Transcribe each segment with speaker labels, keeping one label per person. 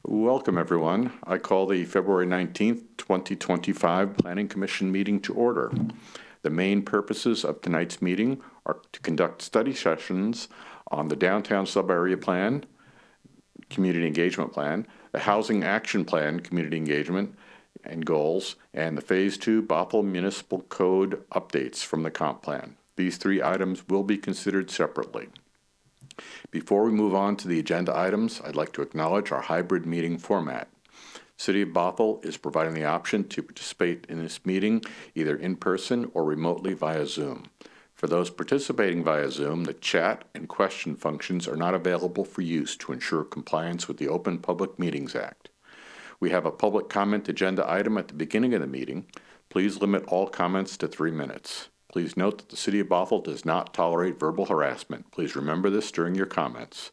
Speaker 1: Welcome, everyone. I call the February 19th, 2025 Planning Commission meeting to order. The main purposes of tonight's meeting are to conduct study sessions on the Downtown Subarea Plan, Community Engagement Plan, the Housing Action Plan, Community Engagement and Goals, and the Phase 2 Bothell Municipal Code updates from the Comp Plan. These three items will be considered separately. Before we move on to the agenda items, I'd like to acknowledge our hybrid meeting format. City of Bothell is providing the option to participate in this meeting either in person or remotely via Zoom. For those participating via Zoom, the chat and question functions are not available for use to ensure compliance with the Open Public Meetings Act. We have a public comment agenda item at the beginning of the meeting. Please limit all comments to 3 minutes. Please note that the City of Bothell does not tolerate verbal harassment. Please remember this during your comments.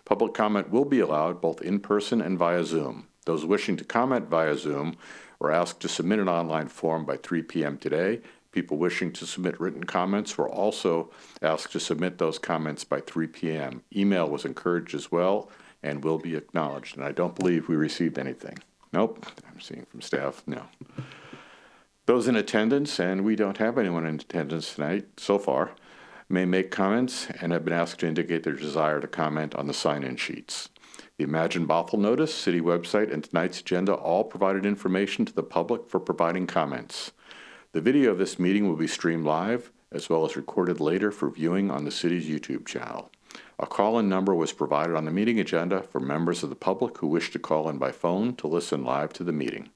Speaker 1: Public comment will be allowed both in person and via Zoom. Those wishing to comment via Zoom are asked to submit an online form by 3 p.m. today. People wishing to submit written comments were also asked to submit those comments by 3 p.m. Email was encouraged as well and will be acknowledged. And I don't believe we received anything. Nope, I'm seeing from staff, no. Those in attendance, and we don't have anyone in attendance tonight so far, may make comments and have been asked to indicate their desire to comment on the sign-in sheets. The Imagine Bothell notice, city website, and tonight's agenda all provided information to the public for providing comments. The video of this meeting will be streamed live as well as recorded later for viewing on the city's YouTube channel. A call-in number was provided on the meeting agenda for members of the public who wish to call in by phone to listen live to the meeting.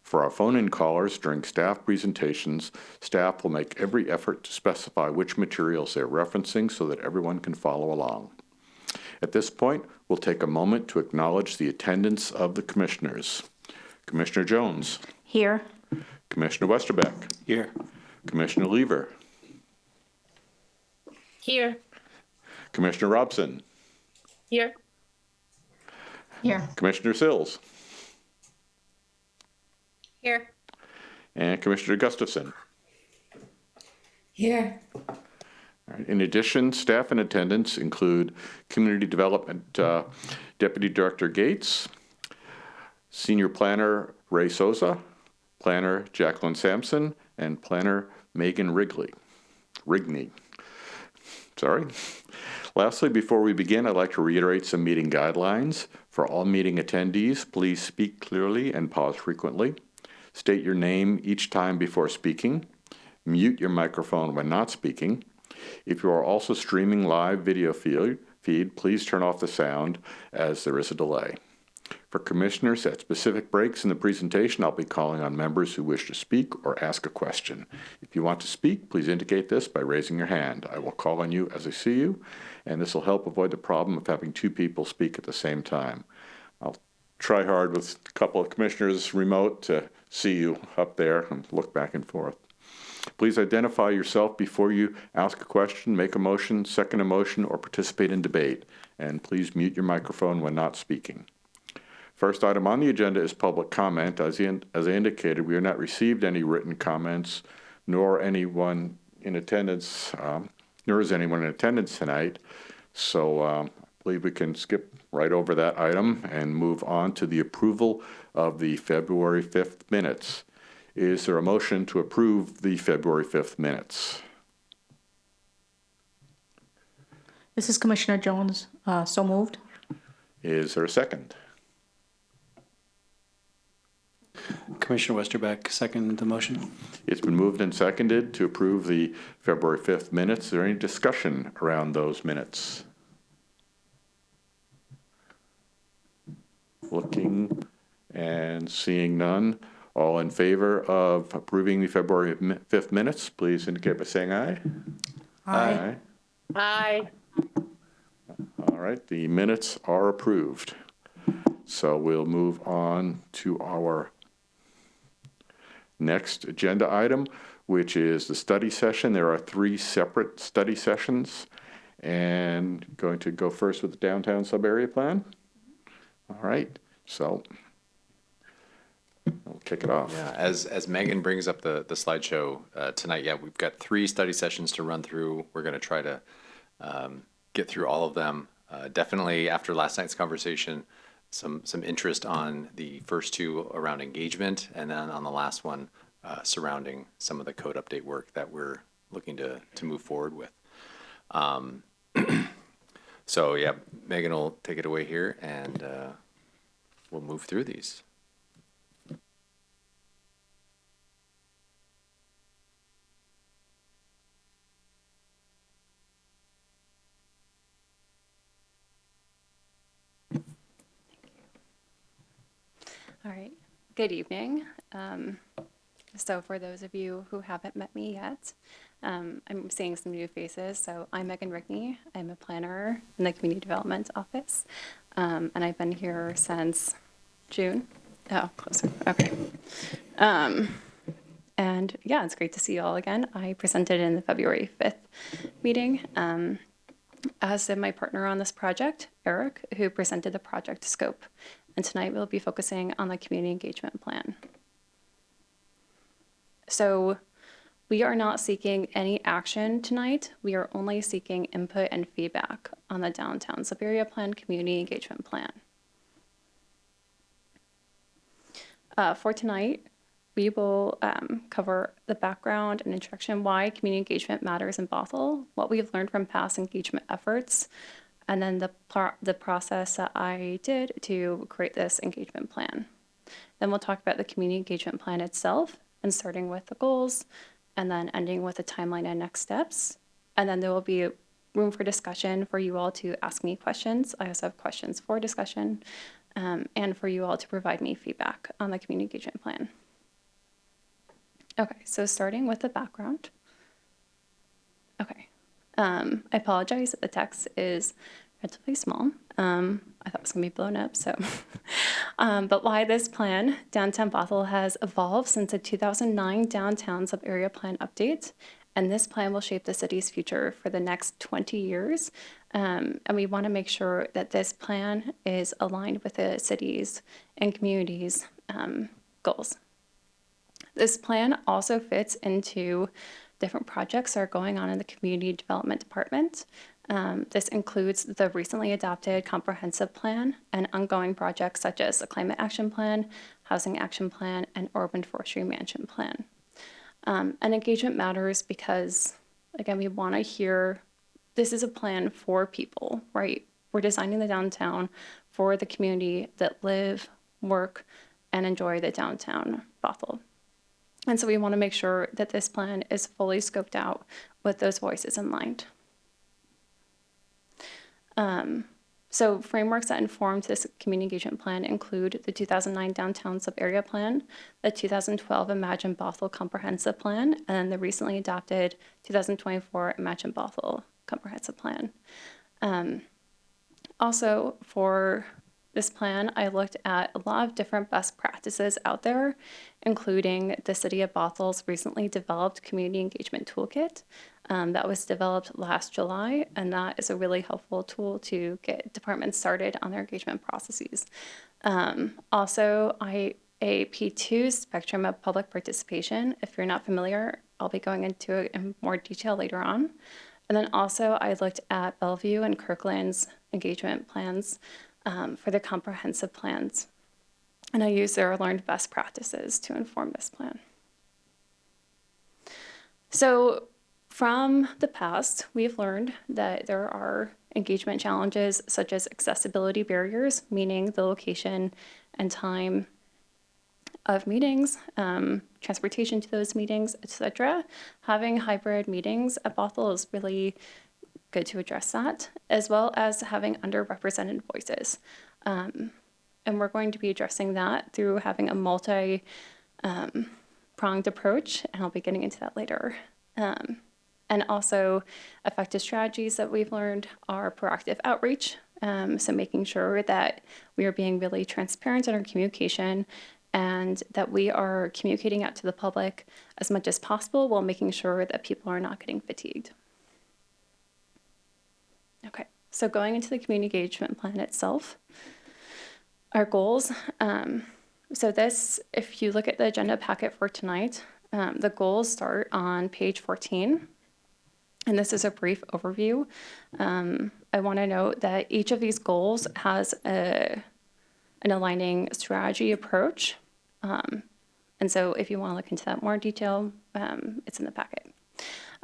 Speaker 1: For our phone-in callers during staff presentations, staff will make every effort to specify which materials they're referencing so that everyone can follow along. At this point, we'll take a moment to acknowledge the attendance of the commissioners. Commissioner Jones.
Speaker 2: Here.
Speaker 1: Commissioner Westerbeck.
Speaker 3: Here.
Speaker 1: Commissioner Lever.
Speaker 2: Here.
Speaker 1: Commissioner Robson.
Speaker 2: Here. Here.
Speaker 1: Commissioner Sills.
Speaker 2: Here.
Speaker 1: And Commissioner Gustafson.
Speaker 2: Here.
Speaker 1: All right. In addition, staff in attendance include Community Development Deputy Director Gates, Senior Planner Ray Souza, Planner Jacqueline Sampson, and Planner Megan Rigney. Sorry. Lastly, before we begin, I'd like to reiterate some meeting guidelines. For all meeting attendees, please speak clearly and pause frequently. State your name each time before speaking. Mute your microphone when not speaking. If you are also streaming live video feed, please turn off the sound as there is a delay. For commissioners, at specific breaks in the presentation, I'll be calling on members who wish to speak or ask a question. If you want to speak, please indicate this by raising your hand. I will call on you as I see you, and this will help avoid the problem of having two people speak at the same time. I'll try hard with a couple of commissioners remote to see you up there and look back and forth. Please identify yourself before you ask a question, make a motion, second a motion, or participate in debate. And please mute your microphone when not speaking. First item on the agenda is public comment. As I indicated, we have not received any written comments, nor anyone in attendance, nor is anyone in attendance tonight. So I believe we can skip right over that item and move on to the approval of the February 5th minutes. Is there a motion to approve the February 5th minutes?
Speaker 2: This is Commissioner Jones. So moved.
Speaker 1: Is there a second?
Speaker 3: Commissioner Westerbeck, second the motion.
Speaker 1: It's been moved and seconded to approve the February 5th minutes. Is there any discussion around those minutes? Looking and seeing none. All in favor of approving the February 5th minutes, please indicate by saying aye.
Speaker 2: Aye.
Speaker 4: Aye.
Speaker 1: All right, the minutes are approved. So we'll move on to our next agenda item, which is the study session. There are 3 separate study sessions, and going to go first with the downtown sub-area plan. All right, so we'll kick it off.
Speaker 5: Yeah, as Megan brings up the slideshow tonight, yeah, we've got 3 study sessions to run through. We're going to try to get through all of them. Definitely after last night's conversation, some interest on the first two around engagement, and then on the last one surrounding some of the code update work that we're looking to move forward with. So yeah, Megan will take it away here, and we'll move through these.
Speaker 4: All right, good evening. So for those of you who haven't met me yet, I'm seeing some new faces. So I'm Megan Rickney. I'm a planner in the Community Development Office, and I've been here since June. Oh, closer. Okay. And yeah, it's great to see you all again. I presented in the February 5th meeting, as did my partner on this project, Eric, who presented the project scope. And tonight we'll be focusing on the community engagement plan. So we are not seeking any action tonight. We are only seeking input and feedback on the Downtown Subarea Plan Community Engagement Plan. For tonight, we will cover the background and introduction, why community engagement matters in Bothell, what we've learned from past engagement efforts, and then the process that I did to create this engagement plan. Then we'll talk about the community engagement plan itself, and starting with the goals, and then ending with the timeline and next steps. And then there will be room for discussion for you all to ask me questions. I also have questions for discussion, and for you all to provide me feedback on the community engagement plan. Okay, so starting with the background. Okay. I apologize that the text is relatively small. I thought it was going to be blown up, so. But why this plan? Downtown Bothell has evolved since the 2009 Downtown Subarea Plan update, and this plan will shape the city's future for the next 20 years. And we want to make sure that this plan is aligned with the city's and community's goals. This plan also fits into different projects that are going on in the Community Development Department. This includes the recently adopted comprehensive plan and ongoing projects such as the Climate Action Plan, Housing Action Plan, and Urban Forestry Management Plan. And engagement matters because, again, we want to hear this is a plan for people, right? We're designing the downtown for the community that live, work, and enjoy the downtown Bothell. And so we want to make sure that this plan is fully scoped out with those voices in mind. So frameworks that informed this community engagement plan include the 2009 Downtown Subarea Plan, the 2012 Imagine Bothell Comprehensive Plan, and then the recently adopted 2024 Imagine Bothell Comprehensive Plan. Also, for this plan, I looked at a lot of different best practices out there, including the City of Bothell's recently developed Community Engagement Toolkit that was developed last July, and that is a really helpful tool to get departments started on their engagement processes. Also, IAP2 Spectrum of Public Participation. If you're not familiar, I'll be going into it in more detail later on. And then also, I looked at Bellevue and Kirkland's engagement plans for the comprehensive plans. And I used their learned best practices to inform this plan. So from the past, we've learned that there are engagement challenges such as accessibility barriers, meaning the location and time of meetings, transportation to those meetings, etc. Having hybrid meetings at Bothell is really good to address that, as well as having underrepresented voices. And we're going to be addressing that through having a multi-pronged approach, and I'll be getting into that later. And also effective strategies that we've learned are proactive outreach, so making sure that we are being really transparent in our communication and that we are communicating out to the public as much as possible while making sure that people are not getting fatigued. Okay, so going into the community engagement plan itself, our goals. So this, if you look at the agenda packet for tonight, the goals start on page 14. And this is a brief overview. I want to note that each of these goals has an aligning strategy approach. And so if you want to look into that more in detail, it's in the packet.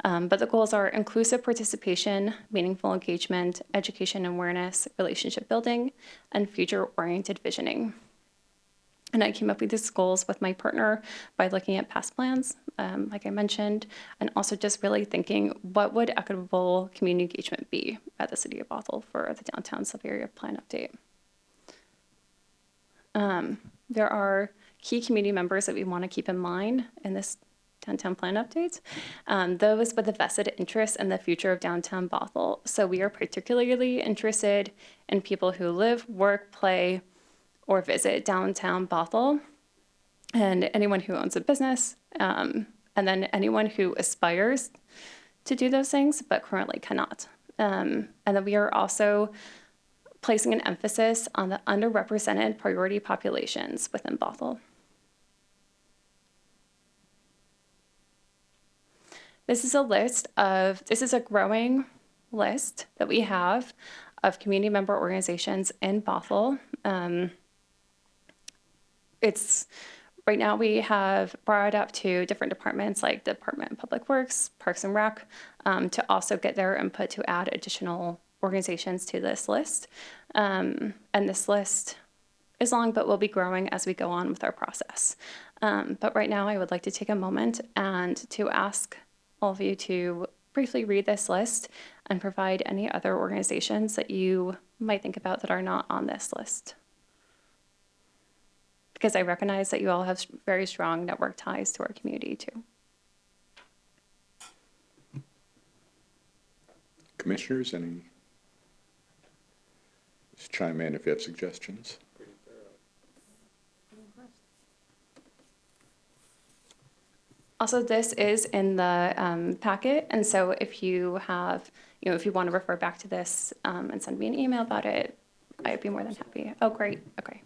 Speaker 4: But the goals are inclusive participation, meaningful engagement, education and awareness, relationship building, and future-oriented visioning. And I came up with these goals with my partner by looking at past plans, like I mentioned, and also just really thinking, what would equitable community engagement be at the City of Bothell for the downtown Subarea plan update? There are key community members that we want to keep in mind in this downtown plan update, those with a vested interest in the future of downtown Bothell. So we are particularly interested in people who live, work, play, or visit downtown Bothell, and anyone who owns a business, and then anyone who aspires to do those things but currently cannot. And then we are also placing an emphasis on the underrepresented priority populations within Bothell. This is a growing list that we have of community member organizations in Bothell. Right now we have brought it up to different departments like the Department of Public Works, Parks and Rec, to also get their input to add additional organizations to this list. And this list is long, but will be growing as we go on with our process. But right now I would like to take a moment and to ask all of you to briefly read this list and provide any other organizations that you might think about that are not on this list. Because I recognize that you all have very strong network ties to our community too.
Speaker 1: Commissioners, just chime in if you have suggestions.
Speaker 4: Also, this is in the packet, and so if you have, if you want to refer back to this and send me an email about it, I'd be more than happy. Oh, great. Okay.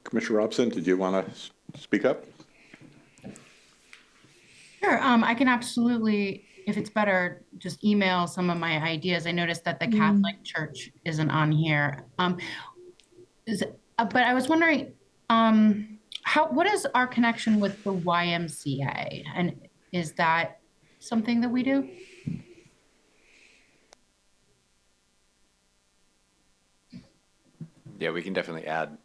Speaker 1: Commissioner Robson, did you want to speak up?
Speaker 6: Sure, I can absolutely, if it's better, just email some of my ideas. I noticed that the Catholic Church isn't on here. But I was wondering, what is our connection with the YMCA? And is that something that we do?
Speaker 5: Yeah, we can definitely add.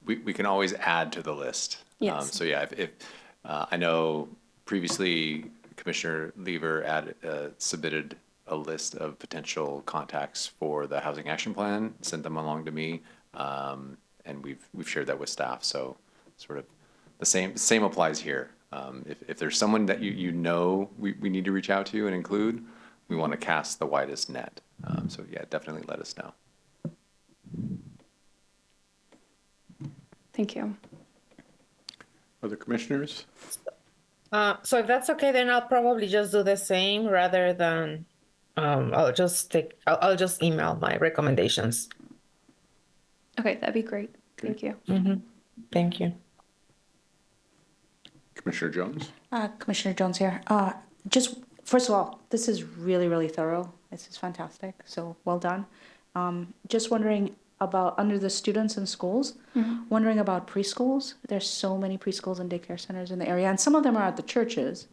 Speaker 5: We can always add to the list.
Speaker 4: Yes.
Speaker 5: So yeah, if I know previously Commissioner Lever submitted a list of potential contacts for the Housing Action Plan, sent them along to me, and we've shared that with staff. So sort of the same applies here. If there's someone that we need to reach out to and include, we want to cast the widest net. So yeah, definitely let us know.
Speaker 4: Thank you.
Speaker 1: Other commissioners?
Speaker 7: So if that's okay, then I'll probably just do the same rather than I'll just email my recommendations.
Speaker 4: Okay, that'd be great. Thank you.
Speaker 7: Thank you.
Speaker 1: Commissioner Jones?
Speaker 2: Commissioner Jones here. Just, first of all, this is really, really thorough. This is fantastic. So well done. Just wondering about under the students in schools, wondering about preschools. There's so many preschools and daycare centers in the area, and some of them are at the churches.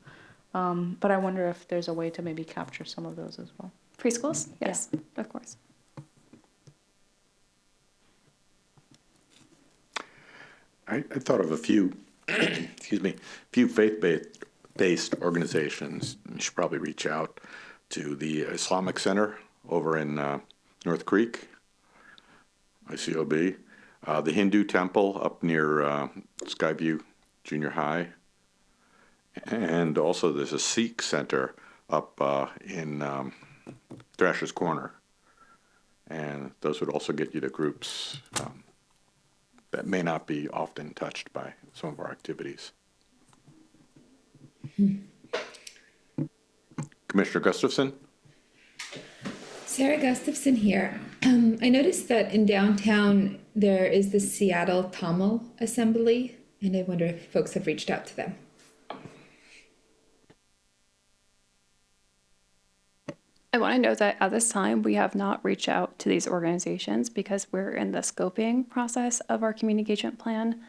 Speaker 2: But I wonder if there's a way to maybe capture some of those as well.
Speaker 4: Preschools? Yes, of course.
Speaker 1: I thought of a few, few faith-based organizations. You should probably reach out to the Islamic Center over in North Creek, ICOB, the Hindu Temple up near Skyview Junior High, and also there's a Sikh Center up in Thrasher's Corner, and those would also get you to groups that may not be often touched by some of our activities. Commissioner Gustafson?
Speaker 8: Sarah Gustafson here. I noticed that in downtown there is the Seattle Tamil Assembly, and I wonder if folks have reached out to them.
Speaker 1: I thought of a few, faith-based
Speaker 4: I want to note that at this time, we have not reached out to these organizations because we're in the scoping process of our community engagement plan.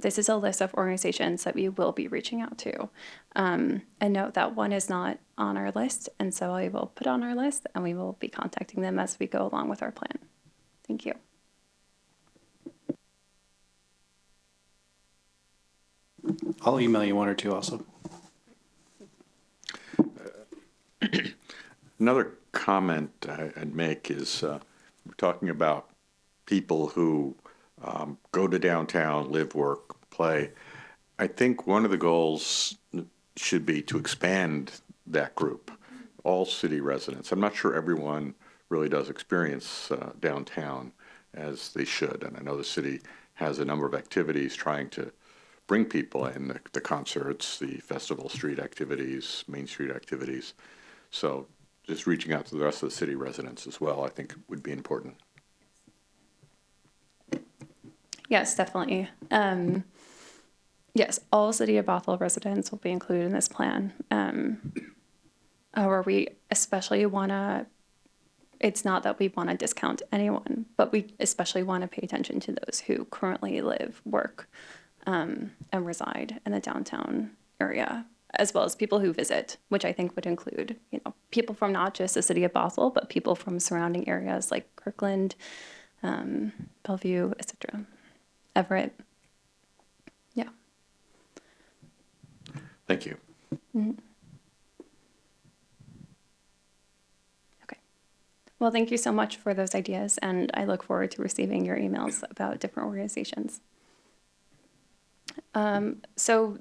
Speaker 4: This is a list of organizations that we will be reaching out to. And note that one is not on our list, and so I will put on our list and we will be contacting them as we go along with our plan. Thank you.
Speaker 3: I'll email you one or two also.
Speaker 1: Another comment I'd make is we're talking about people who go to downtown, live, work, play. I think one of the goals should be to expand that group, all city residents. I'm not sure everyone really does experience downtown as they should, and I know the city has a number of activities trying to bring people in, the concerts, the Festival Street activities, Main Street activities. So just reaching out to the rest of the city residents as well, I think would be important.
Speaker 4: Yes, definitely. Yes, all City of Bothell residents will be included in this plan. However, we especially want to, it's not that we want to discount anyone, but we especially want to pay attention to those who currently live, work, and reside in the downtown area, as well as people who visit, which I think would include, people from not just the City of Bothell, but people from surrounding areas like Kirkland, Bellevue, etc. Everett. Yeah.
Speaker 1: Thank you.
Speaker 4: Mm-hmm. Okay. Well, thank you so much for those ideas, and I look forward to receiving your emails about different organizations. So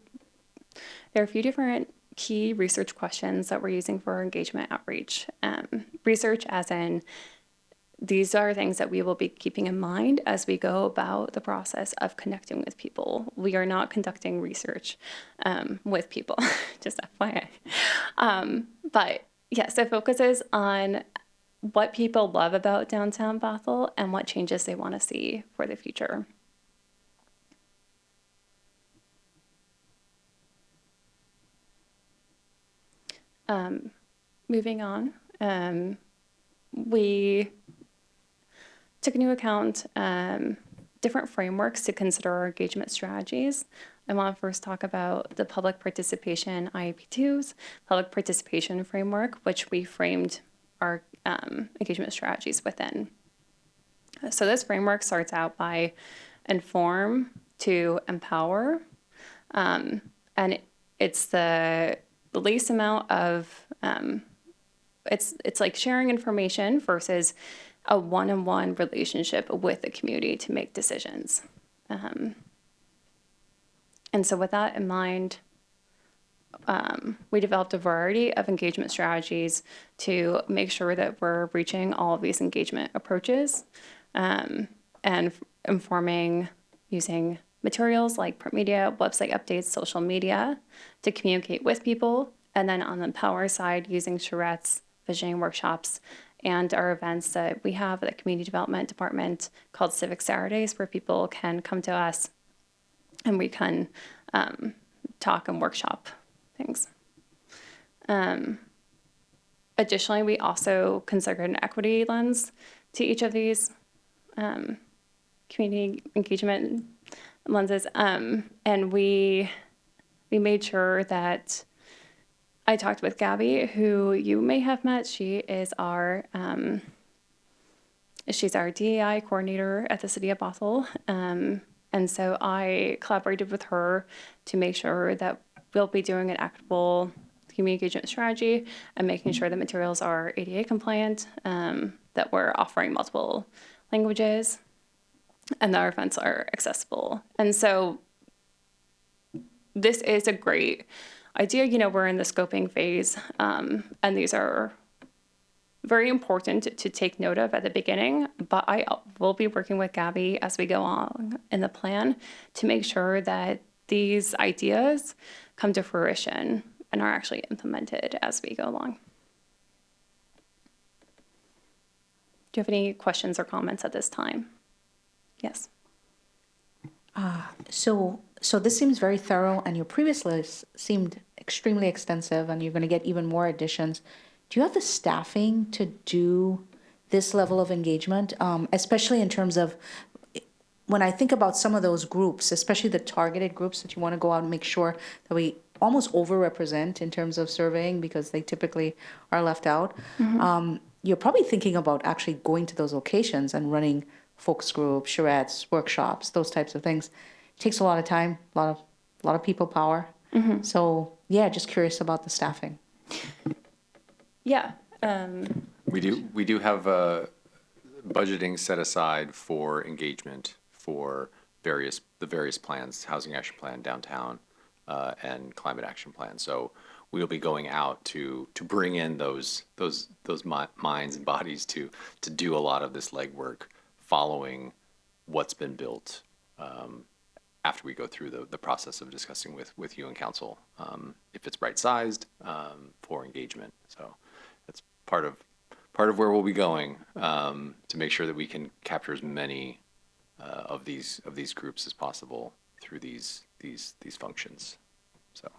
Speaker 4: there are a few different key research questions that we're using for our engagement outreach. Research as in, these are things that we will be keeping in mind as we go about the process of connecting with people. We are not conducting research with people, just FYI. But yes, it focuses on what people love about downtown Bothell and what changes they want to see for the future. Moving on, we took into account different frameworks to consider our engagement strategies. I want to first talk about the public participation IAP2's public participation framework, which we framed our engagement strategies within. So this framework starts out by inform to empower, and it's the least amount of it's like sharing information versus a one-on-one relationship with the community to make decisions. And so with that in mind, we developed a variety of engagement strategies to make sure that we're reaching all of these engagement approaches and informing using materials like print media, website updates, social media to communicate with people. And then on the power side, using charrettes, visioning workshops, and our events that we have at the Community Development Department called Civic Saturdays, where people can come to us and we can talk and workshop things. Additionally, we also considered an equity lens to each of these community engagement lenses, and we made sure that I talked with Gabby, who you may have met. She is she's our DEI coordinator at the City of Bothell, and so I collaborated with her to make sure that we'll be doing an equitable community engagement strategy and making sure the materials are ADA compliant, that we're offering multiple languages, and that our events are accessible. And so this is a great idea. We're in the scoping phase, and these are very important to take note of at the beginning, but I will be working with Gabby as we go on in the plan to make sure that these ideas come to fruition and are actually implemented as we go along. Do you have any questions or comments at this time? Yes.
Speaker 2: So this seems very thorough, and your previous list seemed extremely extensive, and you're going to get even more additions. do you have the staffing to do this level of engagement, especially in terms of when I think about some of those groups, especially the targeted groups that you want to go out and make sure that we almost overrepresent in terms of surveying because they typically are left out. You're probably thinking about actually going to those locations and running focus groups, charrettes, workshops, those types of things. It takes a lot of time, a lot of people power. So yeah, just curious about the staffing.
Speaker 4: Yeah.
Speaker 5: We do have budgeting set aside for engagement for the various plans, housing action plan, downtown, and climate action plan. So we'll be going out to bring in those minds and bodies to do a lot of this legwork following what's been built after we go through the process of discussing with you and council if it's right sized for engagement. So that's part of where we'll be going to make sure that we can capture as many of these groups as possible through these functions. So.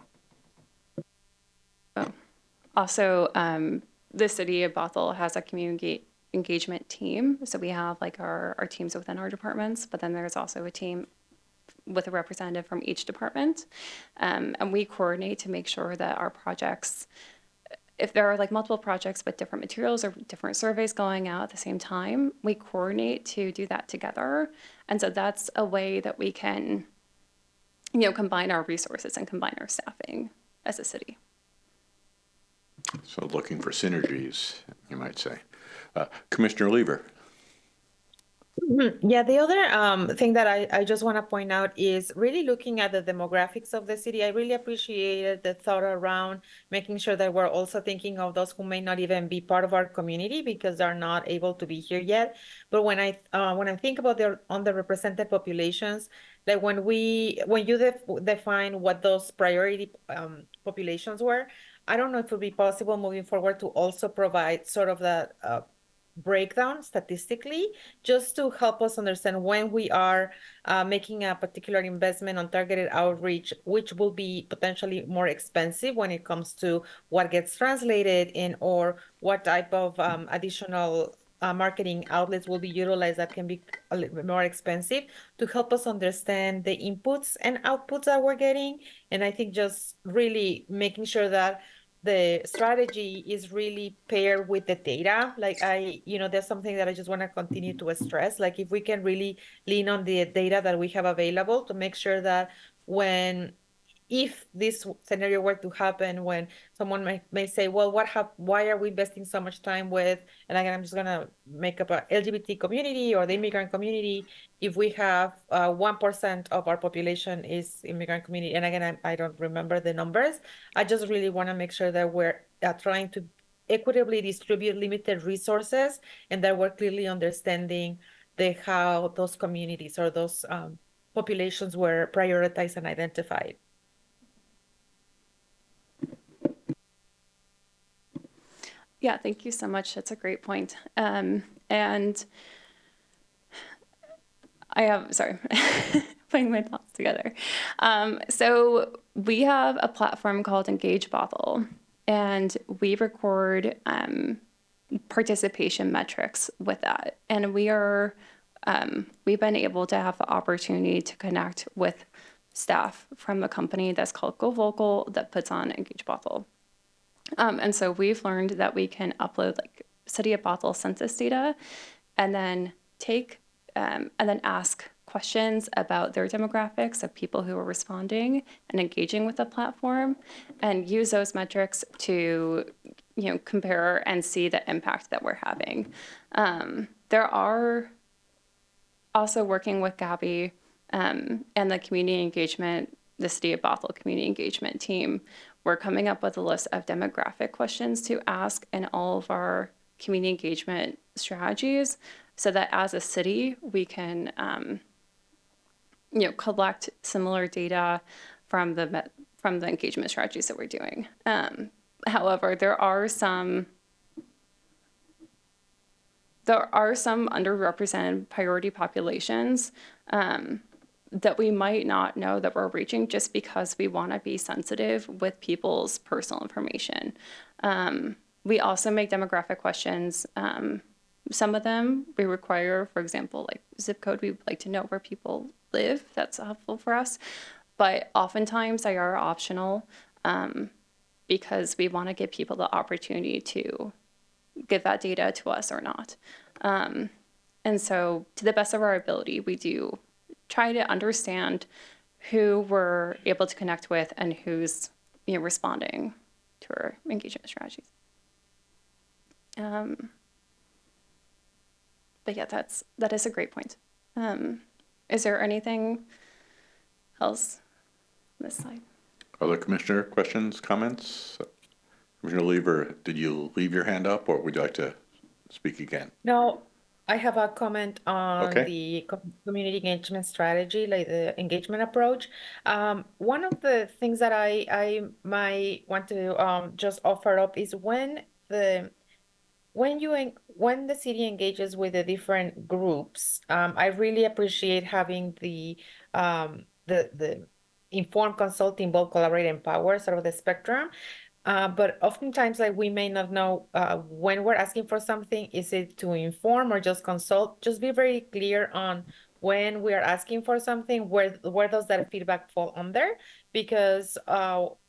Speaker 4: Also, the city of Bothell has a community engagement team. So we have like our teams within our departments, but then there's also a team with a representative from each department. And we coordinate to make sure that our projects, if there are like multiple projects with different materials or different surveys going out at the same time, we coordinate to do that together. And so that's a way that we can, combine our resources and combine our staffing as a city.
Speaker 1: So looking for synergies, you might say. Commissioner Lever.
Speaker 7: Yeah, the other thing that I just want to point out is really looking at the demographics of the city. I really appreciated the thought around making sure that we're also thinking of those who may not even be part of our community because they're not able to be here yet. But when I think about the underrepresented populations, like when you define what those priority populations were, I don't know if it would be possible moving forward to also provide sort of that breakdown statistically, just to help us understand when we are making a particular investment on targeted outreach, which will be potentially more expensive when it comes to what gets translated in or what type of additional marketing outlets will be utilized that can be a little bit more expensive, to help us understand the inputs and outputs that we're getting. And I think just really making sure that the strategy is really paired with the data. Like there's something that I just want to continue to stress. Like if we can really lean on the data that we have available to make sure that if this scenario were to happen, when someone may say, well, why are we investing so much time with, and again, I'm just going to make up a LGBT community or the immigrant community, if we have 1% of our population is immigrant community. And again, I don't remember the numbers. I just really want to make sure that we're trying to equitably distribute limited resources and that we're clearly understanding how those communities or those populations were prioritized and identified.
Speaker 4: Yeah, thank you so much. That's a great point. And I have, sorry, putting my thoughts together. So we have a platform called Engage Bothell, and we record participation metrics with that. And we've been able to have the opportunity to connect with staff from a company that's called Go Vocal that puts on Engage Bothell. And so we've learned that we can upload like City of Bothell census data and then ask questions about their demographics of people who are responding and engaging with the platform and use those metrics to, compare and see the impact that we're having. There are also working with Gabby and the community engagement, the City of Bothell community engagement team. We're coming up with a list of demographic questions to ask in all of our community engagement strategies so that as a city, we can, collect similar data from the engagement strategies that we're doing. However, there are some underrepresented priority populations that we might not know that we're reaching just because we want to be sensitive with people's personal information. We also make demographic questions. Some of them we require, for example, like zip code, we would like to know where people live. That's helpful for us. But oftentimes they are optional because we want to give people the opportunity to give that data to us or not. And so to the best of our ability, we do try to understand who we're able to connect with and who's responding to our engagement strategies. But yeah, that is a great point. Is there anything else on this slide?
Speaker 1: Other commissioner questions, comments? Commissioner Lever, did you leave your hand up or would you like to speak again?
Speaker 7: No, I have a comment on
Speaker 1: Okay.
Speaker 7: the community engagement strategy, like the engagement approach. One of the things that I might want to just offer up is when the city engages with the different groups, I really appreciate having the informed, consult, involve, collaborate, empower sort of the spectrum. But oftentimes, like we may not know when we're asking for something, is it to inform or just consult? Just be very clear on when we are asking for something, where does that feedback fall under? Because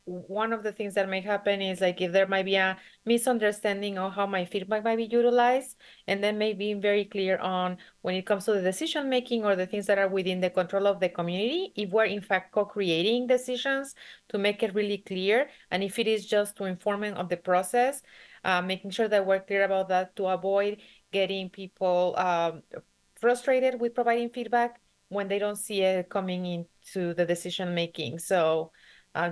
Speaker 7: one of the things that may happen is like if there might be a misunderstanding of how my feedback might be utilized, and then may be very clear on when it comes to the decision making or the things that are within the control of the community, if we're in fact co-creating decisions, to make it really clear. And if it is just to informing of the process, making sure that we're clear about that to avoid getting people frustrated with providing feedback when they don't see it coming into the decision making. So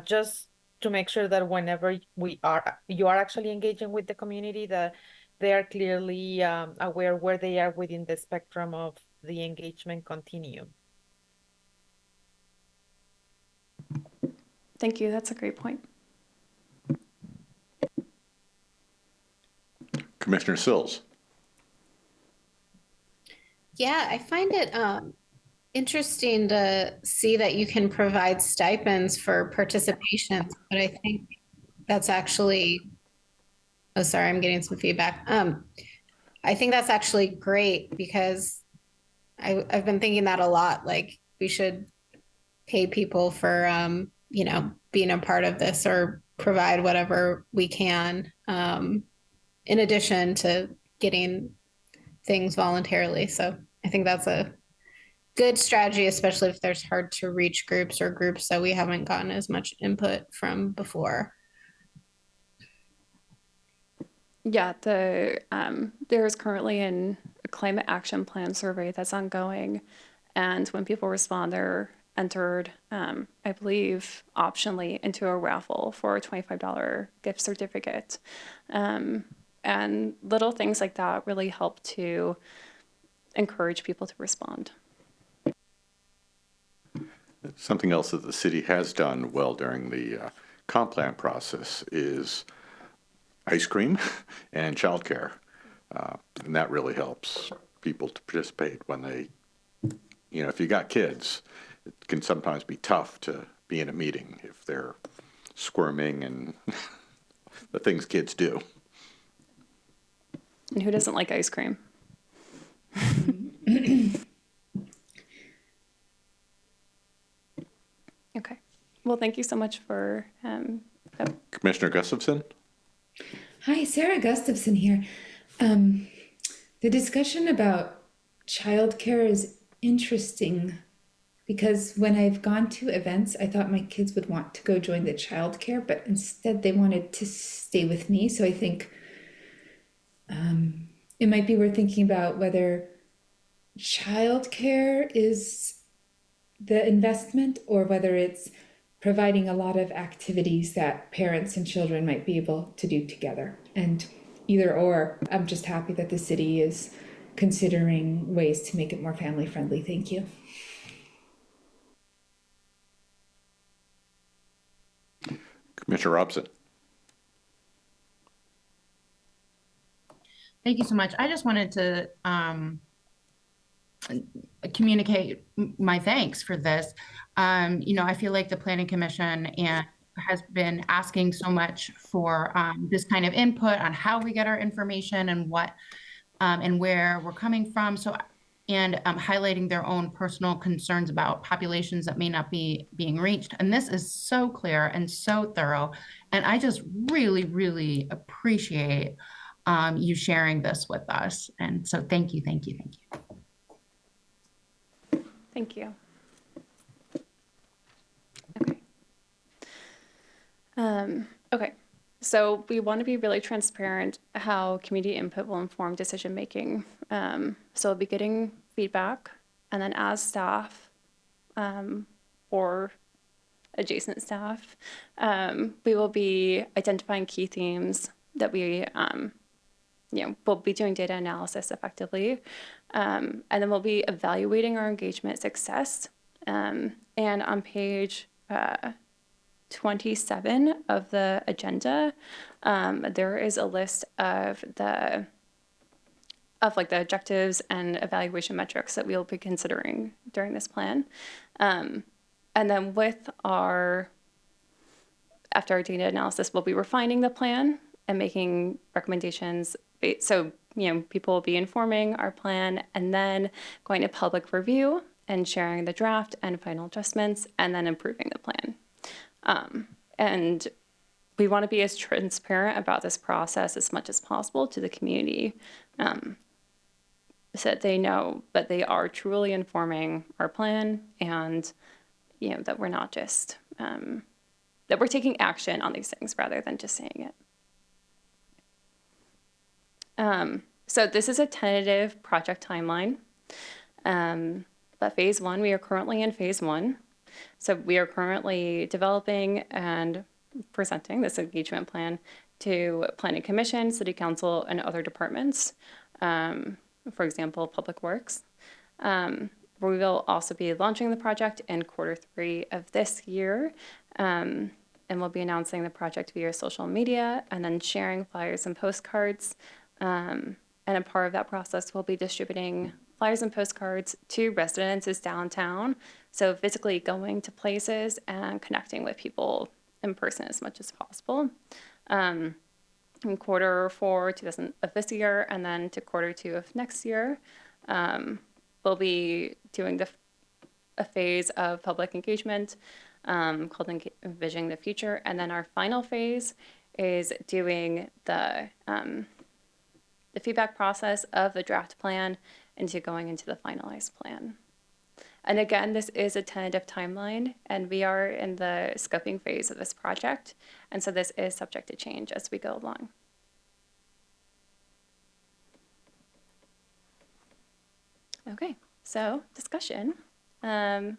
Speaker 7: just to make sure that whenever you are actually engaging with the community, that they are clearly aware where they are within the spectrum of the engagement continuum.
Speaker 4: Thank you. That's a great point.
Speaker 1: Commissioner Sills.
Speaker 9: Yeah, I find it interesting to see that you can provide stipends for participation, but I think that's actually, oh, sorry, I'm getting some feedback. I think that's actually great because I've been thinking that a lot. Like we should pay people for, being a part of this or provide whatever we can, in addition to getting things voluntarily. So I think that's a good strategy, especially if there's hard to reach groups or groups that we haven't gotten as much input from before.
Speaker 4: Yeah, there's currently a climate action plan survey that's ongoing, and when people respond, they're entered, I believe, optionally into a raffle for a $25 gift certificate. And little things like that really help to encourage people to respond.
Speaker 1: Something else that the city has done well during the comp plan process is ice cream and childcare. And that really helps people to participate when they, if you got kids, it can sometimes be tough to be in a meeting if they're squirming and the things kids do.
Speaker 4: And who doesn't like ice cream? Okay. Well, thank you so much for
Speaker 1: Commissioner Gustafson?
Speaker 8: Hi, Sarah Gustafson here. The discussion about childcare is interesting because when I've gone to events, I thought my kids would want to go join the childcare, but instead they wanted to stay with me. So I think it might be worth thinking about whether childcare is the investment or whether it's providing a lot of activities that parents and children might be able to do together. And either or, I'm just happy that the city is considering ways to make it more family friendly. Thank you.
Speaker 1: Commissioner Robson.
Speaker 6: Thank you so much. I just wanted to communicate my thanks for this. I feel like the Planning Commission and has been asking so much for this kind of input on how we get our information and what and where we're coming from. So, and highlighting their own personal concerns about populations that may not be being reached. And this is so clear and so thorough. And I just really, really appreciate you sharing this with us. And so thank you, thank you, thank you.
Speaker 4: Thank you. Okay. Okay. So we want to be really transparent how community input will inform decision making. So we'll be getting feedback, and then as staff or adjacent staff, we will be identifying key themes that we we'll be doing data analysis effectively, and then we'll be evaluating our engagement success. And on page 27 of the agenda, there is a list of the objectives and evaluation metrics that we'll be considering during this plan. And then after our data analysis, we'll be refining the plan and making recommendations. So, people will be informing our plan and then going to public review and sharing the draft and final adjustments and then improving the plan. And we want to be as transparent about this process as much as possible to the community, so that they know that they are truly informing our plan and, that we're not just, that we're taking action on these things rather than just saying it. So this is a tentative project timeline, but phase one, we are currently in phase one. So we are currently developing and presenting this engagement plan to Planning Commission, City Council, and other departments, for example, Public Works. We will also be launching the project in quarter 3 of this year, and we'll be announcing the project via social media and then sharing flyers and postcards. And a part of that process, we'll be distributing flyers and postcards to residences downtown. So physically going to places and connecting with people in person as much as possible. In quarter 4 of this year and then to quarter 2 of next year, we'll be doing a phase of public engagement called Envisioning the Future. And then our final phase is doing the feedback process of the draft plan into going into the finalized plan. And again, this is a tentative timeline, and we are in the scoping phase of this project. And so this is subject to change as we go along. Okay, so discussion. I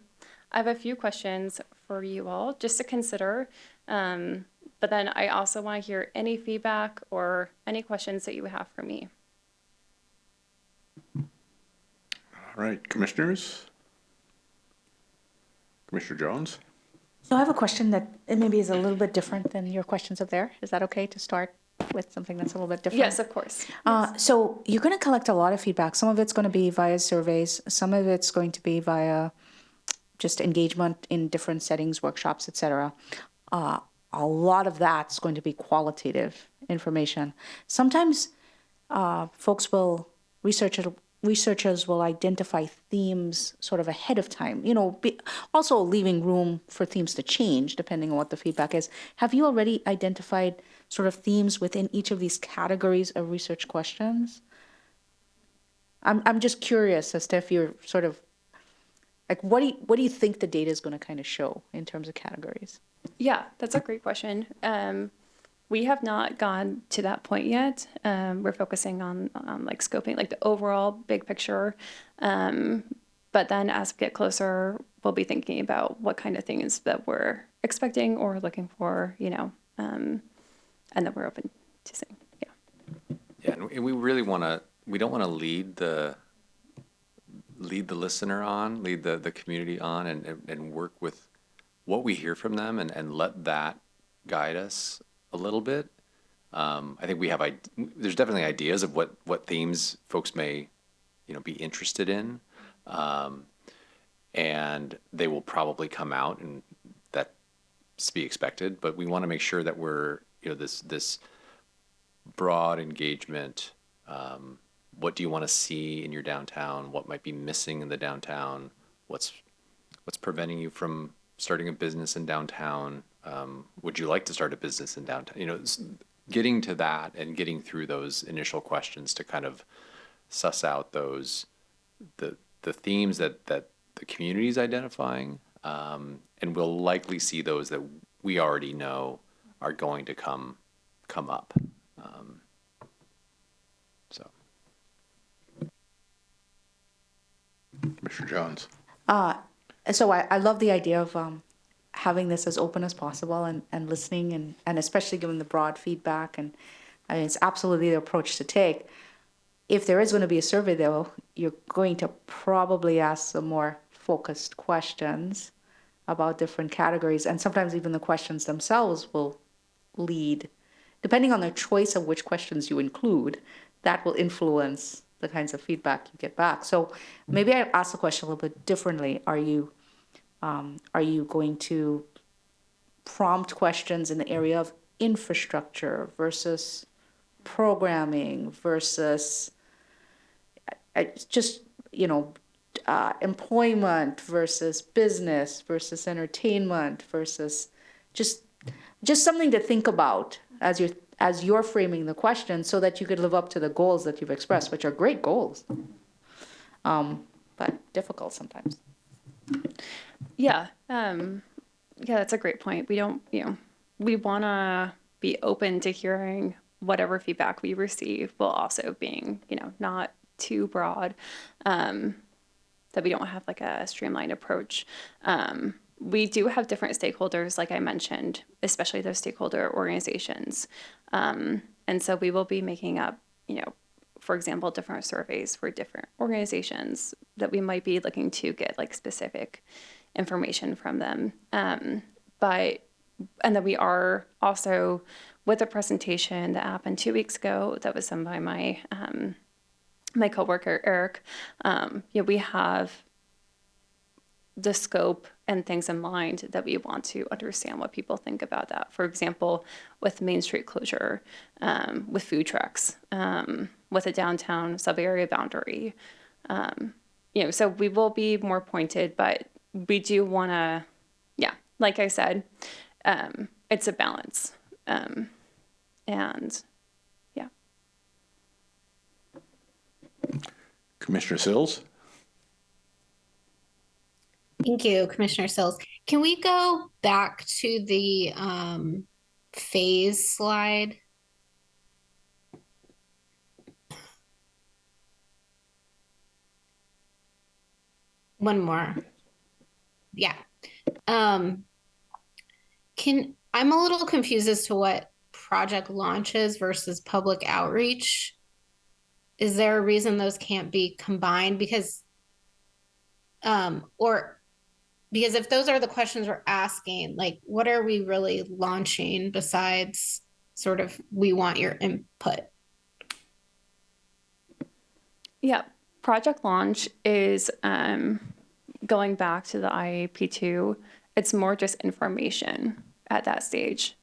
Speaker 4: have a few questions for you all just to consider. But then I also want to hear any feedback or any questions that you have for me.
Speaker 1: All right, commissioners? Commissioner Jones?
Speaker 2: So I have a question that it maybe is a little bit different than your questions up there. Is that okay to start with something that's a little bit different?
Speaker 4: Yes, of course.
Speaker 2: So you're going to collect a lot of feedback. Some of it's going to be via surveys. Some of it's going to be via just engagement in different settings, workshops, etc. A lot of that's going to be qualitative information. Sometimes researchers will identify themes sort of ahead of time, also leaving room for themes to change depending on what the feedback is. Have you already identified sort of themes within each of these categories of research questions? I'm just curious as to if you're sort of like, what do you think the data is going to kind of show in terms of categories?
Speaker 4: Yeah, that's a great question. We have not gone to that point yet. We're focusing on like scoping, like the overall big picture. But then as we get closer, we'll be thinking about what kind of things that we're expecting or looking for, and that we're open to seeing. Yeah.
Speaker 5: Yeah, and we really we don't want to lead the listener on, lead the community on, and work with what we hear from them and let that guide us a little bit. I think there's definitely ideas of what themes folks may, be interested in, and they will probably come out, and that to be expected, but we want to make sure that we're, this broad engagement. What do you want to see in your downtown? What might be missing in the downtown? What's preventing you from starting a business in downtown? Would you like to start a business in downtown? Getting to that and getting through those initial questions to kind of suss out the themes that the community is identifying, and we'll likely see those that we already know are going to come up. So,
Speaker 1: Commissioner Jones.
Speaker 2: So I love the idea of having this as open as possible and listening and especially given the broad feedback. And I mean, it's absolutely the approach to take. If there is going to be a survey, though, you're going to probably ask some more focused questions about different categories. And sometimes even the questions themselves will lead, depending on the choice of which questions you include, that will influence the kinds of feedback you get back. So maybe I ask the question a little bit differently. Are you going to prompt questions in the area of infrastructure versus programming versus just, employment versus business versus entertainment versus just something to think about as you're framing the question so that you could live up to the goals that you've expressed, which are great goals, but difficult sometimes.
Speaker 4: Yeah. That's a great point. We don't, we want to be open to hearing whatever feedback we receive while also being, not too broad, that we don't have like a streamlined approach. We do have different stakeholders, like I mentioned, especially those stakeholder organizations. And so we will be making up, for example, different surveys for different organizations that we might be looking to get like specific information from them. And then we are also with a presentation that happened 2 weeks ago that was done by my my coworker Eric. We have the scope and things in mind that we want to understand what people think about that. For example, with Main Street closure, with food trucks, with a downtown sub-area boundary. So we will be more pointed, but we do want to, like I said, it's a balance. And yeah.
Speaker 1: Commissioner Sills?
Speaker 9: Thank you, Commissioner Sills. Can we go back to the phase slide? One more. Yeah. I'm a little confused as to what project launches versus public outreach. Is there a reason those can't be combined? Because if those are the questions we're asking, like what are we really launching besides sort of we want your input?
Speaker 4: Yeah, project launch is going back to the IAP2. It's more just information at that stage.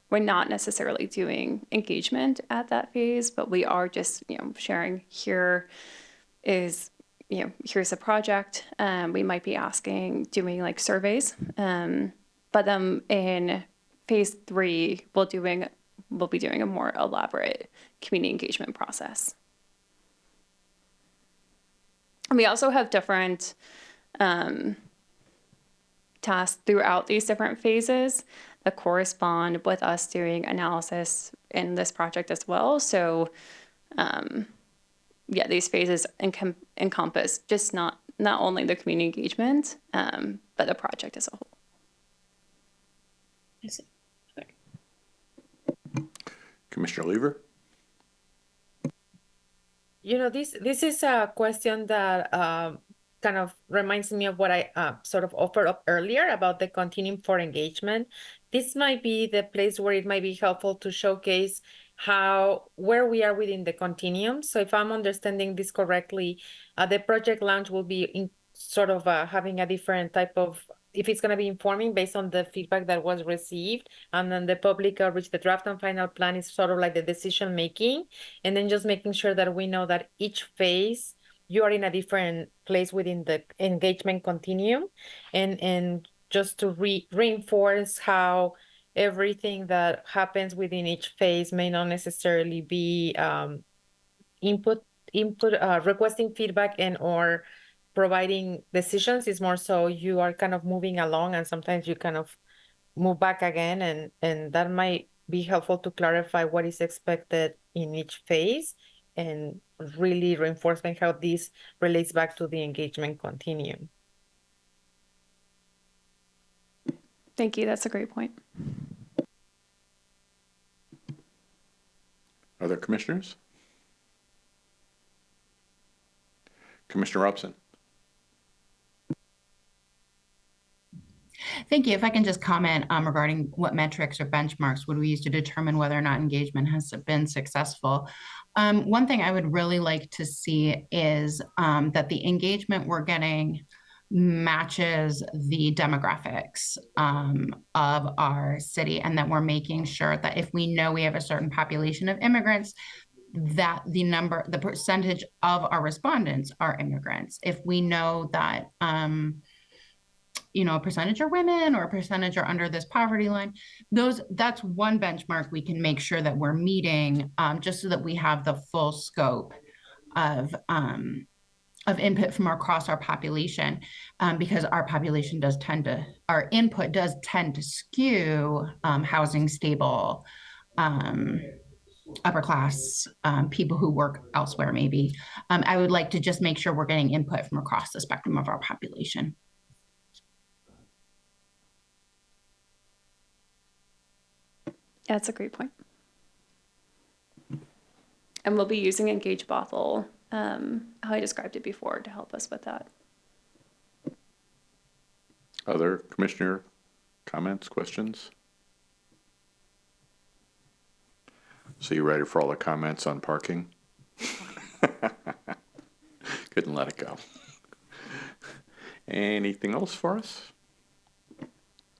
Speaker 4: We're not necessarily doing engagement at that phase, but we are just, sharing here is, here's a project. We might be doing like surveys. But then in phase 3, we'll be doing a more elaborate community engagement process. And we also have different tasks throughout these different phases that correspond with us doing analysis in this project as well. So, these phases encompass just not only the community engagement, but the project as a whole.
Speaker 9: I see. Okay.
Speaker 1: Commissioner Lever?
Speaker 7: This is a question that kind of reminds me of what I sort of offered up earlier about the continuum for engagement. This might be the place where it might be helpful to showcase where we are within the continuum. So if I'm understanding this correctly, the project launch will be in sort of having a different type of if it's gonna be informing based on the feedback that was received. And then the public outreach, the draft and final plan is sort of like the decision making. And then just making sure that we know that each phase, you are in a different place within the engagement continuum. And just to reinforce how everything that happens within each phase may not necessarily be input requesting feedback and or providing decisions. Is more so you are kind of moving along, and sometimes you kind of move back again, and that might be helpful to clarify what is expected in each phase, and really reinforcing how this relates back to the engagement continuum.
Speaker 4: Thank you. That's a great point.
Speaker 1: Other commissioners? Commissioner Robson.
Speaker 6: Thank you. If I can just comment regarding what metrics or benchmarks would we use to determine whether or not engagement has been successful. One thing I would really like to see is that the engagement we're getting matches the demographics of our city, and that we're making sure that if we know we have a certain population of immigrants, that the percentage of our respondents are immigrants. If we know that a percentage are women or a percentage are under this poverty line, that's one benchmark we can make sure that we're meeting, just so that we have the full scope of input from across our population, because our input does tend to skew housing stable, upper class, people who work elsewhere maybe. I would like to just make sure we're getting input from across the spectrum of our population.
Speaker 4: Yeah, that's a great point. And we'll be using Engage Bothell, how I described it before, to help us with that.
Speaker 1: Other commissioner comments, questions? So you ready for all the comments on parking? Couldn't let it go. Anything else for us?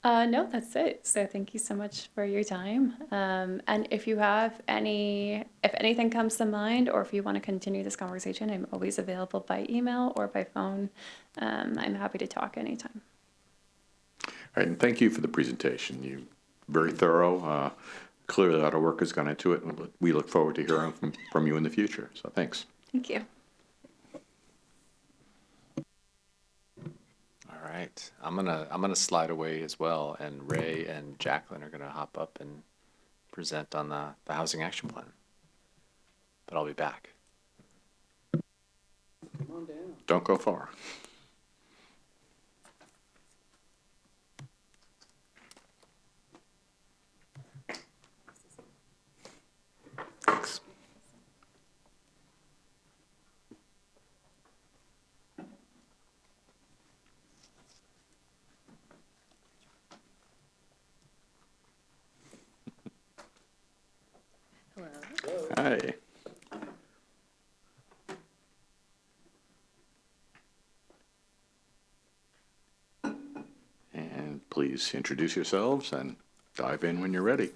Speaker 4: No, that's it. So thank you so much for your time. And if you have if anything comes to mind, or if you want to continue this conversation, I'm always available by email or by phone. I'm happy to talk anytime.
Speaker 1: All right, and thank you for the presentation. You very thorough. Clearly a lot of work has gone into it, and we look forward to hearing from you in the future. So thanks.
Speaker 4: Thank you.
Speaker 5: All right, I'm gonna slide away as well, and Ray and Jacqueline are gonna hop up and present on the housing action plan. But I'll be back.
Speaker 3: Come on down.
Speaker 1: Don't go far. Thanks. Hi. And please introduce yourselves and dive in when you're ready.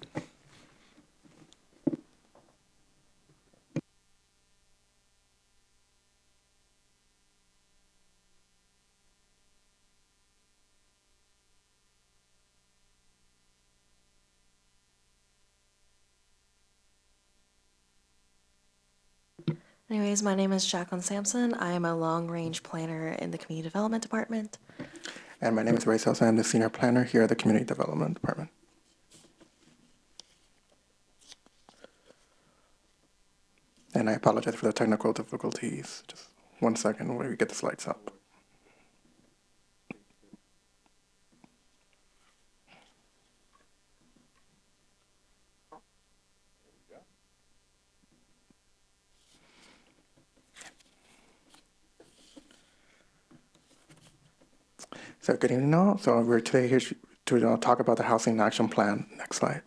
Speaker 10: Anyways, my name is Jacqueline Sampson. I am a long-range planner in the Community Development Department.
Speaker 11: And my name is Ray Sosa. I'm the Senior Planner here at the Community Development Department. And I apologize for the technical difficulties. Just 1 second while we get the slides up. So good evening all. So we're today here to talk about the Housing Action Plan. Next slide.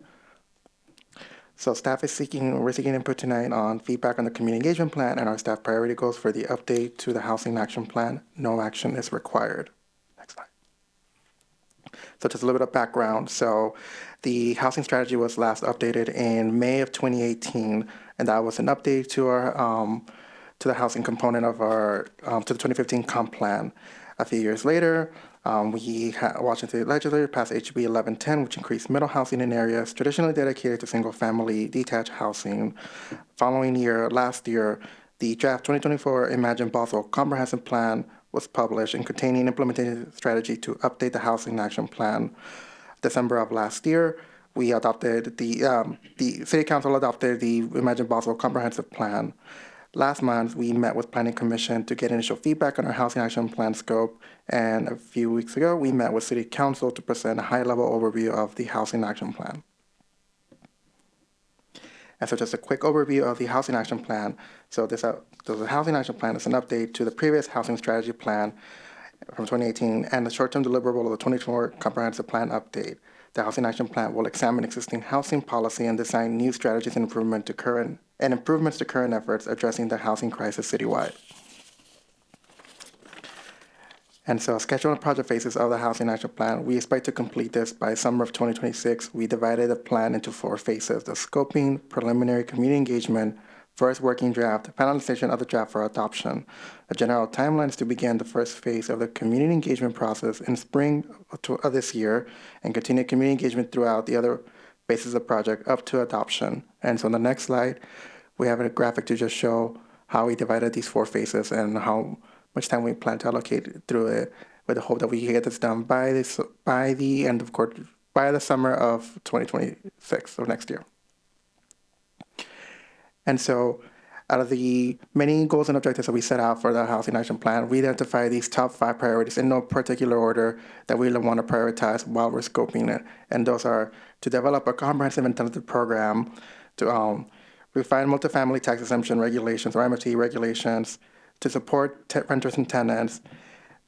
Speaker 11: So we're seeking input tonight on feedback on the Community Engagement Plan and our staff priority goals for the update to the Housing Action Plan. No action is required. Next slide. So just a little bit of background. So the housing strategy was last updated in May of 2018, and that was an update to our to the housing component of our to the 2015 comp plan. A few years later, Washington State Legislature passed HB 1110, which increased middle housing in areas traditionally dedicated to single-family detached housing. Following year, last year, the draft 2024 Imagine Bothell Comprehensive Plan was published and containing implementation strategy to update the Housing Action Plan. December of last year, we adopted the City Council adopted the Imagine Bothell Comprehensive Plan. Last month, we met with Planning Commission to get initial feedback on our Housing Action Plan scope, and a few weeks ago, we met with City Council to present a high-level overview of the Housing Action Plan. And so just a quick overview of the Housing Action Plan. So the Housing Action Plan is an update to the previous Housing Strategy Plan from 2018 and the short-term deliverable of the 2024 Comprehensive Plan update. The Housing Action Plan will examine existing housing policy and design new strategies and improvements to current efforts addressing the housing crisis citywide. And so schedule and project phases of the Housing Action Plan, we expect to complete this by summer of 2026. We divided the plan into 4 phases: the scoping, preliminary community engagement, first working draft, finalization of the draft for adoption. A general timeline is to begin the first phase of the community engagement process in spring of this year and continue community engagement throughout the other phases of the project up to adoption. And so on the next slide, we have a graphic to just show how we divided these 4 phases and how much time we plan to allocate through it, with the hope that we can get this done by the summer of 2026, so next year. And so out of the many goals and objectives that we set out for the Housing Action Plan, we identify these top 5 priorities in no particular order that we want to prioritize while we're scoping it. And those are to develop a comprehensive incentive program, to refine multifamily tax exemption regulations or MFT regulations, to support renters and tenants,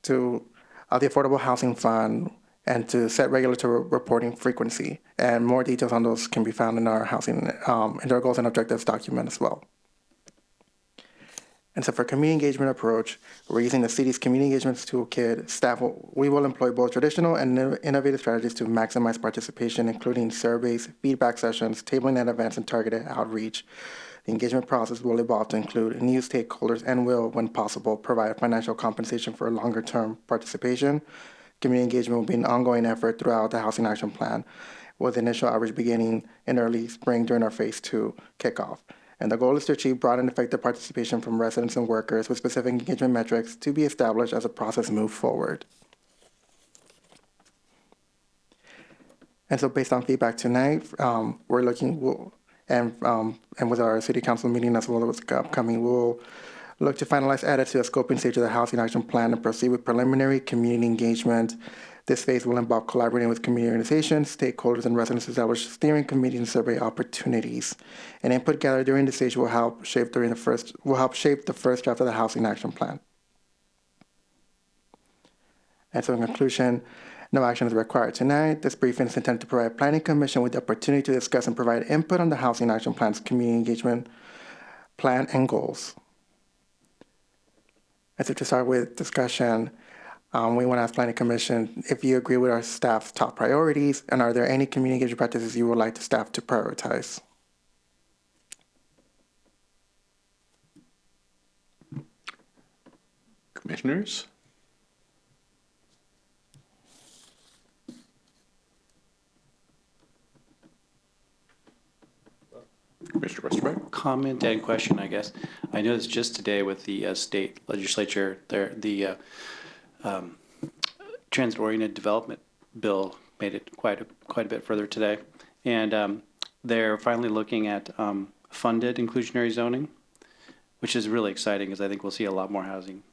Speaker 11: to the Affordable Housing Fund, and to set regulatory reporting frequency. And more details on those can be found in our in our goals and objectives document as well. And so for community engagement approach, we're using the city's community engagement toolkit. We will employ both traditional and innovative strategies to maximize participation, including surveys, feedback sessions, tabling at events, and targeted outreach. The engagement process will evolve to include new stakeholders and will, when possible, provide financial compensation for longer-term participation. Community engagement will be an ongoing effort throughout the Housing Action Plan, with initial outreach beginning in early spring during our Phase 2 kickoff. And the goal is to achieve broad and effective participation from residents and workers with specific engagement metrics to be established as the process moves forward. And so based on feedback tonight, we're looking, and with our City Council meeting as well as upcoming, we'll look to finalize edits to the scoping stage of the Housing Action Plan and proceed with preliminary community engagement. This phase will involve collaborating with community organizations, stakeholders, and residents to establish steering committee and survey opportunities. And input gathered during this stage will help shape the first draft of the Housing Action Plan. And so in conclusion, no action is required tonight. This briefing is intended to provide Planning Commission with the opportunity to discuss and provide input on the Housing Action Plan's community engagement plan and goals. And so to start with discussion, we want to ask Planning Commission if you agree with our staff's top priorities, and are there any community engagement practices you would like the staff to prioritize?
Speaker 1: Commissioners? Mr. Westerbeck?
Speaker 3: Comment and question, I guess. I noticed just today with the state legislature, the transit-oriented development bill made it quite a bit further today, and they're finally looking at funded inclusionary zoning, which is really exciting because I think we'll see a lot more housing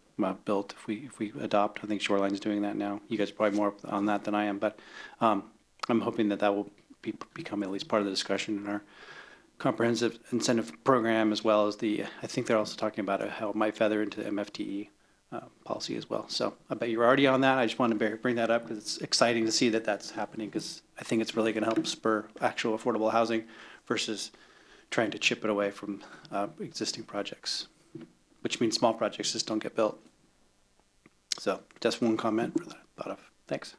Speaker 3: built if we adopt. I think Shoreline's doing that now. You guys are probably more on that than I am, but I'm hoping that will become at least part of the discussion in our comprehensive incentive program, as well as I think they're also talking about how it might feather into the MFTE policy as well. So I bet you're already on that. I just want to bring that up because it's exciting to see that that's happening, because I think it's really going to help spur actual affordable housing versus trying to chip it away from existing projects, which means small projects just don't get built. So just one comment for that thought of. Thanks.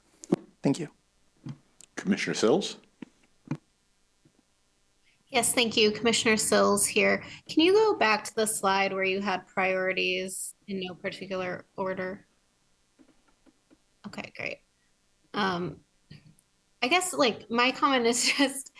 Speaker 11: Thank you.
Speaker 1: Commissioner Sills?
Speaker 9: Yes, thank you. Commissioner Sills here. Can you go back to the slide where you had priorities in no particular order? Okay, great. I guess like my comment is just,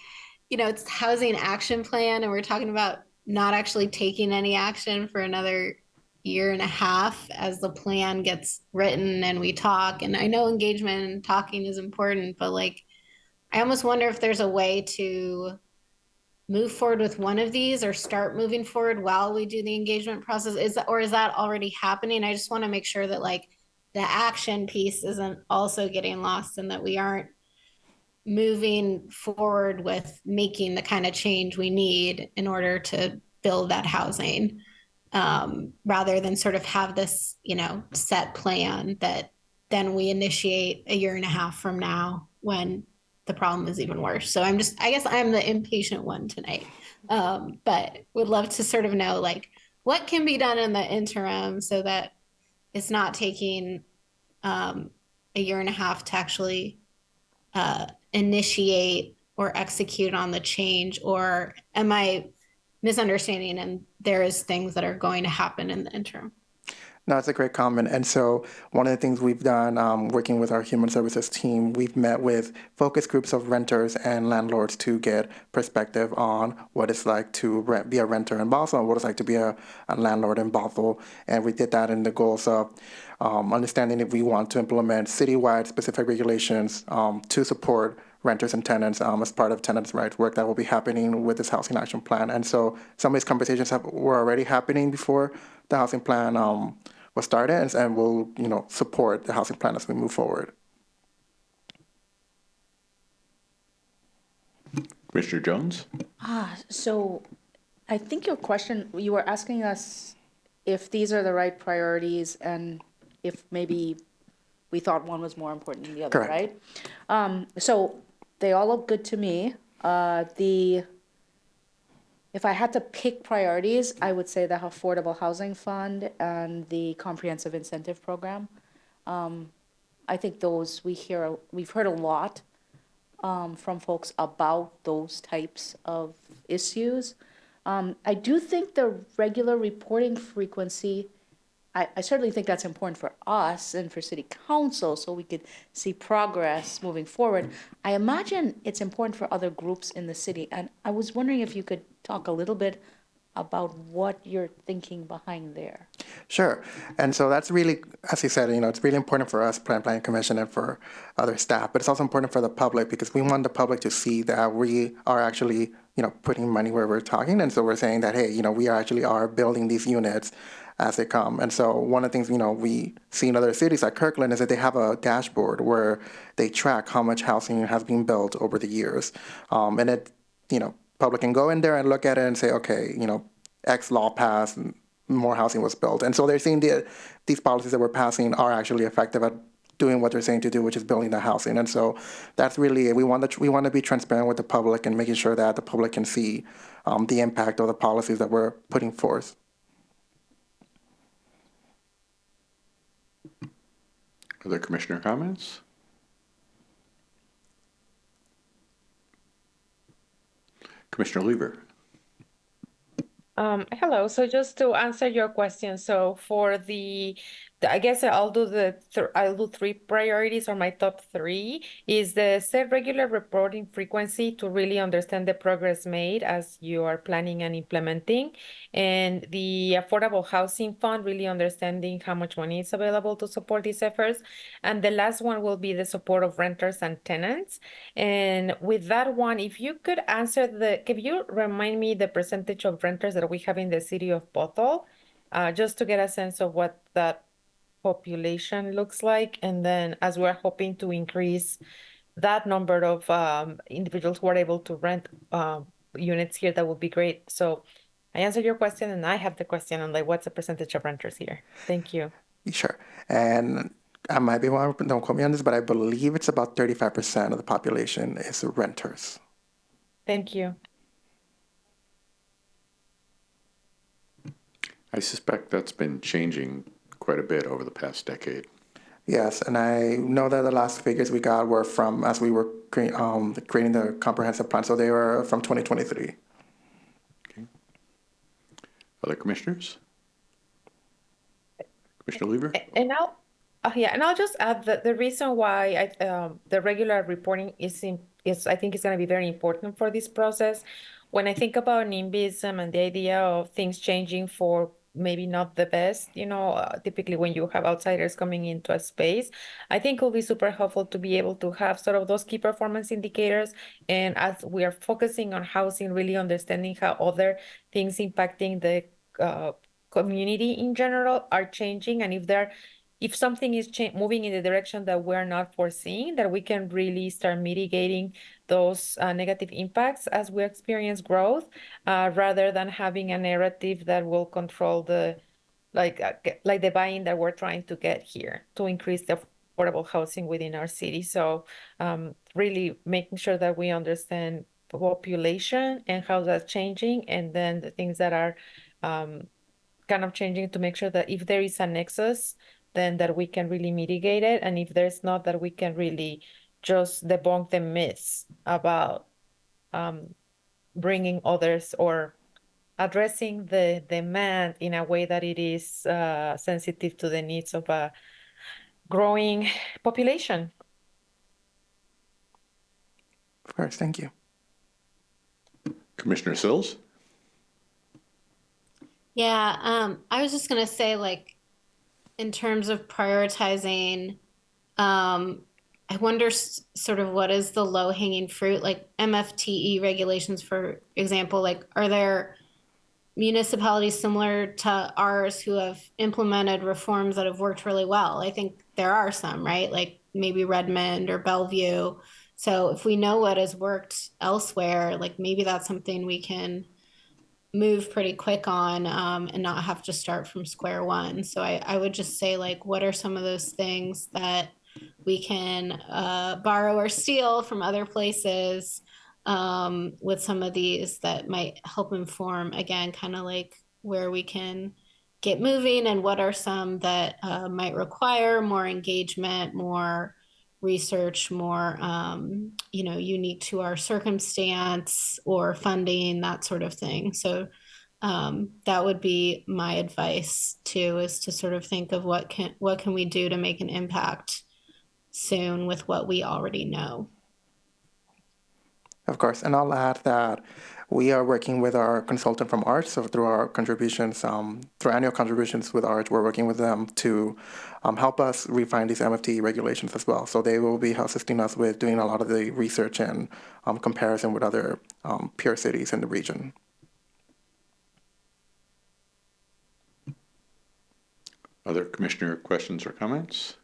Speaker 9: it's housing action plan and we're talking about not actually taking any action for another year and a half as the plan gets written and we talk. And I know engagement and talking is important, but like, I almost wonder if there's a way to move forward with one of these or start moving forward while we do the engagement process. Is that already happening? I just want to make sure that like the action piece isn't also getting lost and that we aren't moving forward with making the kind of change we need in order to build that housing, rather than sort of have this, set plan that then we initiate a year and a half from now when the problem is even worse. So I guess I'm the impatient one tonight. But would love to sort of know like what can be done in the interim so that it's not taking a year and a half to actually initiate or execute on the change, or am I misunderstanding and there is things that are going to happen in the interim?
Speaker 11: No, it's a great comment. And so one of the things we've done, working with our human services team, we've met with focus groups of renters and landlords to get perspective on what it's like to be a renter in Bothell and what it's like to be a landlord in Bothell. And we did that in the goals of understanding if we want to implement citywide specific regulations to support renters and tenants as part of tenants' rights work that will be happening with this housing action plan. And so some of these conversations were already happening before the housing plan was started, and will support the housing plan as we move forward.
Speaker 1: Commissioner Jones?
Speaker 2: So I think your question, you were asking us if these are the right priorities and if maybe we thought one was more important than the other,
Speaker 11: Correct.
Speaker 2: right? So they all look good to me. If I had to pick priorities, I would say the Affordable Housing Fund and the Comprehensive Incentive Program. I think those we've heard a lot from folks about those types of issues. I do think the regular reporting frequency, I certainly think that's important for us and for City Council so we could see progress moving forward. I imagine it's important for other groups in the city. And I was wondering if you could talk a little bit about what you're thinking behind there.
Speaker 11: Sure. And so that's really, as you said, it's really important for us, Planning Commission, and for other staff, but it's also important for the public because we want the public to see that we are actually, putting money where we're talking. And so we're saying that, hey, we actually are building these units as they come. And so one of the things, we see in other cities like Kirkland is that they have a dashboard where they track how much housing has been built over the years. And it, public can go in there and look at it and say, okay, X law passed, more housing was built. And so they're seeing these policies that we're passing are actually effective at doing what they're saying to do, which is building the housing. And so that's really, we want to be transparent with the public and making sure that the public can see the impact of the policies that we're putting forth.
Speaker 1: Other commissioner comments? Commissioner Lever?
Speaker 7: Hello. So just to answer your question, so for I guess I'll do three priorities, or my top three is the set regular reporting frequency to really understand the progress made as you are planning and implementing, and the Affordable Housing Fund, really understanding how much money is available to support these efforts. And the last one will be the support of renters and tenants. And with that one, if you could can you remind me the percentage of renters that we have in the city of Bothell, just to get a sense of what that population looks like. And then as we're hoping to increase that number of individuals who are able to rent units here, that would be great. So I answered your question, and I have the question on like, what's the percentage of renters here? Thank you.
Speaker 11: Sure. And I might be wrong, don't quote me on this, but I believe it's about 35% of the population is renters.
Speaker 7: Thank you.
Speaker 1: I suspect that's been changing quite a bit over the past decade.
Speaker 11: Yes, and I know that the last figures we got were from as we were creating the comprehensive plan, so they were from 2023.
Speaker 1: Other commissioners? Commissioner Lever?
Speaker 7: And I'll just add that the reason why the regular reporting is I think is going to be very important for this process. When I think about NIMBYism and the idea of things changing for maybe not the best, typically when you have outsiders coming into a space, I think it'll be super helpful to be able to have sort of those key performance indicators. And as we are focusing on housing, really understanding how other things impacting the community in general are changing, and if something is moving in the direction that we're not foreseeing, that we can really start mitigating those negative impacts as we experience growth, rather than having a narrative that will control the the buy-in that we're trying to get here to increase the affordable housing within our city. So really making sure that we understand population and how that's changing, and then the things that are kind of changing to make sure that if there is a nexus, then that we can really mitigate it. And if there's not, that we can really just debunk the myths about bringing others or addressing the demand in a way that it is sensitive to the needs of a growing population.
Speaker 11: Of course, thank you.
Speaker 1: Commissioner Sills?
Speaker 9: Yeah, I was just gonna say, like, in terms of prioritizing, I wonder sort of what is the low-hanging fruit, like MFTE regulations, for example, like, are there municipalities similar to ours who have implemented reforms that have worked really well? I think there are some, right? Like maybe Redmond or Bellevue. So if we know what has worked elsewhere, like maybe that's something we can move pretty quick on, and not have to start from square one. So I would just say, like, what are some of those things that we can borrow or steal from other places with some of these that might help inform, again, kind of like where we can get moving, and what are some that might require more engagement, more research, more unique to our circumstance, or funding, that sort of thing. So that would be my advice too, is to sort of think of what can we do to make an impact soon with what we already know.
Speaker 11: Of course, and I'll add that we are working with our consultant from ARCH, so through our contributions, through annual contributions with ARCH, we're working with them to help us refine these MFT regulations as well. So they will be assisting us with doing a lot of the research and comparison with other peer cities in the region.
Speaker 1: Other commissioner questions or comments?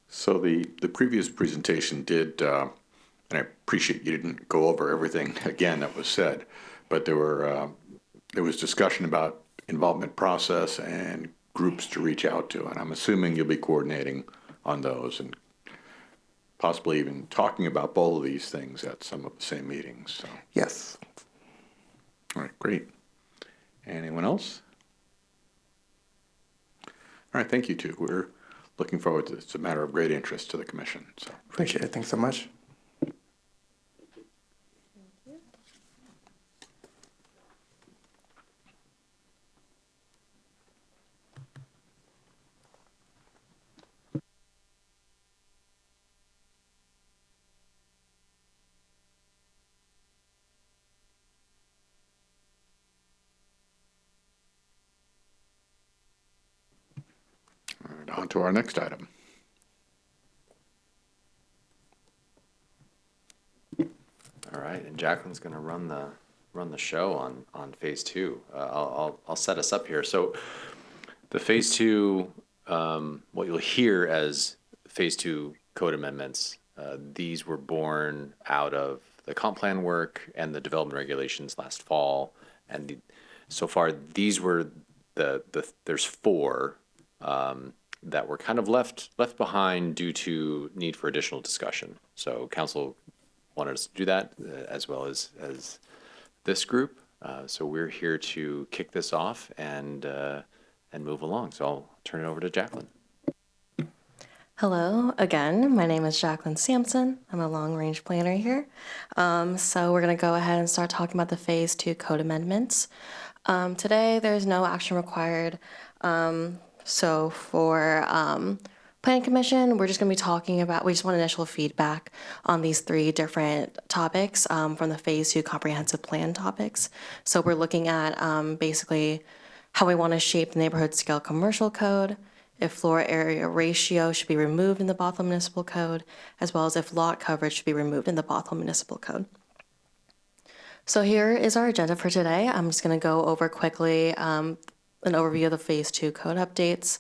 Speaker 1: So the previous presentation did, and I appreciate you didn't go over everything again that was said, but there was discussion about involvement process and groups to reach out to, and I'm assuming you'll be coordinating on those and possibly even talking about both of these things at some of the same meetings. So.
Speaker 11: Yes.
Speaker 1: All right, great. Anyone else? All right, thank you too. We're looking forward to this. It's a matter of great interest to the commission. So
Speaker 11: Appreciate it. Thanks so much.
Speaker 1: all right, on to our next item.
Speaker 5: All right, and Jacqueline's going to run the show on phase two. I'll set us up here. So the phase two, what you'll hear as phase two code amendments, these were born out of the comp plan work and the development regulations last fall. And so far, these were there's four that were kind of left behind due to need for additional discussion. So council wanted us to do that, as well as this group. So we're here to kick this off and move along. So I'll turn it over to Jacqueline.
Speaker 10: Hello again. My name is Jacqueline Sampson. I'm a long-range planner here. So we're going to go ahead and start talking about the Phase 2 code amendments. Today, there's no action required. So for Planning Commission, we're just going to be talking about, we just want initial feedback on these 3 different topics from the Phase 2 comprehensive plan topics. So we're looking at basically how we want to shape the neighborhood scale commercial code, if floor area ratio should be removed in the Bothell Municipal Code, as well as if lot coverage should be removed in the Bothell Municipal Code. So here is our agenda for today. I'm just going to go over quickly an overview of the Phase 2 code updates,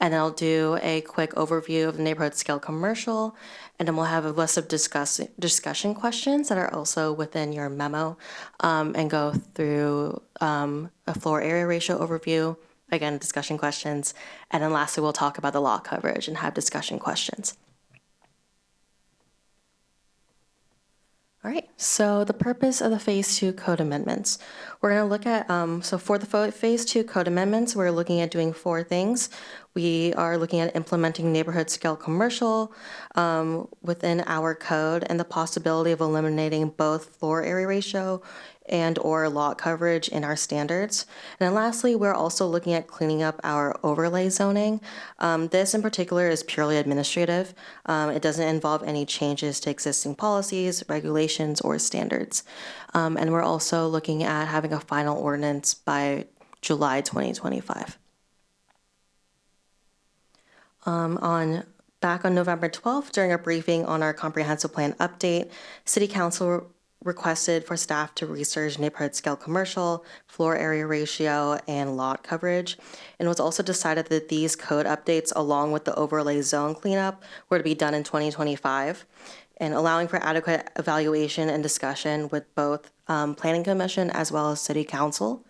Speaker 10: and then I'll do a quick overview of the neighborhood scale commercial, and then we'll have a list of discussion questions that are also within your memo, and go through a floor area ratio overview, again, discussion questions, and then lastly, we'll talk about the lot coverage and have discussion questions. All right, so the purpose of the Phase 2 code amendments. We're going to look at, so for the Phase 2 code amendments, we're looking at doing 4 things. We are looking at implementing neighborhood scale commercial within our code and the possibility of eliminating both floor area ratio and or lot coverage in our standards. And then lastly, we're also looking at cleaning up our overlay zoning. This in particular is purely administrative. It doesn't involve any changes to existing policies, regulations, or standards. And we're also looking at having a final ordinance by July 2025. Back on November 12th, during a briefing on our comprehensive plan update, City Council requested for staff to research neighborhood scale commercial, floor area ratio, and lot coverage. And it was also decided that these code updates, along with the overlay zone cleanup, were to be done in 2025, and allowing for adequate evaluation and discussion with both Planning Commission as well as City Council.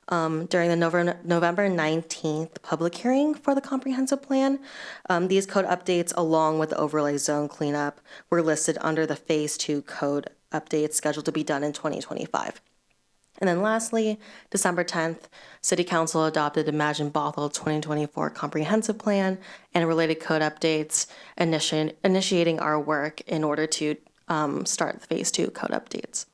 Speaker 10: During the November 19th public hearing for the comprehensive plan, these code updates, along with the overlay zone cleanup, were listed under the Phase 2 code updates scheduled to be done in 2025. And then lastly, December 10th, City Council adopted Imagine Bothell 2024 comprehensive plan and related code updates, initiating our work in order to start the Phase 2 code updates.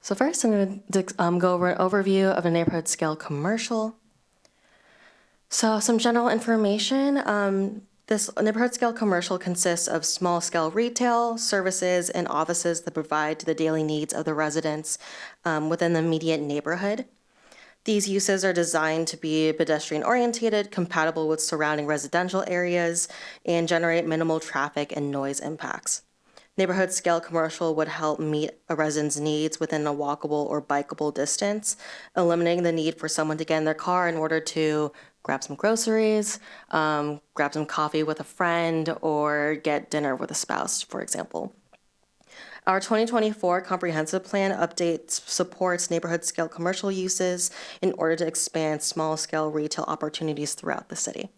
Speaker 10: So first, I'm going to go over an overview of a neighborhood scale commercial. So some general information. This neighborhood scale commercial consists of small scale retail, services, and offices that provide to the daily needs of the residents within the immediate neighborhood. These uses are designed to be pedestrian oriented, compatible with surrounding residential areas, and generate minimal traffic and noise impacts. Neighborhood scale commercial would help meet a resident's needs within a walkable or bikeable distance, eliminating the need for someone to get in their car in order to grab some groceries, grab some coffee with a friend, or get dinner with a spouse, for example. Our 2024 comprehensive plan update supports neighborhood scale commercial uses in order to expand small scale retail opportunities throughout the city.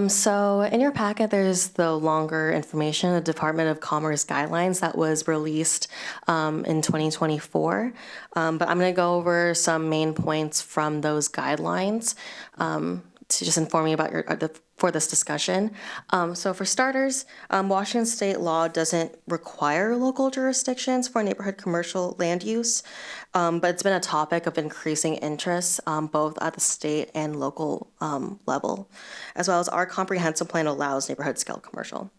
Speaker 10: So in your packet, there's the longer information, the Department of Commerce guidelines that was released in 2024. But I'm going to go over some main points from those guidelines to just inform you about for this discussion. So for starters, Washington state law doesn't require local jurisdictions for neighborhood commercial land use, but it's been a topic of increasing interest both at the state and local level, as well as our comprehensive plan allows neighborhood scale commercial.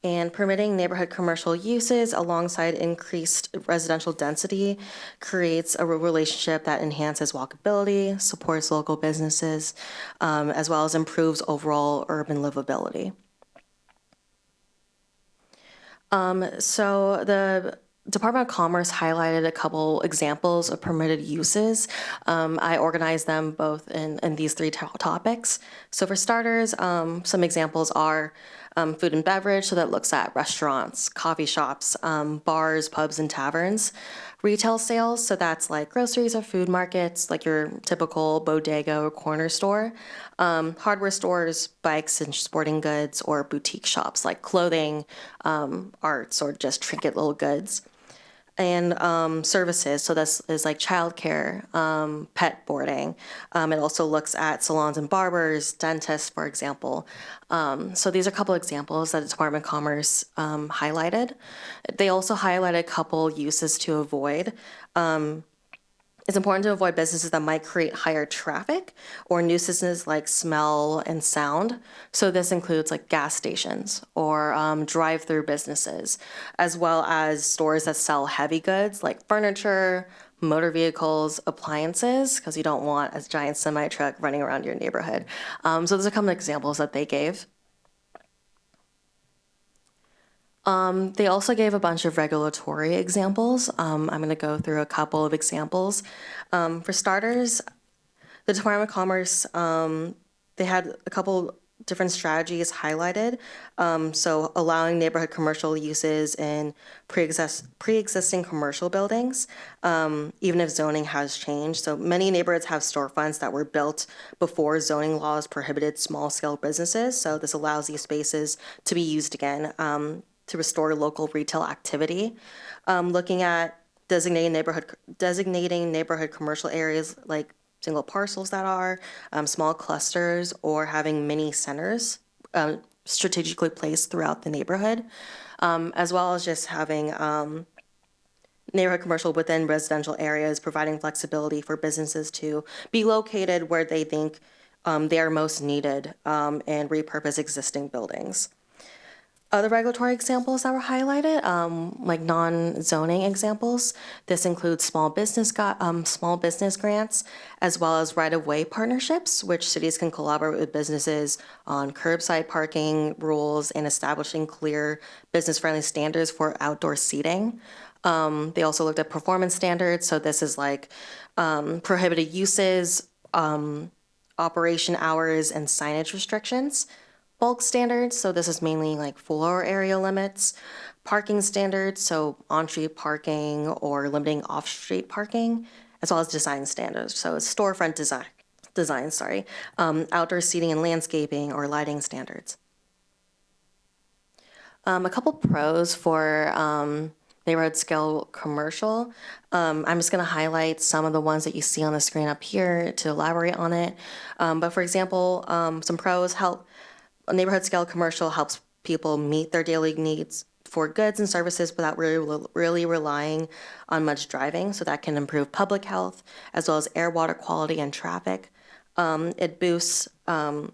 Speaker 10: And permitting neighborhood commercial uses alongside increased residential density creates a relationship that enhances walkability, supports local businesses, as well as improves overall urban livability. So the Department of Commerce highlighted a couple examples of permitted uses. I organized them both in these 3 topics. So for starters, some examples are Food and beverage, so that looks at restaurants, coffee shops, bars, pubs, and taverns. Retail sales, so that's like groceries or food markets, like your typical bodega or corner store. Hardware stores, bikes and sporting goods, or boutique shops like clothing, arts, or just trinket little goods. And services, so this is like childcare, pet boarding. It also looks at salons and barbers, dentists, for example. So these are a couple examples that the Department of Commerce highlighted. They also highlighted a couple uses to avoid. It's important to avoid businesses that might create higher traffic or nuisances like smell and sound. So this includes like gas stations or drive-through businesses, as well as stores that sell heavy goods like furniture, motor vehicles, appliances, because you don't want a giant semi-truck running around your neighborhood. So those are a couple of examples that they gave. They also gave a bunch of regulatory examples. I'm going to go through a couple of examples. For starters, the Department of Commerce, they had a couple different strategies highlighted. So allowing neighborhood commercial uses in pre-existing commercial buildings, even if zoning has changed. So many neighborhoods have storefronts that were built before zoning laws prohibited small-scale businesses. So this allows these spaces to be used again. To restore local retail activity, looking at designating neighborhood commercial areas like single parcels that are small clusters, or having mini centers strategically placed throughout the neighborhood, as well as just having neighborhood commercial within residential areas, providing flexibility for businesses to be located where they think they are most needed, and repurpose existing buildings. Other regulatory examples that were highlighted, like non-zoning examples, this includes small business grants, as well as right-of-way partnerships, which cities can collaborate with businesses on curbside parking rules and establishing clear business-friendly standards for outdoor seating. They also looked at performance standards, so this is like prohibited uses, operation hours, and signage restrictions. Bulk standards, so this is mainly like floor area limits. Parking standards, so on-street parking or limiting off-street parking, as well as design standards, so it's storefront design, outdoor seating and landscaping or lighting standards. A couple pros for neighborhood scale commercial. I'm just going to highlight some of the ones that you see on the screen up here to elaborate on it. But for example, some pros help. Neighborhood scale commercial helps people meet their daily needs for goods and services without really relying on much driving. So that can improve public health, as well as air, water quality, and traffic. It boosts the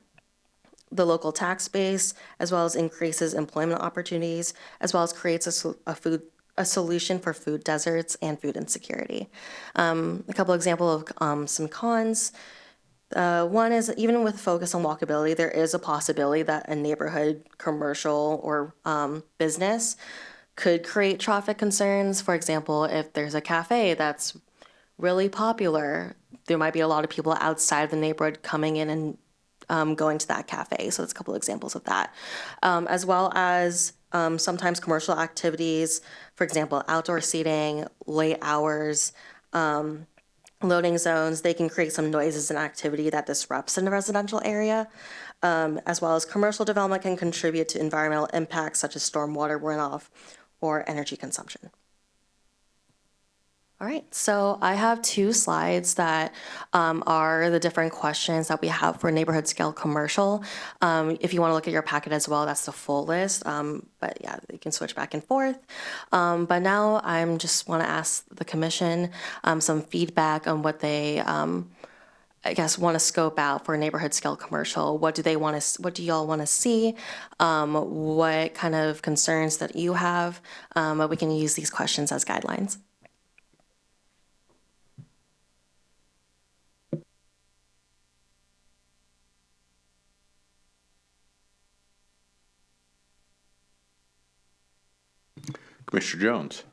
Speaker 10: local tax base, as well as increases employment opportunities, as well as creates a solution for food deserts and food insecurity. A couple examples of some cons. One is, even with focus on walkability, there is a possibility that a neighborhood commercial or business could create traffic concerns. For example, if there's a cafe that's really popular, there might be a lot of people outside the neighborhood coming in and going to that cafe. So that's a couple examples of that. As well as sometimes commercial activities, for example, outdoor seating, late hours, loading zones, they can create some noises and activity that disrupts in the residential area, as well as commercial development can contribute to environmental impacts such as stormwater runoff or energy consumption. All right, so I have 2 slides that are the different questions that we have for neighborhood scale commercial. If you want to look at your packet as well, that's the full list. But yeah, you can switch back and forth. But now I just want to ask the commission some feedback on what they, I guess, want to scope out for neighborhood scale commercial. What do y'all want to see? What kind of concerns that you have? But we can use these questions as guidelines.
Speaker 1: Commissioner Jones.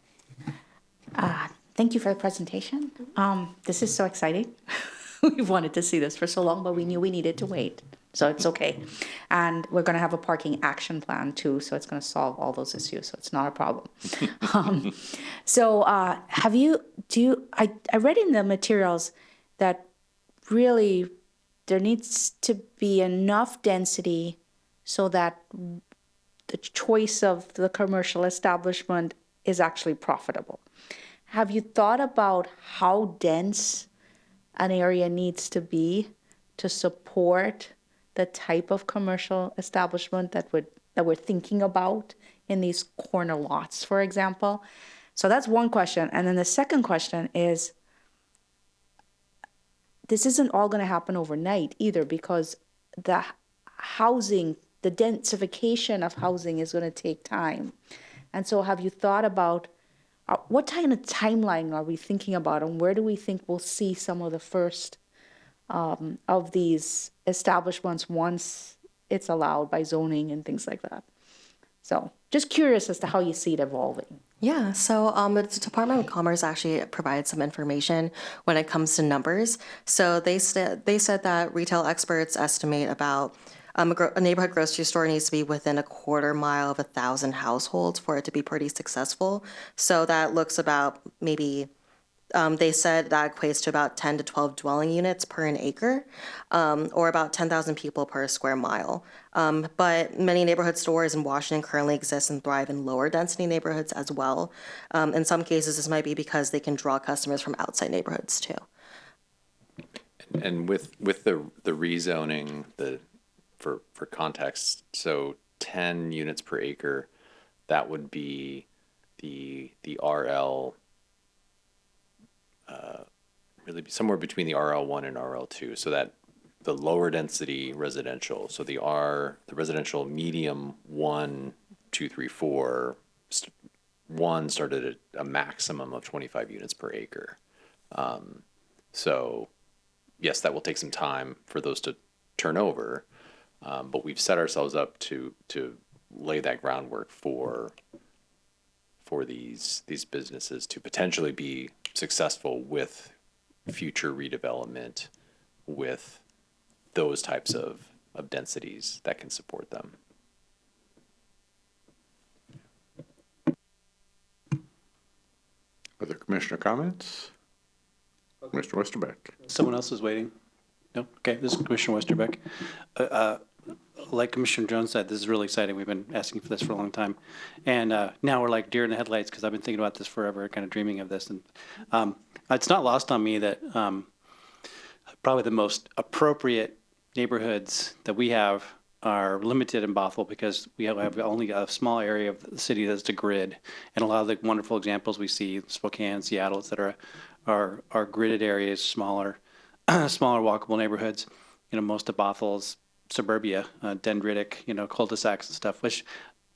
Speaker 2: Thank you for the presentation. This is so exciting. We've wanted to see this for so long, but we knew we needed to wait. So it's okay. And we're going to have a parking action plan too. So it's going to solve all those issues. So it's not a problem. I read in the materials that really there needs to be enough density so that the choice of the commercial establishment is actually profitable. Have you thought about how dense an area needs to be to support the type of commercial establishment that we're thinking about in these corner lots, for example? So that's one question. And then the second question is, this isn't all going to happen overnight either, because the densification of housing is going to take time. And so have you thought about what kind of timeline are we thinking about, and where do we think we'll see some of the first of these establishments once it's allowed by zoning and things like that? So just curious as to how you see it evolving.
Speaker 10: Yeah, so the Department of Commerce actually provides some information when it comes to numbers. So they said that retail experts estimate about a neighborhood grocery store needs to be within a quarter mile of 1,000 households for it to be pretty successful. So that looks about maybe, they said that equates to about 10 to 12 dwelling units per an acre, or about 10,000 people per square mile. But many neighborhood stores in Washington currently exist and thrive in lower density neighborhoods as well. In some cases, this might be because they can draw customers from outside neighborhoods too.
Speaker 5: And with the rezoning, for context, so 10 units per acre, that would be the RL, really somewhere between the RL1 and RL2. So that the lower density residential, so the residential medium 1, 2, 3, 4, 1 started at a maximum of 25 units per acre. So yes, that will take some time for those to turn over. But we've set ourselves up to lay that groundwork for these businesses to potentially be successful with future redevelopment with those types of densities that can support them.
Speaker 1: Other commissioner comments? Mr. Westerbeck.
Speaker 3: Someone else is waiting? No? Okay, this is Commissioner Westerbeck. Like Commissioner Jones said, this is really exciting. We've been asking for this for a long time. And now we're like deer in the headlights because I've been thinking about this forever, kind of dreaming of this. And it's not lost on me that probably the most appropriate neighborhoods that we have are limited in Bothell because we have only a small area of the city that's the grid. And a lot of the wonderful examples we see, Spokane, Seattle, et cetera, are gridded areas, smaller walkable neighborhoods. Most of Bothell's suburbia, dendritic, cul-de-sacs and stuff, which,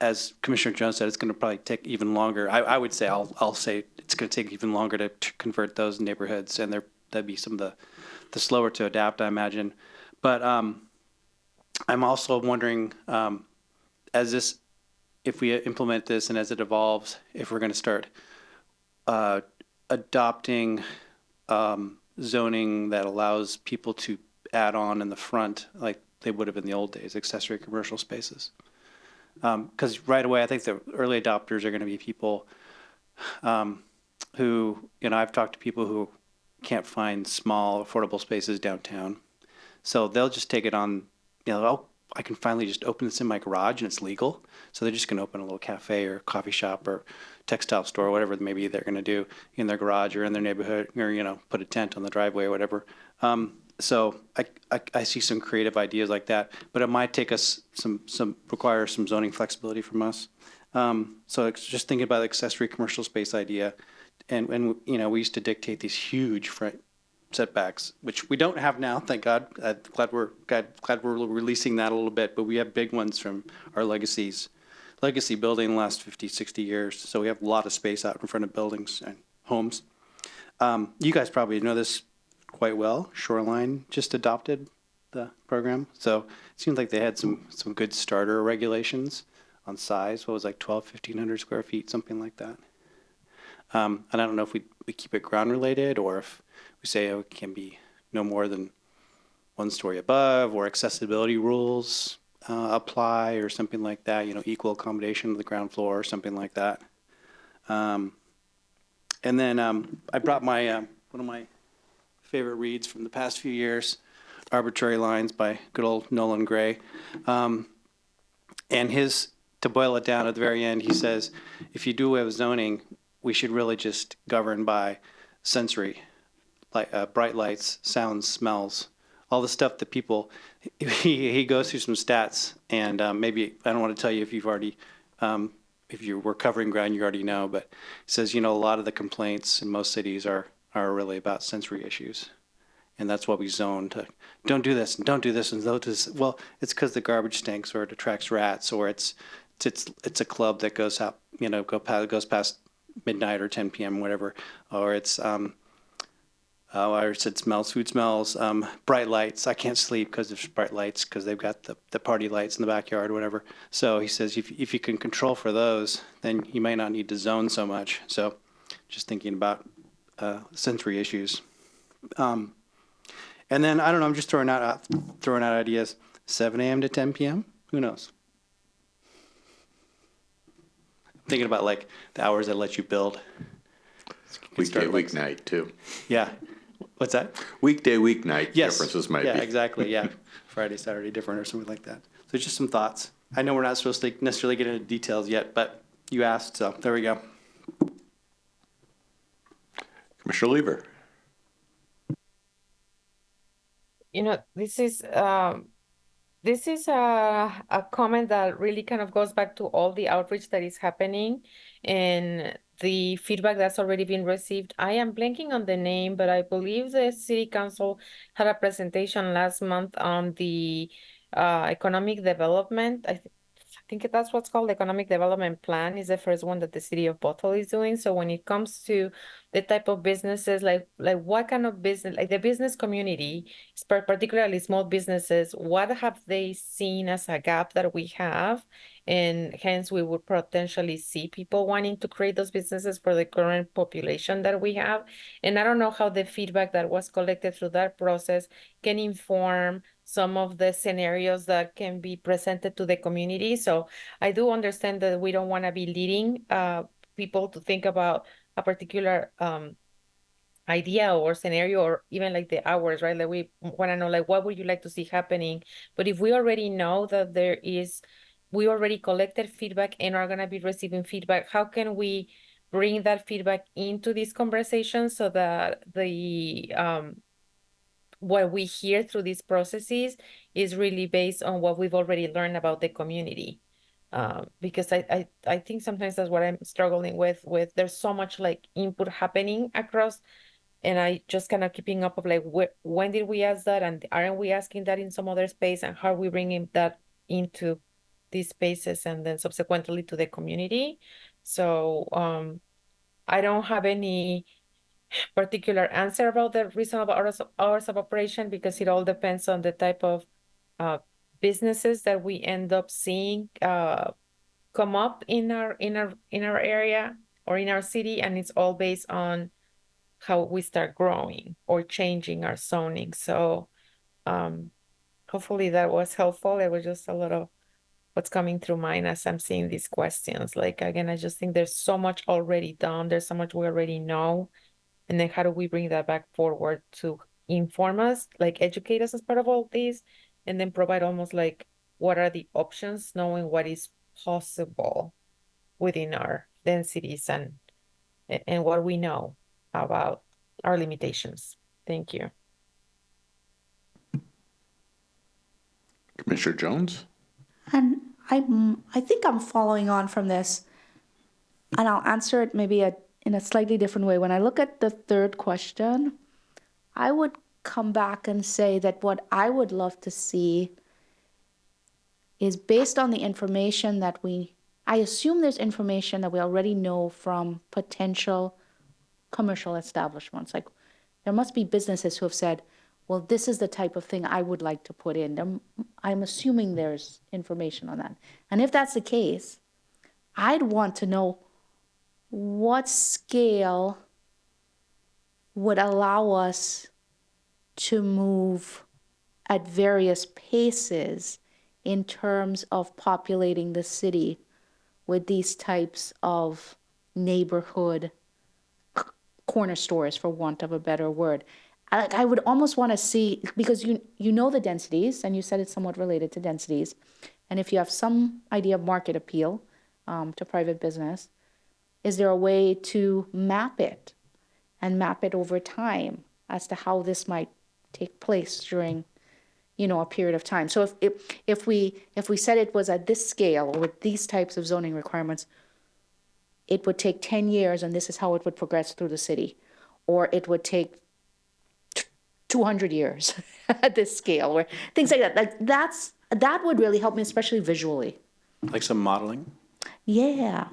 Speaker 3: as Commissioner Jones said, it's going to probably take even longer. I would say, I'll say it's going to take even longer to convert those neighborhoods, and that'd be some of the slower to adapt, I imagine. But I'm also wondering, if we implement this and as it evolves, if we're going to start adopting zoning that allows people to add on in the front like they would have in the old days, accessory commercial spaces. Because right away, I think the early adopters are going to be people who, I've talked to people who can't find small, affordable spaces downtown. So they'll just take it on, I can finally just open this in my garage and it's legal. So they're just going to open a little cafe or coffee shop or textile store, or whatever maybe they're going to do in their garage or in their neighborhood, or, put a tent on the driveway or whatever. So I see some creative ideas like that, but it might take us require some zoning flexibility from us. So it's just thinking about the accessory commercial space idea. And we used to dictate these huge front setbacks, which we don't have now, thank God. Glad we're releasing that a little bit, but we have big ones from our legacy building in the last 50, 60 years. So we have a lot of space out in front of buildings and homes. You guys probably know this quite well. Shoreline just adopted the program. So it seems like they had some good starter regulations on size. What was like 1,200-1,500 square feet, something like that. And I don't know if we keep it ground related or if we say it can be no more than one story above, or accessibility rules apply, or something like that, equal accommodation of the ground floor or something like that. And then I brought my one of my favorite reads from the past few years, Arbitrary Lines by good old Nolan Gray. And to boil it down at the very end, he says, if you do away with zoning, we should really just govern by sensory, like bright lights, sounds, smells, all the stuff that people, he goes through some stats, and maybe, I don't want to tell you if you've already, if you were covering ground, you already know, but he says, a lot of the complaints in most cities are really about sensory issues. And that's what we zone to, don't do this and don't do this and don't do this. Well, it's because the garbage stinks, or it attracts rats, or it's a club that goes out, goes past midnight or 10 p.m. whatever, or it's or it smells, food smells, bright lights. I can't sleep because there's bright lights because they've got the party lights in the backyard or whatever. So he says if you can control for those, then you might not need to zone so much. So just thinking about sensory issues. And then, I don't know, I'm just throwing out ideas. 7 a.m. to 10 p.m.? Who knows? I'm thinking about, like, the hours that let you build.
Speaker 1: Weekday, weeknight, too.
Speaker 3: Yeah. What's that?
Speaker 1: Weekday, weeknight
Speaker 3: Yes.
Speaker 1: differences might be.
Speaker 3: Yeah, exactly, yeah. Friday, Saturday different or something like that. So just some thoughts. I know we're not supposed to necessarily get into details yet, but you asked, so there we go.
Speaker 1: Commissioner Lever.
Speaker 7: This is a comment that really kind of goes back to all the outreach that is happening and the feedback that's already been received. I am blanking on the name, but I believe the city council had a presentation last month on the economic development. I think that's what's called economic development plan is the first one that the city of Bothell is doing. So when it comes to the type of businesses, like what kind of business, like the business community, particularly small businesses, what have they seen as a gap that we have? And hence we would potentially see people wanting to create those businesses for the current population that we have. And I don't know how the feedback that was collected through that process can inform some of the scenarios that can be presented to the community. So I do understand that we don't want to be leading people to think about a particular idea or scenario, or even like the hours, right? Like we want to know, like, what would you like to see happening? But if we already know that we already collected feedback and are going to be receiving feedback, how can we bring that feedback into these conversations so that the what we hear through these processes is really based on what we've already learned about the community? Because I think sometimes that's what I'm struggling with there's so much like input happening across, and I just kind of keeping up of like when did we ask that, and aren't we asking that in some other space, and how are we bringing that into these spaces and then subsequently to the community? So I don't have any particular answer about the reasonable hours of operation, because it all depends on the type of businesses that we end up seeing come up in our area or in our city, and it's all based on how we start growing or changing our zoning. So hopefully that was helpful. It was just a little what's coming through mind as I'm seeing these questions. Like, again, I just think there's so much already done. There's so much we already know. And then how do we bring that back forward to inform us, like educate us as part of all these, and then provide almost like what are the options, knowing what is possible within our densities and what we know about our limitations. Thank you.
Speaker 1: Commissioner Jones?
Speaker 2: And I think I'm following on from this, and I'll answer it maybe in a slightly different way. When I look at the third question, I would come back and say that what I would love to see is based on the information that I assume there's information that we already know from potential commercial establishments. Like, there must be businesses who have said, well, this is the type of thing I would like to put in. I'm assuming there's information on that. And if that's the case, I'd want to know what scale would allow us to move at various paces in terms of populating the city with these types of neighborhood corner stores, for want of a better word. I would almost want to see, because you know the densities, and you said it's somewhat related to densities, and if you have some idea of market appeal to private business, is there a way to map it and map it over time as to how this might take place during, a period of time? So if we said it was at this scale or with these types of zoning requirements, it would take 10 years and this is how it would progress through the city, or it would take 200 years at this scale, or things like that. That would really help me, especially visually.
Speaker 3: Like some modeling?
Speaker 2: Yeah.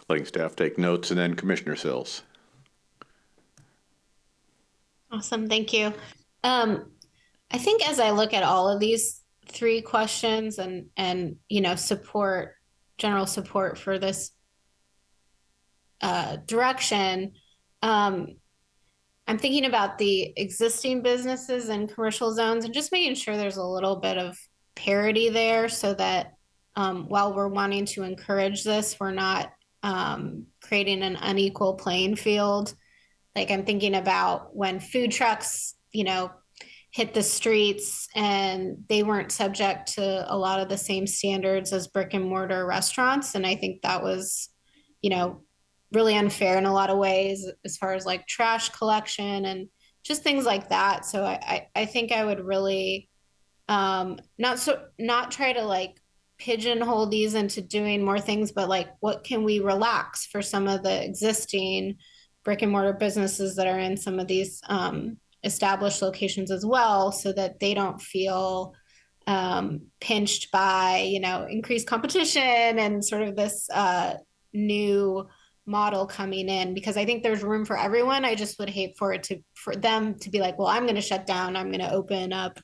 Speaker 1: Letting staff take notes, and then Commissioner Sills.
Speaker 9: Awesome, thank you. I think as I look at all of these three questions and general support for this direction, I'm thinking about the existing businesses and commercial zones and just making sure there's a little bit of parity there so that while we're wanting to encourage this, we're not creating an unequal playing field. Like I'm thinking about when food trucks, hit the streets and they weren't subject to a lot of the same standards as brick and mortar restaurants. And I think that was, really unfair in a lot of ways as far as like trash collection and just things like that. So I think I would really not try to like pigeonhole these into doing more things, but like what can we relax for some of the existing brick and mortar businesses that are in some of these established locations as well, so that they don't feel pinched by, increased competition and sort of this new model coming in, because I think there's room for everyone. I just would hate for them to be like, well, I'm going to shut down, I'm going to open up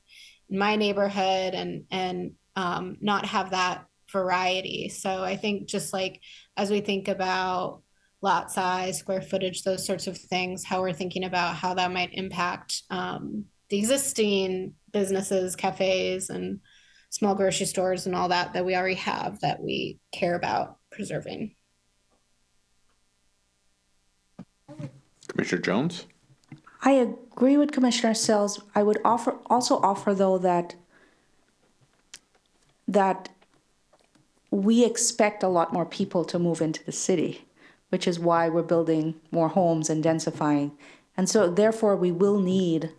Speaker 9: in my neighborhood and not have that variety. So I think just like as we think about lot size, square footage, those sorts of things, how we're thinking about how that might impact the existing businesses, cafes, and small grocery stores and all that we already have that we care about preserving.
Speaker 1: Commissioner Jones?
Speaker 2: I agree with Commissioner Sills. I would also offer though that we expect a lot more people to move into the city, which is why we're building more homes and densifying. And so therefore we will need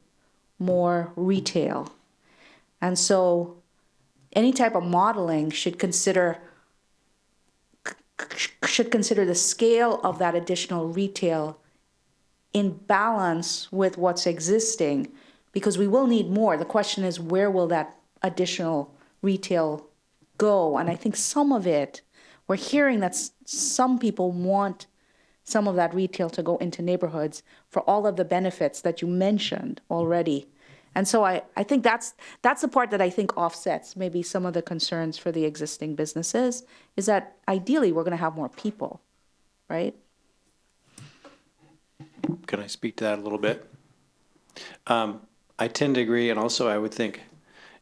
Speaker 2: more retail. And so any type of modeling should consider the scale of that additional retail in balance with what's existing, because we will need more. The question is, where will that additional retail go? And I think some of it, we're hearing that some people want some of that retail to go into neighborhoods for all of the benefits that you mentioned already. And so I think that's the part that I think offsets maybe some of the concerns for the existing businesses, is that ideally we're going to have more people, right?
Speaker 3: Can I speak to that a little bit? I tend to agree, and also I would think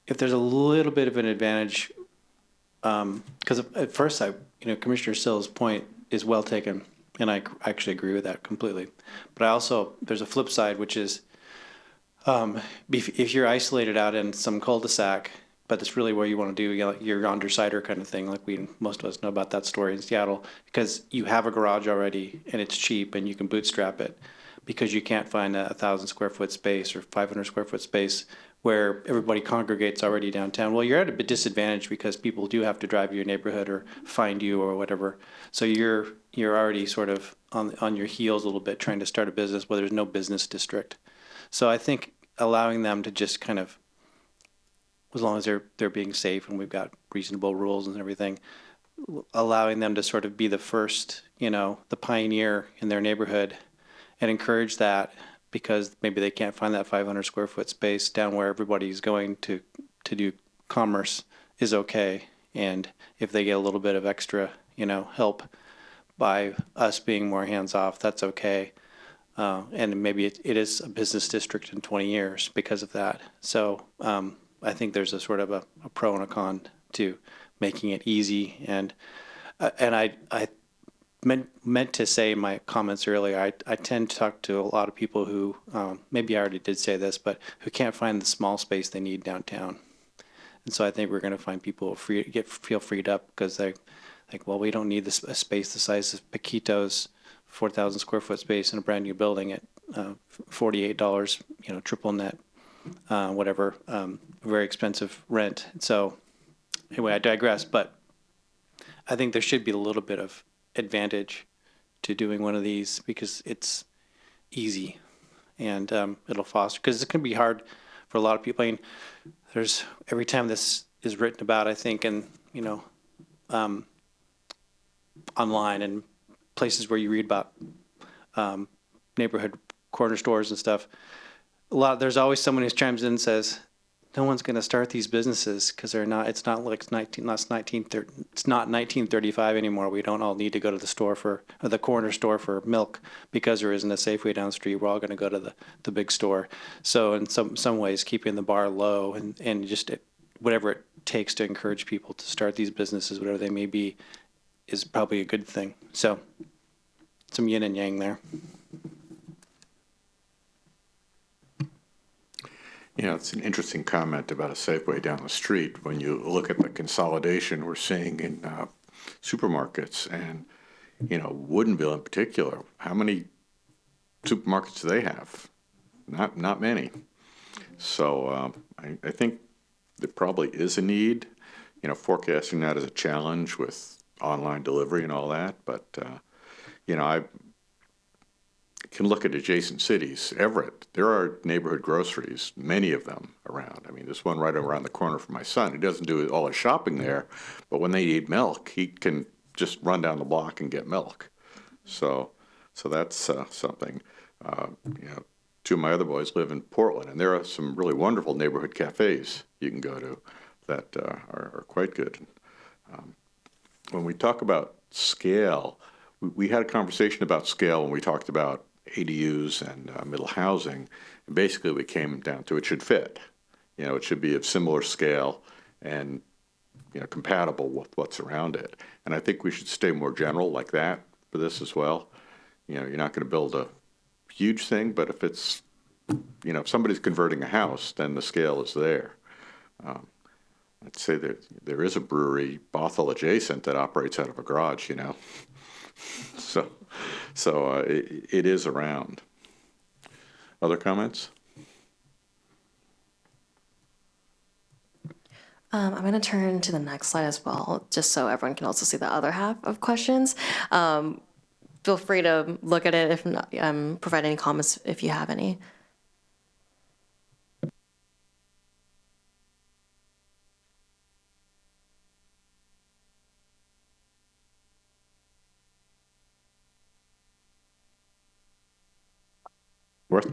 Speaker 3: if there's a little bit of an advantage, because at first Commissioner Sills' point is well taken, and I actually agree with that completely. But there's a flip side, which is if you're isolated out in some cul-de-sac, but that's really where you want to do your yonder cider kind of thing, like most of us know about that story in Seattle, because you have a garage already and it's cheap and you can bootstrap it, because you can't find a 1,000 square foot space or 500 square foot space where everybody congregates already downtown. Well, you're at a bit disadvantaged because people do have to drive to your neighborhood or find you or whatever. So you're already sort of on your heels a little bit trying to start a business where there's no business district. So I think allowing them to just kind of, as long as they're being safe and we've got reasonable rules and everything, allowing them to sort of be the first, the pioneer in their neighborhood and encourage that, because maybe they can't find that 500 square foot space down where everybody's going to do commerce is okay. And if they get a little bit of extra, help by us being more hands-off, that's okay. And maybe it is a business district in 20 years because of that. So I think there's a sort of a pro and a con to making it easy. And I meant to say in my comments earlier, I tend to talk to a lot of people who, maybe I already did say this, but who can't find the small space they need downtown. And so I think we're going to find people feel freed up because they think, well, we don't need a space the size of Paquito's 4,000 square foot space in a brand new building at $48, triple net, whatever, very expensive rent. So anyway, I digress, but I think there should be a little bit of advantage to doing one of these because it's easy and it'll foster, because it can be hard for a lot of people. I mean, there's every time this is written about, I think, and online and places where you read about neighborhood corner stores and stuff, there's always someone who chimes in and says, no one's going to start these businesses because it's not 1935 anymore. We don't all need to go to the corner store for milk because there isn't a Safeway down the street. We're all going to go to the big store. So in some ways, keeping the bar low and just whatever it takes to encourage people to start these businesses, whatever they may be, is probably a good thing. So some yin and yang there.
Speaker 1: It's an interesting comment about a Safeway down the street when you look at the consolidation we're seeing in supermarkets and, Woodinville in particular. How many supermarkets do they have? Not many. So I think there probably is a need, forecasting that as a challenge with online delivery and all that. But, I can look at adjacent cities. Everett, there are neighborhood groceries, many of them around. I mean, there's one right around the corner for my son. He doesn't do all his shopping there, but when they need milk, he can just run down the block and get milk. So that's something. Two of my other boys live in Portland, and there are some really wonderful neighborhood cafes you can go to that are quite good. When we talk about scale, we had a conversation about scale when we talked about ADUs and middle housing. And basically, we came down to it should fit. It should be of similar scale and compatible with what's around it. And I think we should stay more general like that for this as well. You're not going to build a huge thing, but if it's, if somebody's converting a house, then the scale is there. I'd say that there is a brewery, Bothell adjacent, that operates out of a garage, So it is around. Other comments?
Speaker 10: I'm going to turn to the next slide as well, just so everyone can also see the other half of questions. Feel free to look at it if not, provide any comments if you have any.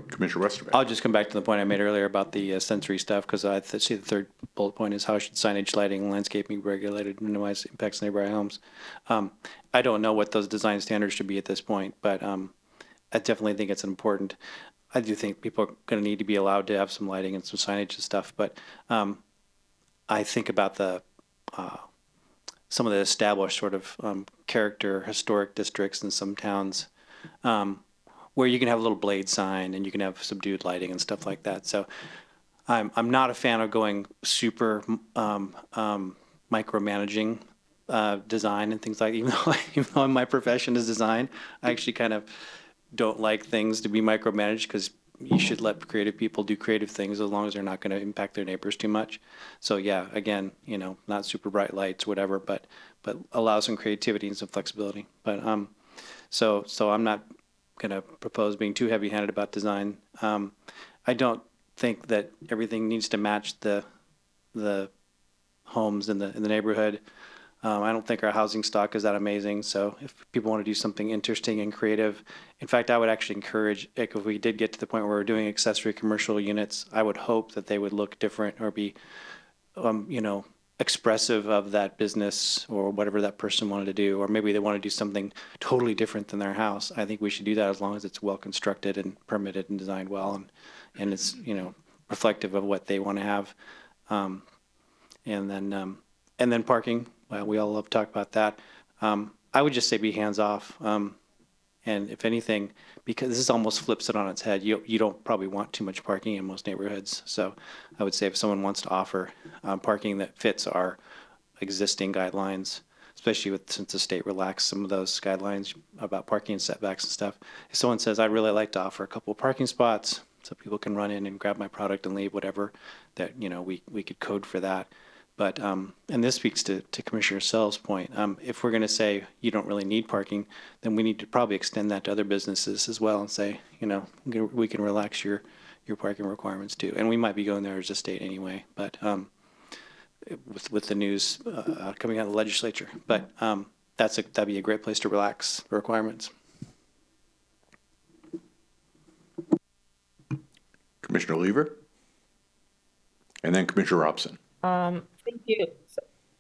Speaker 1: Commissioner Westerbeck.
Speaker 3: I'll just come back to the point I made earlier about the sensory stuff, because I see the third bullet point is how should signage, lighting, and landscaping be regulated to minimize impacts on neighborhood homes. I don't know what those design standards should be at this point, but I definitely think it's important. I do think people are going to need to be allowed to have some lighting and some signage and stuff, but I think about some of the established sort of character historic districts in some towns, where you can have a little blade sign and you can have subdued lighting and stuff like that. So I'm not a fan of going super micromanaging design and things like that. Even though my profession is design, I actually kind of don't like things to be micromanaged, because you should let creative people do creative things as long as they're not going to impact their neighbors too much. So yeah, again, not super bright lights, whatever, but allow some creativity and some flexibility. But so I'm not going to propose being too heavy-handed about design. I don't think that everything needs to match the homes in the neighborhood. I don't think our housing stock is that amazing. So if people want to do something interesting and creative, in fact, I would actually encourage, if we did get to the point where we're doing accessory commercial units, I would hope that they would look different or be, expressive of that business or whatever that person wanted to do, or maybe they want to do something totally different than their house. I think we should do that as long as it's well constructed and permitted and designed well, and it's, you know, reflective of what they want to have. And then parking. Well, we all love to talk about that. I would just say be hands off. And if anything, because this almost flips it on its head, you don't probably want too much parking in most neighborhoods. So I would say if someone wants to offer parking that fits our existing guidelines, especially since the state relaxed some of those guidelines about parking and setbacks and stuff. If someone says, I'd really like to offer a couple of parking spots so people can run in and grab my product and leave, whatever, that, you know, we could code for that. But, and this speaks to Commissioner Sell's point, if we're going to say you don't really need parking, then we need to probably extend that to other businesses as well and say, you know, we can relax your parking requirements too. And we might be going there as a state anyway, but with the news coming out of the legislature. But that'd be a great place to relax the requirements.
Speaker 1: Commissioner Lever? And then Commissioner Robson.
Speaker 7: Thank you.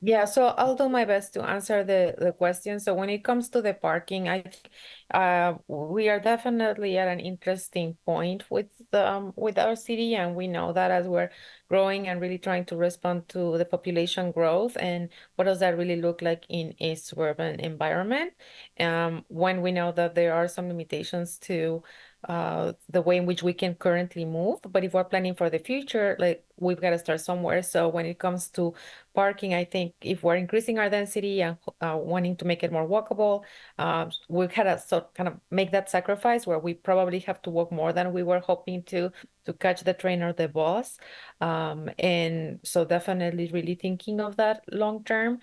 Speaker 7: Yeah, so I'll do my best to answer the question. So when it comes to the parking, I think we are definitely at an interesting point with our city, and we know that as we're growing and really trying to respond to the population growth, and what does that really look like in a suburban environment, when we know that there are some limitations to the way in which we can currently move. But if we're planning for the future, like, we've got to start somewhere. So when it comes to parking, I think if we're increasing our density and wanting to make it more walkable, we've had to kind of make that sacrifice where we probably have to walk more than we were hoping to catch the train or the bus. And so definitely really thinking of that long term.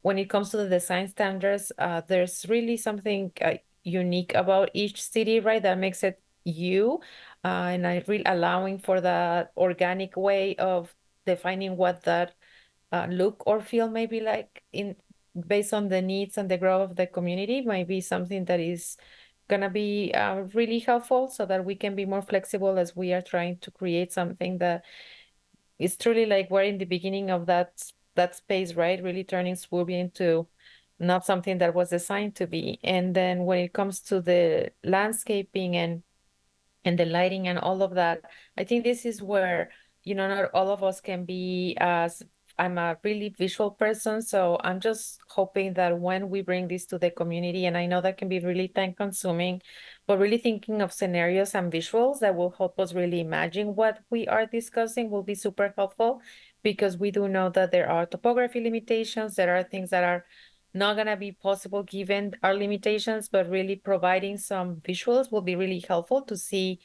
Speaker 7: When it comes to the design standards, there's really something unique about each city, right? That makes it you. And I really allowing for that organic way of defining what that look or feel may be like based on the needs and the growth of the community might be something that is gonna be really helpful, so that we can be more flexible as we are trying to create something that is truly like we're in the beginning of that space, right? Really turning suburbia into not something that was designed to be. And then when it comes to the landscaping and the lighting and all of that, I think this is where, you know, not all of us can be as, I'm a really visual person, so I'm just hoping that when we bring this to the community, and I know that can be really time consuming, but really thinking of scenarios and visuals that will help us really imagine what we are discussing will be super helpful, because we do know that there are topography limitations, there are things that are not going to be possible given our limitations, but really providing some visuals will be really helpful to see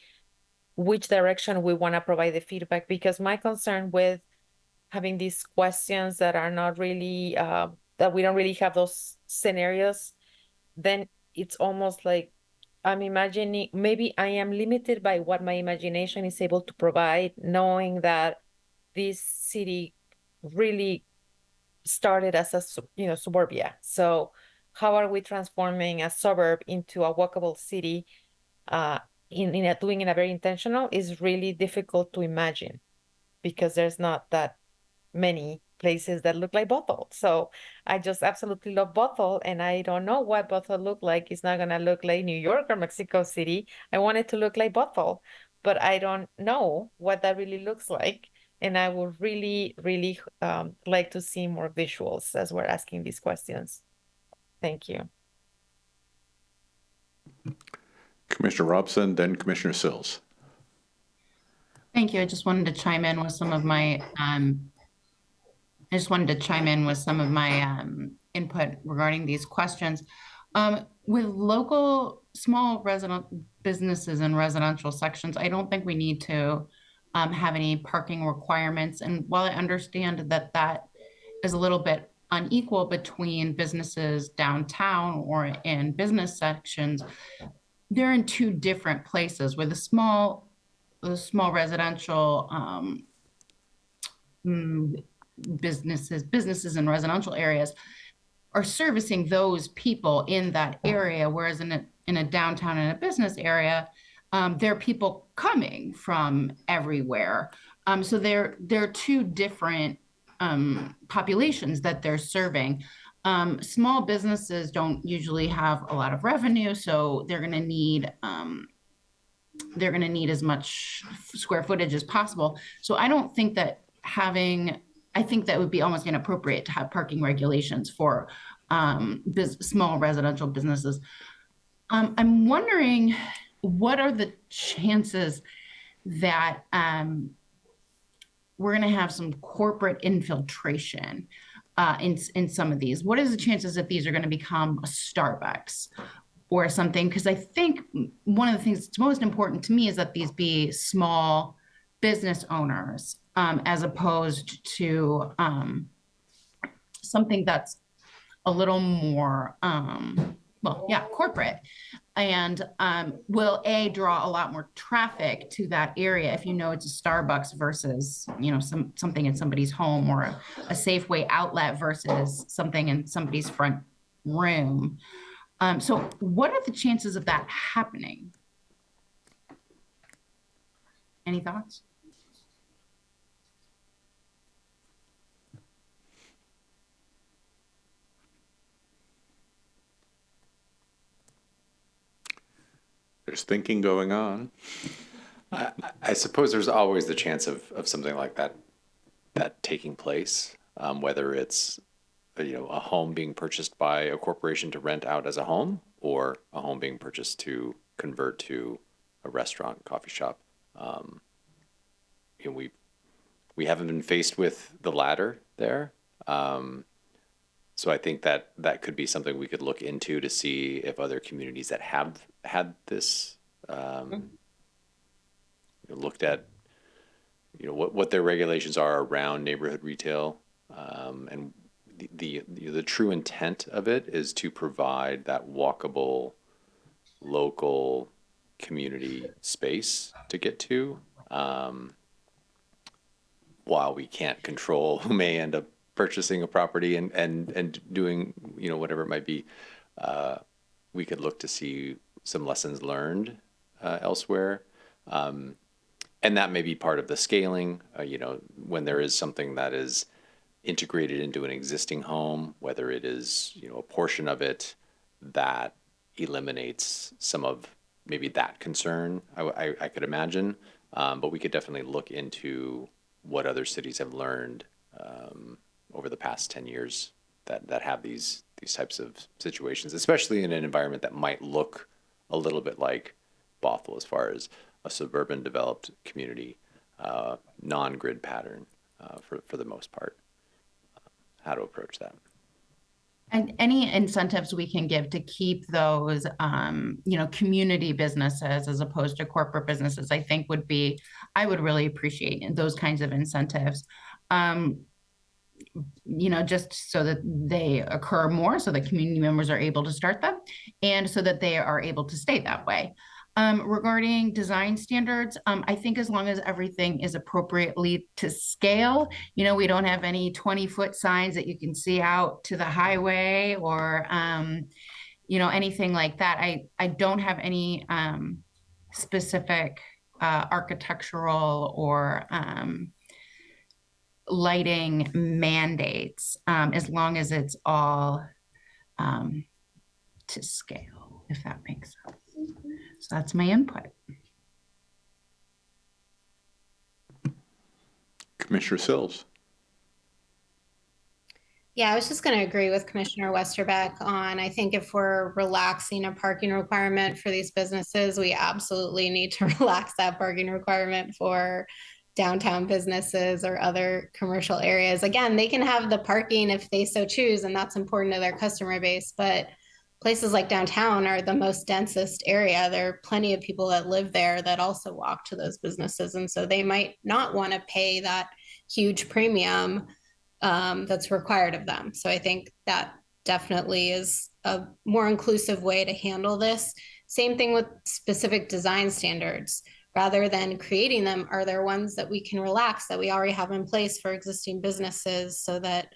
Speaker 7: which direction we want to provide the feedback. Because my concern with having these questions that are not really, that we don't really have those scenarios, then it's almost like I'm imagining, maybe I am limited by what my imagination is able to provide, knowing that this city really started as a suburbia. So how are we transforming a suburb into a walkable city doing it in a very intentional is really difficult to imagine, because there's not that many places that look like Bothell. So I just absolutely love Bothell, and I don't know what Bothell look like. It's not gonna look like New York or Mexico City. I want it to look like Bothell, but I don't know what that really looks like. And I would really, really like to see more visuals as we're asking these questions. Thank you.
Speaker 1: Commissioner Robson, then Commissioner Sills.
Speaker 6: Thank you. I just wanted to chime in with some of my input regarding these questions. With local small resident businesses and residential sections, I don't think we need to have any parking requirements. And while I understand that that is a little bit unequal between businesses downtown or in business sections, they're in two different places. With the small residential businesses in residential areas are servicing those people in that area, whereas in a downtown and a business area, there are people coming from everywhere. So they're two different populations that they're serving. Small businesses don't usually have a lot of revenue, so they're going to need as much square footage as possible. So I don't think that I think that would be almost inappropriate to have parking regulations for small residential businesses. I'm wondering, what are the chances that we're going to have some corporate infiltration in some of these? What is the chances that these are going to become a Starbucks or something? Because I think one of the things that's most important to me is that these be small business owners, as opposed to something that's a little more, corporate, and will draw a lot more traffic to that area if you know it's a Starbucks versus something in somebody's home, or a Safeway outlet versus something in somebody's front room. So what are the chances of that happening? Any thoughts?
Speaker 1: There's thinking going on.
Speaker 5: I suppose there's always the chance of something like that taking place, whether it's a home being purchased by a corporation to rent out as a home, or a home being purchased to convert to a restaurant, coffee shop. We haven't been faced with the latter there. So I think that could be something we could look into to see if other communities that have had this looked at, what their regulations are around neighborhood retail, and the true intent of it is to provide that walkable, local community space to get to, while we can't control who may end up purchasing a property and doing whatever it might be. We could look to see some lessons learned elsewhere, and that may be part of the scaling. When there is something that is integrated into an existing home, whether it is a portion of it that eliminates some of maybe that concern, I could imagine, but we could definitely look into what other cities have learned over the past 10 years that have these types of situations, especially in an environment that might look a little bit like Bothell as far as a suburban developed community, non-grid pattern for the most part. How to approach that.
Speaker 6: And any incentives we can give to keep those, community businesses as opposed to corporate businesses, I think I would really appreciate those kinds of incentives. Just so that they occur more, so that community members are able to start them, and so that they are able to stay that way. Regarding design standards, I think as long as everything is appropriately to scale, we don't have any 20-foot signs that you can see out to the highway, or, anything like that. I don't have any specific architectural or lighting mandates, as long as it's all to scale, if that makes sense. So that's my input.
Speaker 1: Commissioner Sills.
Speaker 9: Yeah, I was just going to agree with Commissioner Westerbeck on, I think if we're relaxing a parking requirement for these businesses, we absolutely need to relax that parking requirement for downtown businesses or other commercial areas. Again, they can have the parking if they so choose, and that's important to their customer base, but places like downtown are the most densest area. There are plenty of people that live there that also walk to those businesses. And so they might not want to pay that huge premium that's required of them. So I think that definitely is a more inclusive way to handle this. Same thing with specific design standards. Rather than creating them, are there ones that we can relax that we already have in place for existing businesses, so that,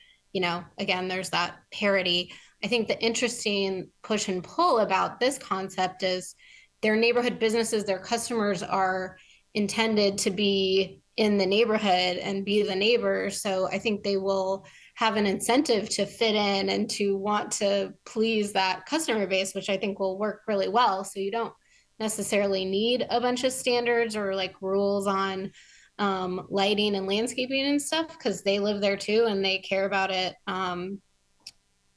Speaker 9: again, there's that parity. I think the interesting push and pull about this concept is their neighborhood businesses, their customers are intended to be in the neighborhood and be the neighbor. So I think they will have an incentive to fit in and to want to please that customer base, which I think will work really well. So you don't necessarily need a bunch of standards or like rules on lighting and landscaping and stuff, because they live there too and they care about it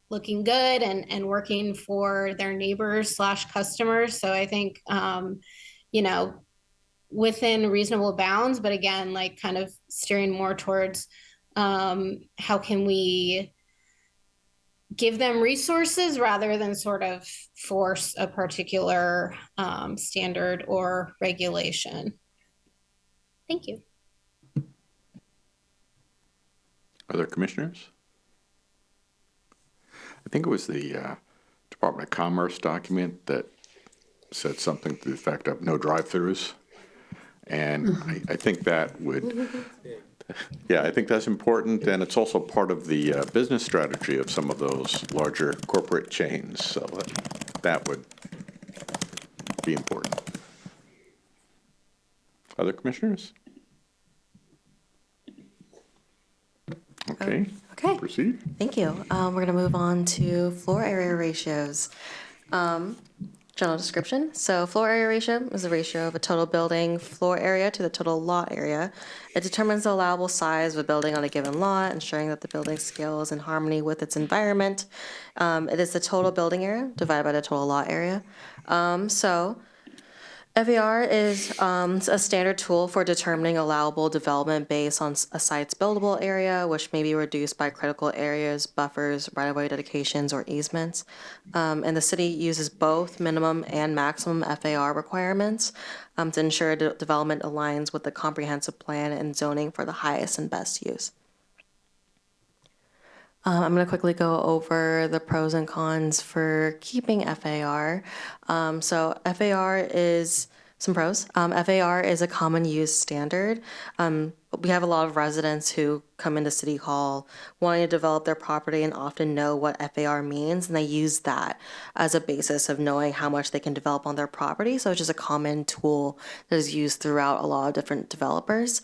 Speaker 9: looking good and working for their neighbors / customers. So I think, you know, within reasonable bounds, but again, like kind of steering more towards how can we give them resources rather than sort of force a particular standard or regulation. Thank you.
Speaker 1: Other commissioners? I think it was the Department of Commerce document that said something to the effect of no drive-throughs. And I think that would, yeah, I think that's important. And it's also part of the business strategy of some of those larger corporate chains. So that would be important. Other commissioners? Okay.
Speaker 10: Okay.
Speaker 1: Proceed.
Speaker 10: Thank you. We're going to move on to floor area ratios. General description. So floor area ratio is the ratio of a total building floor area to the total lot area. It determines the allowable size of a building on a given lot, ensuring that the building scale is in harmony with its environment. It is the total building area divided by the total lot area. FAR is a standard tool for determining allowable development based on a site's buildable area, which may be reduced by critical areas, buffers, right-of-way dedications, or easements. And the city uses both minimum and maximum FAR requirements to ensure development aligns with the comprehensive plan and zoning for the highest and best use. I'm going to quickly go over the pros and cons for keeping FAR. So FAR is some pros. FAR is a common use standard. We have a lot of residents who come into City Hall wanting to develop their property and often know what FAR means, and they use that as a basis of knowing how much they can develop on their property. So it's just a common tool that is used throughout a lot of different developers.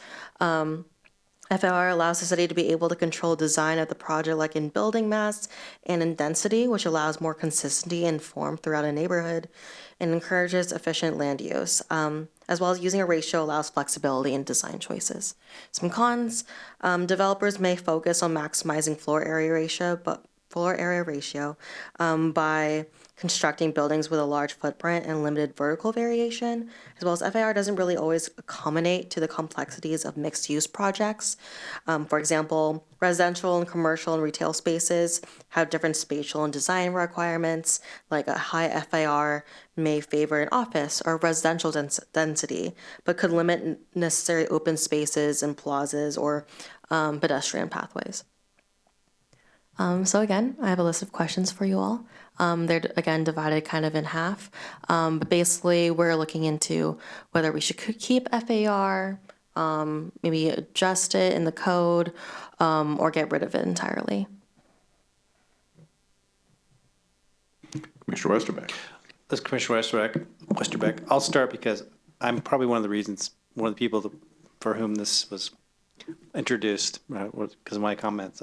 Speaker 10: FAR allows the city to be able to control design of the project, like in building mass and in density, which allows more consistency and form throughout a neighborhood and encourages efficient land use, as well as using a ratio allows flexibility in design choices. Some cons, developers may focus on maximizing floor area ratio by constructing buildings with a large footprint and limited vertical variation, as well as FAR doesn't really always accommodate to the complexities of mixed-use projects. For example, residential and commercial and retail spaces have different spatial and design requirements, like a high FAR may favor an office or residential density, but could limit necessary open spaces and plazas or pedestrian pathways. So again, I have a list of questions for you all. They're, again, divided kind of in half. But basically, we're looking into whether we should keep FAR, maybe adjust it in the code, or get rid of it entirely.
Speaker 1: Commissioner Westerbeck.
Speaker 3: This is Commissioner Westerbeck. I'll start because I'm probably one of the people for whom this was introduced because of my comments.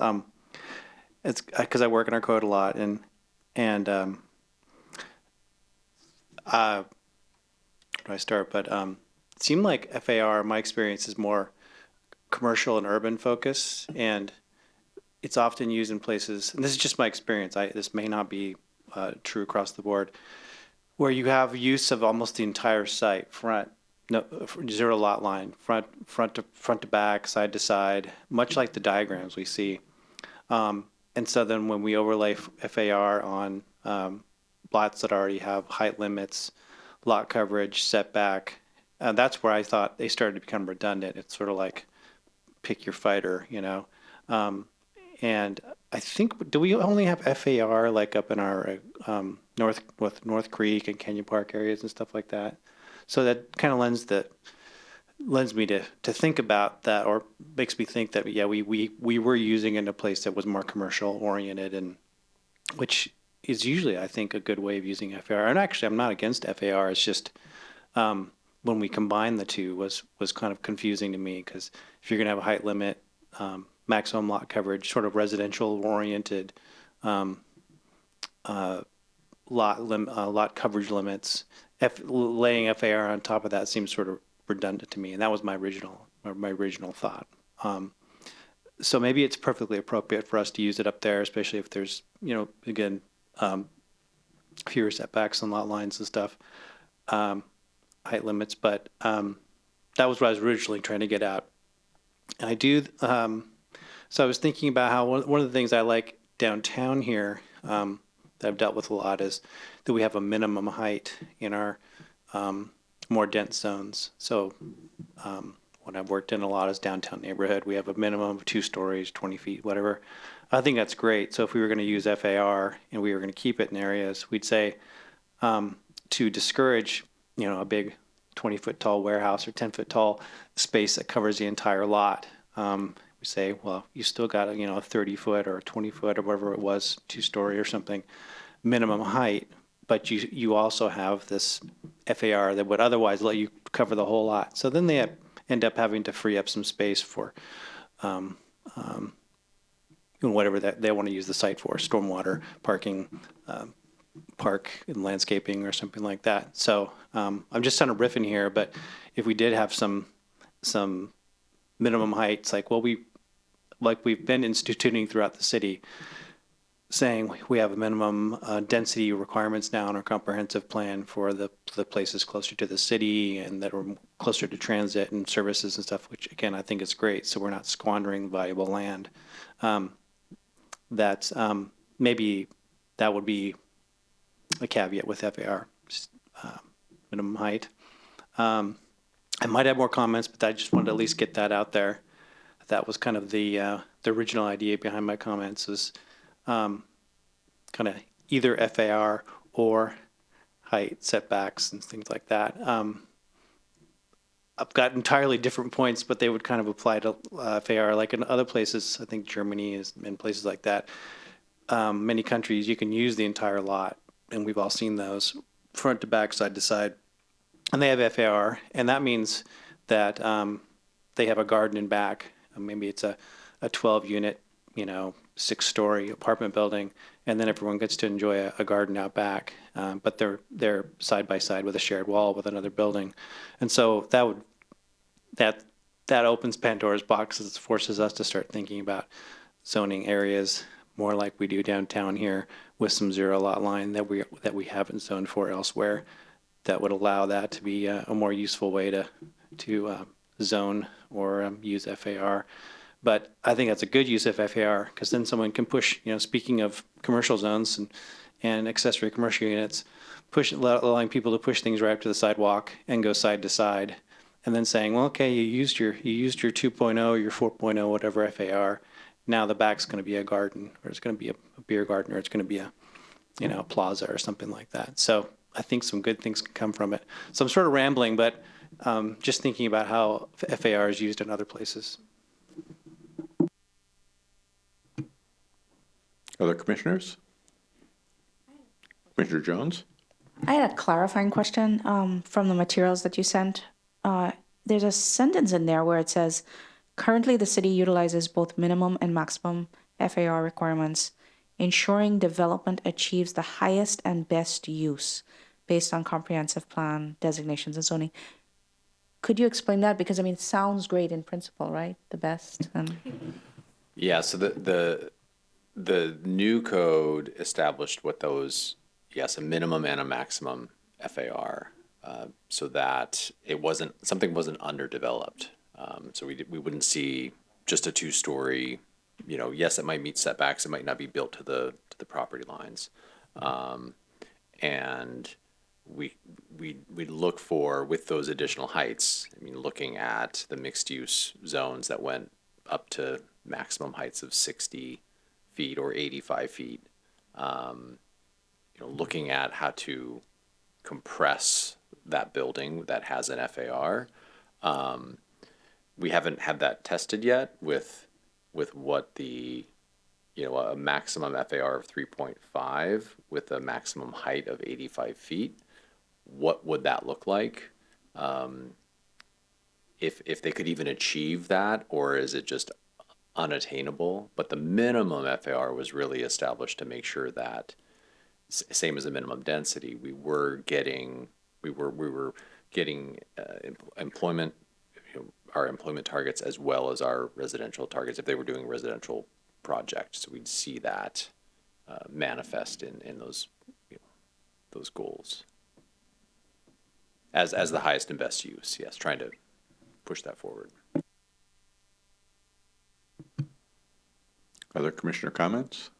Speaker 3: It's because I work in our code a lot, and where do I start? But it seemed like FAR, my experience, is more commercial and urban focus, and it's often used in places, and this is just my experience, this may not be true across the board, where you have use of almost the entire site, zero lot line, front to back, side to side, much like the diagrams we see. And so then when we overlay FAR on lots that already have height limits, lot coverage, setback, that's where I thought they started to become redundant. It's sort of like pick your fighter, you know. And I think, do we only have FAR like up in our North Creek and Canyon Park areas and stuff like that? So that kind of lends me to think about that, or makes me think that, yeah, we were using it in a place that was more commercial oriented, and which is usually, I think, a good way of using FAR. And actually, I'm not against FAR. It's just when we combined the two was kind of confusing to me, because if you're going to have a height limit, maximum lot coverage, sort of residential oriented lot coverage limits, laying FAR on top of that seems sort of redundant to me, and that was my original thought. So maybe it's perfectly appropriate for us to use it up there, especially if there's, again, fewer setbacks on lot lines and stuff, height limits. But that was what I was originally trying to get at. And I do. So I was thinking about how one of the things I like downtown here that I've dealt with a lot is that we have a minimum height in our more dense zones. So what I've worked in a lot is downtown neighborhood. We have a minimum of 2 stories, 20 feet, whatever. I think that's great. So if we were going to use FAR and we were going to keep it in areas, we'd say to discourage, a big 20-foot tall warehouse or 10-foot tall space that covers the entire lot. We say, well, you still got a 30-foot or a 20-foot or whatever it was, 2-story or something, minimum height, but you also have this FAR that would otherwise let you cover the whole lot. So then they end up having to free up some space for whatever that they want to use the site for, stormwater, parking, park and landscaping or something like that. So I'm just kind of riffing here, but if we did have some minimum heights, like we've been instituting throughout the city, saying we have a minimum density requirements now in our comprehensive plan for the places closer to the city and that are closer to transit and services and stuff, which again I think is great. So we're not squandering valuable land. That's maybe that would be a caveat with FAR, minimum height. I might have more comments, but I just wanted to at least get that out there. That was kind of the original idea behind my comments, is kind of either FAR or height setbacks and things like that. I've got entirely different points, but they would kind of apply to FAR. Like in other places, I think Germany is in places like that. Many countries, you can use the entire lot, and we've all seen those, front to back, side to side, and they have FAR, and that means that they have a garden in back. Maybe it's a 12-unit, 6-story apartment building, and then everyone gets to enjoy a garden out back. But they're side by side with a shared wall with another building, and so that opens Pandora's box. It forces us to start thinking about zoning areas more like we do downtown here, with some zero lot line that we haven't zoned for elsewhere. That would allow that to be a more useful way to zone or use FAR. But I think that's a good use of FAR, because then someone can push, speaking of commercial zones and accessory commercial units, allowing people to push things right up to the sidewalk and go side to side, and then saying, well, okay, you used your 2.0, your 4.0, whatever FAR. Now the back's going to be a garden, or it's going to be a beer garden, or it's going to be a plaza or something like that. So I think some good things can come from it. So I'm sort of rambling, but just thinking about how FAR is used in other places.
Speaker 1: Other commissioners? Commissioner Jones?
Speaker 2: I had a clarifying question from the materials that you sent. There's a sentence in there where it says, currently the city utilizes both minimum and maximum FAR requirements, ensuring development achieves the highest and best use based on comprehensive plan designations and zoning. Could you explain that? Because it sounds great in principle, right? The best.
Speaker 5: Yeah, so the new code established what those, yes, a minimum and a maximum FAR, so that something wasn't underdeveloped. So we wouldn't see just a 2-story, yes, it might meet setbacks, it might not be built to the property lines. And we'd look for, with those additional heights, looking at the mixed use zones that went up to maximum heights of 60 feet or 85 feet, looking at how to compress that building that has an FAR. We haven't had that tested yet with what the, a maximum FAR of 3.5 with a maximum height of 85 feet. What would that look like? if they could even achieve that, or is it just unattainable? But the minimum FAR was really established to make sure that, same as the minimum density, we were getting employment, our employment targets as well as our residential targets if they were doing residential projects. So we'd see that manifest in those those goals as the highest and best use. Yes, trying to push that forward.
Speaker 1: Other commissioner comments?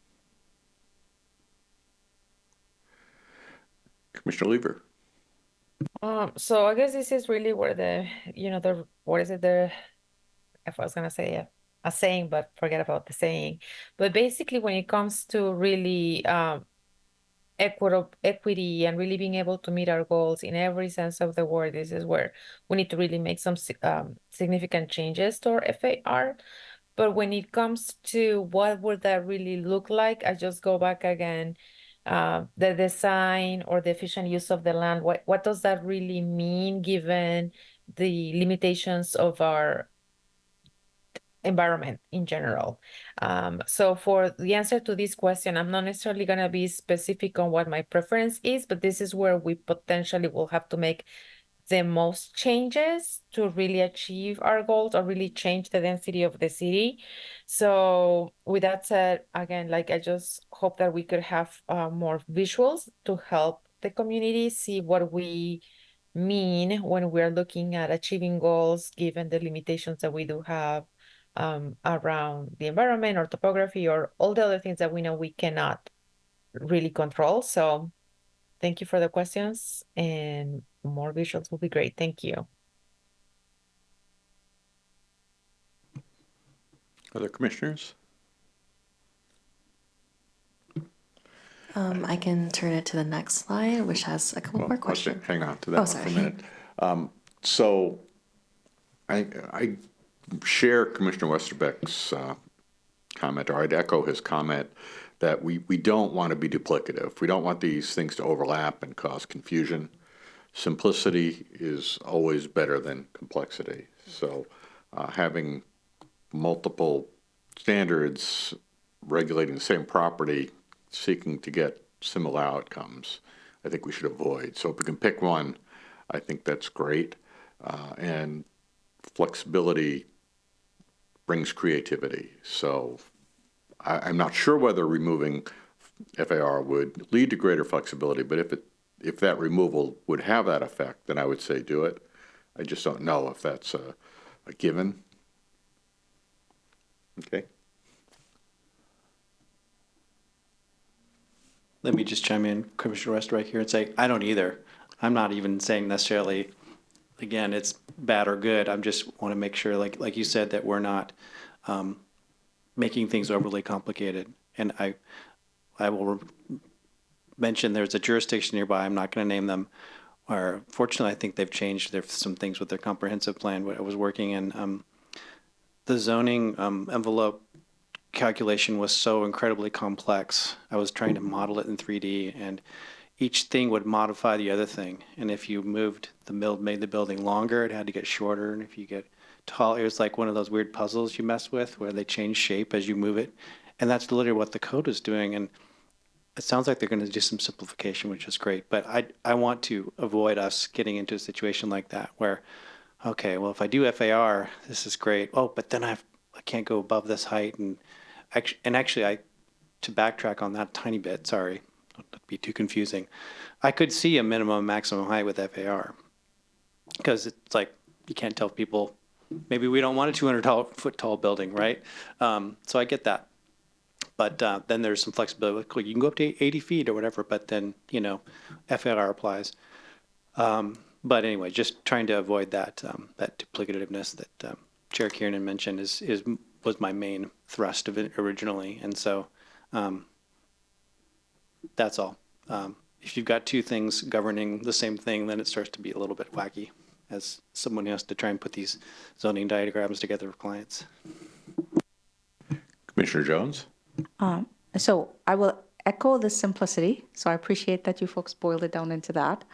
Speaker 1: Commissioner Lever.
Speaker 7: So I guess this is really where what is it, if I was gonna say a saying, but forget about the saying. But basically, when it comes to really equity and really being able to meet our goals in every sense of the word, this is where we need to really make some significant changes to our FAR. But when it comes to what would that really look like, I just go back again. The design or the efficient use of the land, what does that really mean given the limitations of our environment in general? So for the answer to this question, I'm not necessarily going to be specific on what my preference is, but this is where we potentially will have to make the most changes to really achieve our goals or really change the density of the city. So with that said, again, like I just hope that we could have more visuals to help the community see what we mean when we're looking at achieving goals, given the limitations that we do have around the environment or topography or all the other things that we know we cannot really control. So thank you for the questions, and more visuals will be great. Thank you.
Speaker 1: Other commissioners?
Speaker 10: I can turn it to the next slide, which has a couple more questions.
Speaker 1: Hang on to that one for
Speaker 10: sorry.
Speaker 1: a minute. So I share Commissioner Westerbeck's comment, or I'd echo his comment, that we don't want to be duplicative. We don't want these things to overlap and cause confusion. Simplicity is always better than complexity. So having multiple standards regulating the same property, seeking to get similar outcomes, I think we should avoid. So if we can pick one, I think that's great. And flexibility brings creativity. So I'm not sure whether removing FAR would lead to greater flexibility, but if that removal would have that effect, then I would say do it. I just don't know if that's a given. Okay.
Speaker 3: Let me just chime in, Commissioner Westreich here, and say, I don't either. I'm not even saying necessarily, again, it's bad or good. I just want to make sure, like you said, that we're not making things overly complicated. And I will mention there's a jurisdiction nearby, I'm not going to name them, where fortunately I think they've changed some things with their comprehensive plan. What I was working in, the zoning envelope calculation was so incredibly complex. I was trying to model it in 3D, and each thing would modify the other thing. And if you made the building longer, it had to get shorter. And if you get tall, it was like one of those weird puzzles you mess with where they change shape as you move it. And that's literally what the code is doing. And it sounds like they're going to do some simplification, which is great. But I want to avoid us getting into a situation like that where, okay, well, if I do FAR, this is great. Oh, but then I can't go above this height. And actually, to backtrack on that tiny bit, sorry, don't be too confusing. I could see a minimum and maximum height with FAR because it's like you can't tell people, maybe we don't want a 200-foot tall building, right? So I get that. But then there's some flexibility. You can go up to 80 feet or whatever, but then, FAR applies. But anyway, just trying to avoid that duplicativeness that Chair Kiernan mentioned was my main thrust of it originally. And so that's all. If you've got two things governing the same thing, then it starts to be a little bit wacky as someone who has to try and put these zoning diagrams together for clients.
Speaker 1: Commissioner Jones?
Speaker 2: So I will echo the simplicity. So I appreciate that you folks boiled it down into that.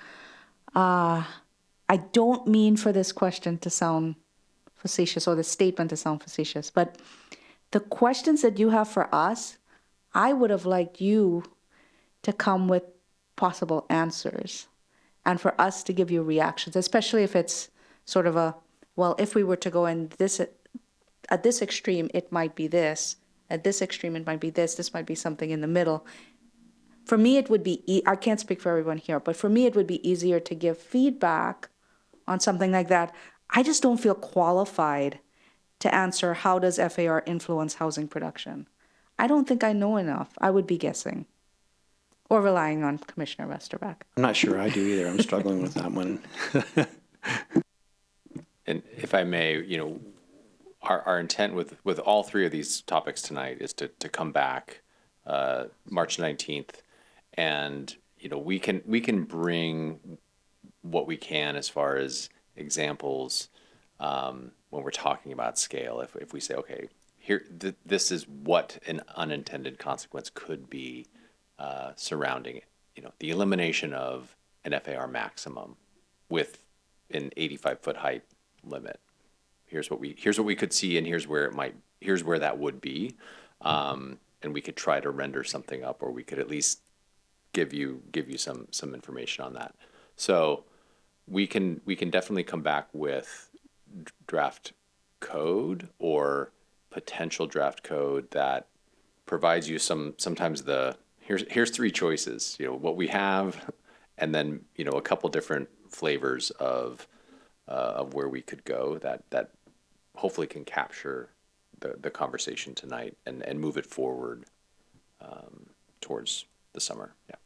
Speaker 2: I don't mean for this question to sound facetious or the statement to sound facetious, but the questions that you have for us, I would have liked you to come with possible answers and for us to give you reactions, especially if it's sort of a, well, if we were to go in this, at this extreme, it might be this. At this extreme, it might be this might be something in the middle. For me, it would be, I can't speak for everyone here, but for me, it would be easier to give feedback on something like that. I just don't feel qualified to answer how does FAR influence housing production. I don't think I know enough. I would be guessing or relying on Commissioner Westerbeck.
Speaker 3: I'm not sure I do either. I'm struggling with that one.
Speaker 5: And if I may, you know, our intent with all three of these topics tonight is to come back March 19th, and you know we can bring what we can as far as examples when we're talking about scale. If we say, okay, here this is what an unintended consequence could be surrounding, you know, the elimination of an FAR maximum with an 85-foot height limit. Here's what we could see, and here's where that would be, and we could try to render something up, or we could at least give you some information on that. So we can definitely come back with draft code or potential draft code that provides you sometimes here's three choices, you know, what we have, and then, you know, a couple different flavors of where we could go that hopefully can capture the conversation tonight and move it forward towards the summer. Yeah.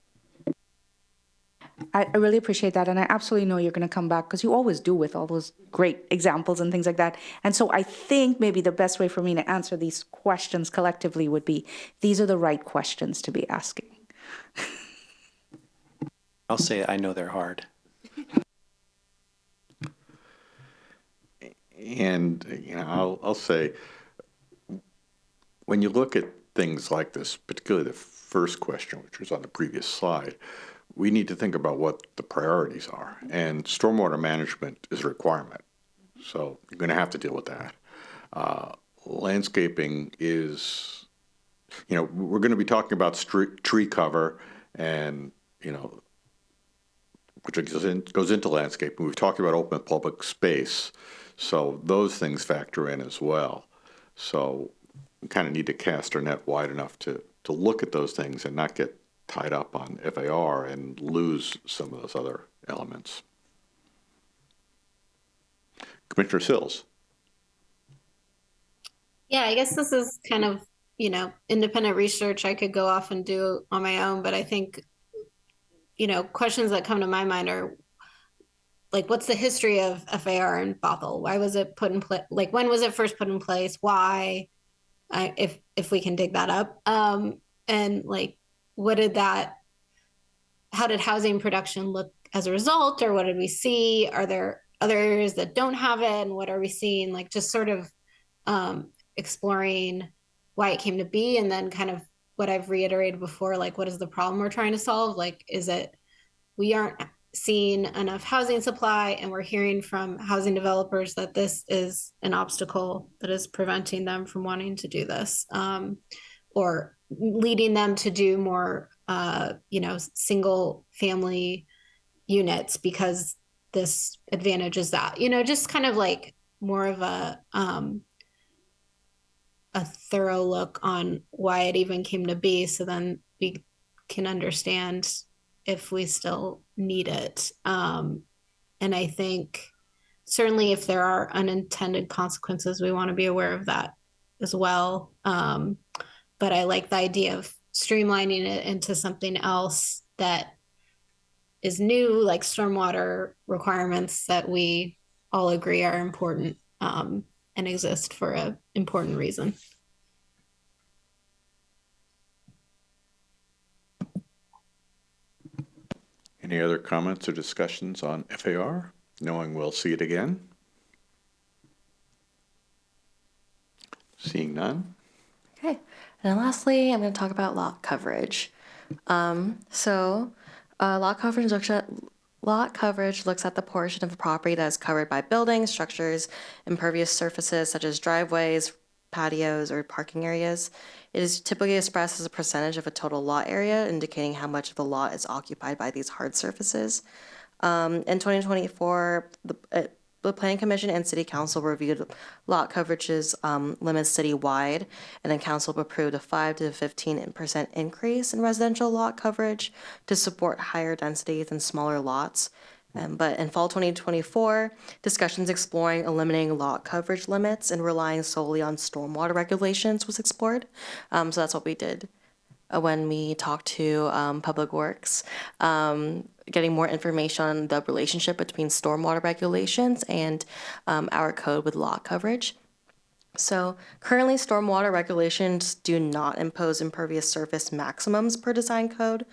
Speaker 2: I really appreciate that, and I absolutely know you're going to come back, because you always do with all those great examples and things like that. And so I think maybe the best way for me to answer these questions collectively would be, these are the right questions to be asking.
Speaker 3: I'll say I know they're hard.
Speaker 1: And, you know, I'll say, when you look at things like this, particularly the first question, which was on the previous slide, we need to think about what the priorities are. And stormwater management is a requirement. So you're going to have to deal with that. Landscaping is, you know, we're going to be talking about tree cover and, you know, which goes into landscaping. We've talked about open public space. So those things factor in as well. So we kind of need to cast our net wide enough to look at those things and not get tied up on FAR and lose some of those other elements. Commissioner Sills.
Speaker 9: Yeah, I guess this is kind of, you know, independent research I could go off and do on my own, but I think, you know, questions that come to my mind are like, what's the history of FAR in Bothell? Why was it put in place? Like, when was it first put in place? Why? If we can dig that up. And like, how did housing production look as a result, or what did we see? Are there other areas that don't have it, and what are we seeing? Like, just sort of exploring why it came to be, and then kind of what I've reiterated before, like, what is the problem we're trying to solve? Like, is it we aren't seeing enough housing supply, and we're hearing from housing developers that this is an obstacle that is preventing them from wanting to do this, or leading them to do more, you know, single family units because this advantages that, you know, just kind of like more of a thorough look on why it even came to be, so then we can understand if we still need it. And I think certainly if there are unintended consequences, we want to be aware of that as well. But I like the idea of streamlining it into something else that is new, like stormwater requirements that we all agree are important, and exist for an important reason.
Speaker 1: Any other comments or discussions on FAR, knowing we'll see it again? Seeing none.
Speaker 10: Okay, and then lastly, I'm going to talk about lot coverage. Lot coverage Lot coverage looks at the portion of the property that is covered by buildings, structures, impervious surfaces such as driveways, patios, or parking areas. It is typically expressed as a percentage of a total lot area, indicating how much of the lot is occupied by these hard surfaces. In 2024, the Planning Commission and City Council reviewed lot coverages limits citywide, and then Council approved a 5 to 15% increase in residential lot coverage to support higher densities and smaller lots. But in fall 2024, discussions exploring eliminating lot coverage limits and relying solely on stormwater regulations was explored. So that's what we did when we talked to Public Works, getting more information on the relationship between stormwater regulations and our code with lot coverage. So currently, stormwater regulations do not impose impervious surface maximums per design code.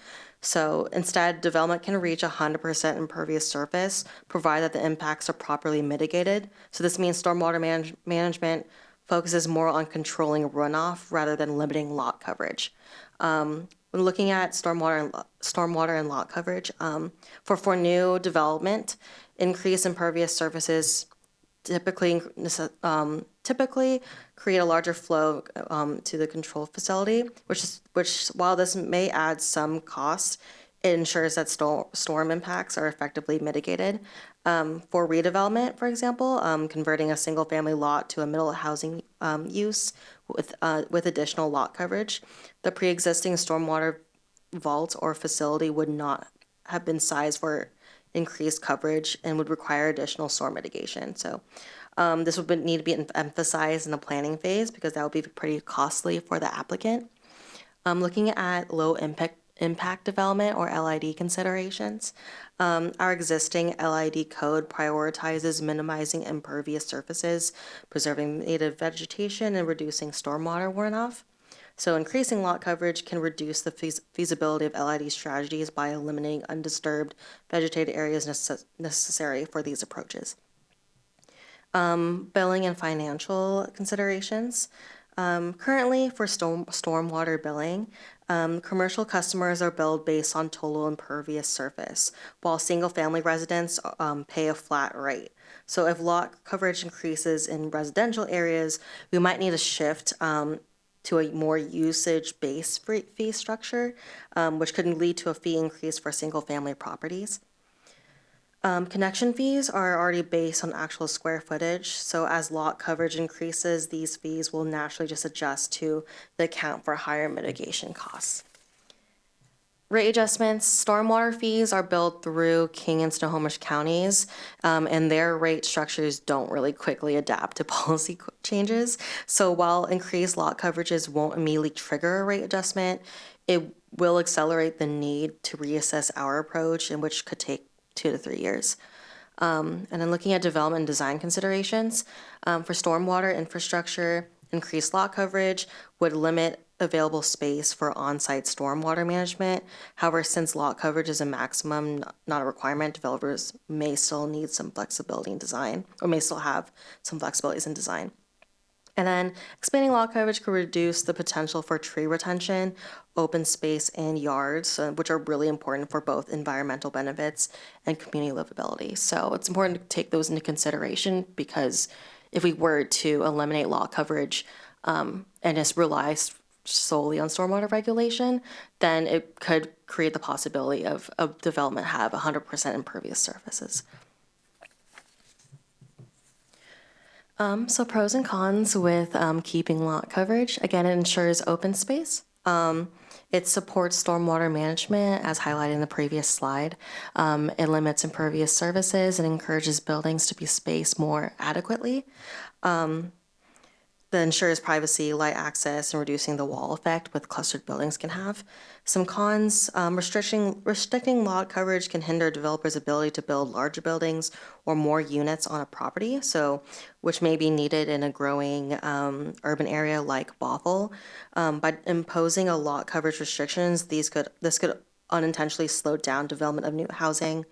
Speaker 10: So instead, development can reach 100% impervious surface, provided that the impacts are properly mitigated. So this means stormwater management focuses more on controlling runoff rather than limiting lot coverage. When looking at stormwater and lot coverage, for new development, increased impervious surfaces typically create a larger flow to the control facility, which while this may add some costs, it ensures that storm impacts are effectively mitigated. For redevelopment, for example, converting a single-family lot to a middle housing use with additional lot coverage, the pre-existing stormwater vault or facility would not have been sized for increased coverage and would require additional storm mitigation. So this would need to be emphasized in the planning phase because that would be pretty costly for the applicant. Looking at low impact development or LID considerations, our existing LID code prioritizes minimizing impervious surfaces, preserving native vegetation, and reducing stormwater runoff. So increasing lot coverage can reduce the feasibility of LID strategies by eliminating undisturbed vegetated areas necessary for these approaches. Billing and financial considerations. Currently, for stormwater billing, commercial customers are billed based on total impervious surface, while single-family residents pay a flat rate. So if lot coverage increases in residential areas, we might need a shift to a more usage-based fee structure, which could lead to a fee increase for single-family properties. Connection fees are already based on actual square footage, so as lot coverage increases, these fees will naturally just adjust to the account for higher mitigation costs. Rate adjustments, stormwater fees are billed through King and Snohomish counties, and their rate structures don't really quickly adapt to policy changes. So while increased lot coverages won't immediately trigger a rate adjustment, it will accelerate the need to reassess our approach, and which could take 2 to 3 years. And then looking at development and design considerations, for stormwater infrastructure, increased lot coverage would limit available space for on-site stormwater management. However, since lot coverage is a maximum, not a requirement, developers may still need some flexibility in design, or may still have some flexibilities in design. And then expanding lot coverage could reduce the potential for tree retention, open space, and yards, which are really important for both environmental benefits and community livability. So it's important to take those into consideration, because if we were to eliminate lot coverage and just rely solely on stormwater regulation, then it could create the possibility of development have 100% impervious surfaces. So pros and cons with keeping lot coverage. Again, it ensures open space. It supports stormwater management, as highlighted in the previous slide. It limits impervious surfaces and encourages buildings to be spaced more adequately. That ensures privacy, light access, and reducing the wall effect with clustered buildings can have. Some cons, restricting lot coverage can hinder developers' ability to build larger buildings or more units on a property, so which may be needed in a growing urban area like Bothell. By imposing a lot coverage restrictions, this could unintentionally slow down development of new housing,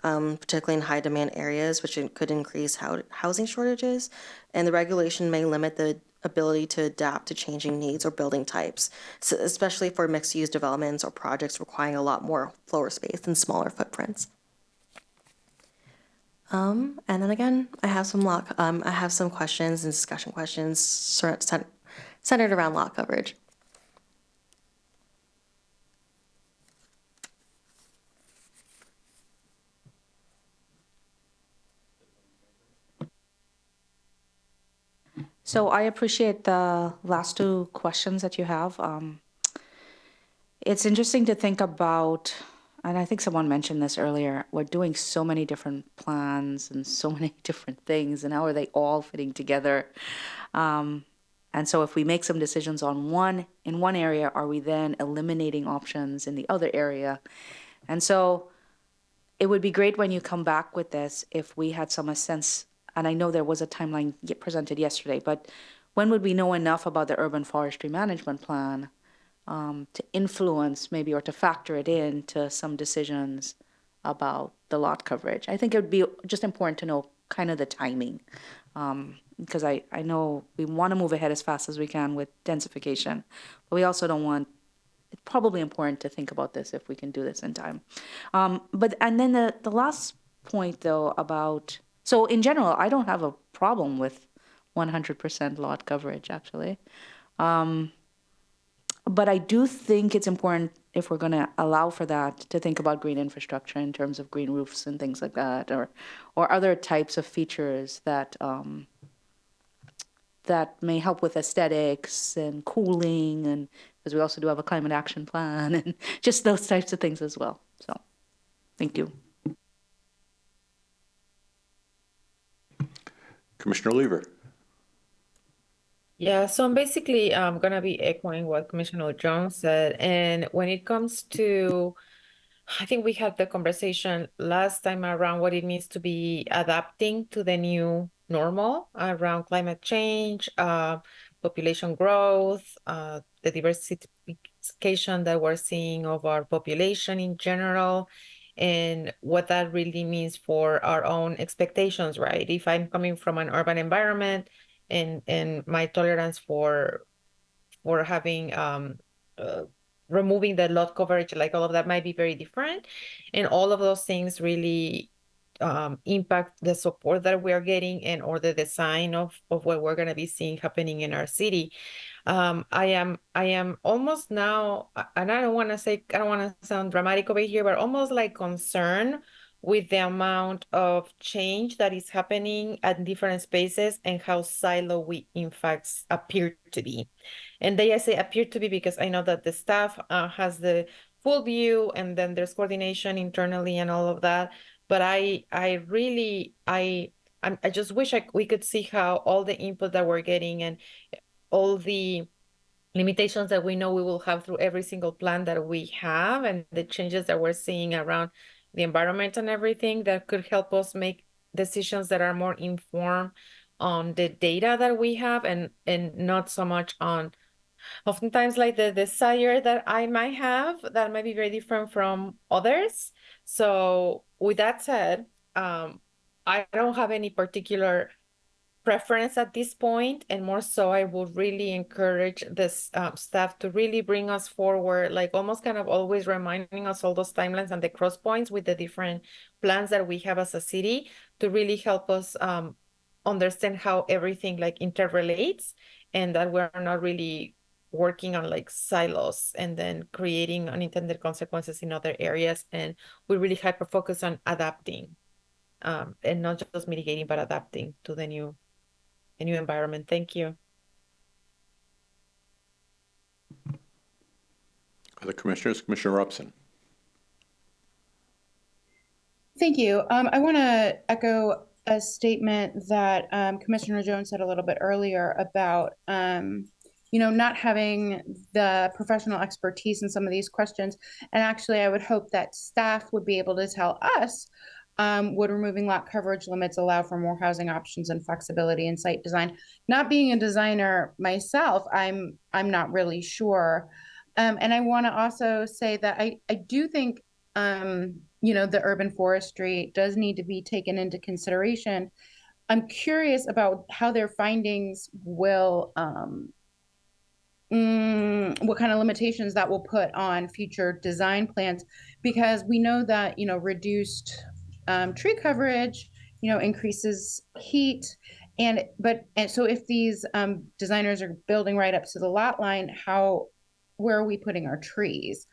Speaker 10: particularly in high demand areas, which could increase housing shortages. And the regulation may limit the ability to adapt to changing needs or building types, so especially for mixed-use developments or projects requiring a lot more floor space and smaller footprints. And then again, I have some questions and discussion questions centered around lot coverage.
Speaker 2: So I appreciate the last two questions that you have. It's interesting to think about, and I think someone mentioned this earlier, we're doing so many different plans and so many different things, and how are they all fitting together? And so if we make some decisions in one area, are we then eliminating options in the other area? And so it would be great when you come back with this if we had some sense, and I know there was a timeline presented yesterday, but when would we know enough about the urban forestry management plan to influence maybe or to factor it into some decisions about the lot coverage? I think it would be just important to know kind of the timing, because I know we want to move ahead as fast as we can with densification, but we also don't want, it's probably important to think about this if we can do this in time. And then the last point though about, so in general, I don't have a problem with 100% lot coverage actually. But I do think it's important, if we're going to allow for that, to think about green infrastructure in terms of green roofs and things like that, or other types of features that that may help with aesthetics and cooling, and because we also do have a climate action plan and just those types of things as well. So, thank you.
Speaker 1: Commissioner Lever.
Speaker 7: Yeah, so I'm basically gonna be echoing what Commissioner Jones said. And when it comes to, I think we had the conversation last time around what it means to be adapting to the new normal around climate change, population growth, the diversification that we're seeing of our population in general, and what that really means for our own expectations, right? If I'm coming from an urban environment and my tolerance for having removing the lot coverage, like all of that might be very different. And all of those things really impact the support that we're getting and or the design of what we're going to be seeing happening in our city. I am almost now, and I don't want to sound dramatic over here, but almost like concerned with the amount of change that is happening at different spaces and how silo we in fact appear to be. And I say appear to be because I know that the staff has the full view, and then there's coordination internally and all of that. But I just wish we could see how all the input that we're getting and all the limitations that we know we will have through every single plan that we have, and the changes that we're seeing around the environment and everything that could help us make decisions that are more informed on the data that we have, and not so much on oftentimes like the desire that I might have that might be very different from others. So with that said, I don't have any particular preference at this point, and more so I would really encourage this staff to really bring us forward, like almost kind of always reminding us all those timelines and the cross points with the different plans that we have as a city, to really help us understand how everything like interrelates, and that we're not really working on like silos and then creating unintended consequences in other areas. And we really hyper focus on adapting and not just mitigating, but adapting to the new environment. Thank you.
Speaker 1: Other commissioners, Commissioner Robson.
Speaker 6: Thank you. I want to echo a statement that Commissioner Jones said a little bit earlier about, not having the professional expertise in some of these questions. And actually, I would hope that staff would be able to tell us, would removing lot coverage limits allow for more housing options and flexibility in site design? Not being a designer myself, I'm not really sure. And I want to also say that I do think, the urban forestry does need to be taken into consideration. I'm curious about how their findings will, what kind of limitations that will put on future design plans, because we know that, reduced tree coverage increases heat. And so if these designers are building right up to the lot line, where are we putting our trees?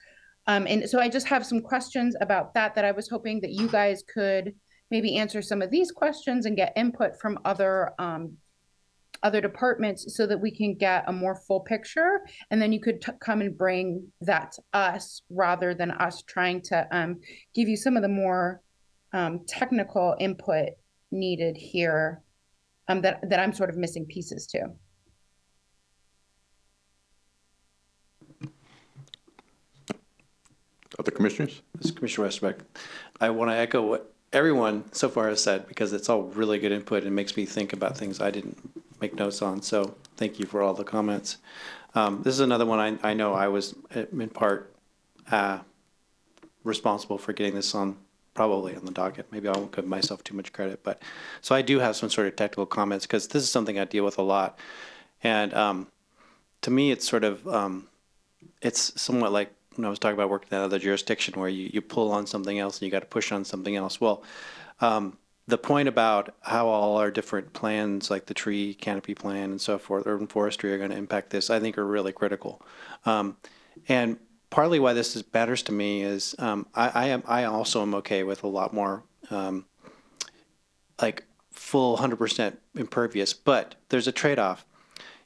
Speaker 6: And so I just have some questions about that I was hoping that you guys could maybe answer some of these questions and get input from other departments so that we can get a more full picture. And then you could come and bring that to us rather than us trying to give you some of the more technical input needed here that I'm sort of missing pieces to.
Speaker 1: Other commissioners?
Speaker 3: This is Commissioner Westerbeck. I want to echo what everyone so far has said because it's all really good input and makes me think about things I didn't make notes on. So thank you for all the comments. This is another one I know I was in part responsible for getting this probably on the docket. Maybe I won't give myself too much credit, but so I do have some sort of technical comments because this is something I deal with a lot. And to me, it's sort of, it's somewhat like when I was talking about working in another jurisdiction where you pull on something else and you got to push on something else. Well, the point about how all our different plans, like the tree canopy plan and so forth, urban forestry are going to impact this, I think are really critical. And partly why this matters to me is I also am okay with a lot more like full 100% impervious, but there's a trade-off.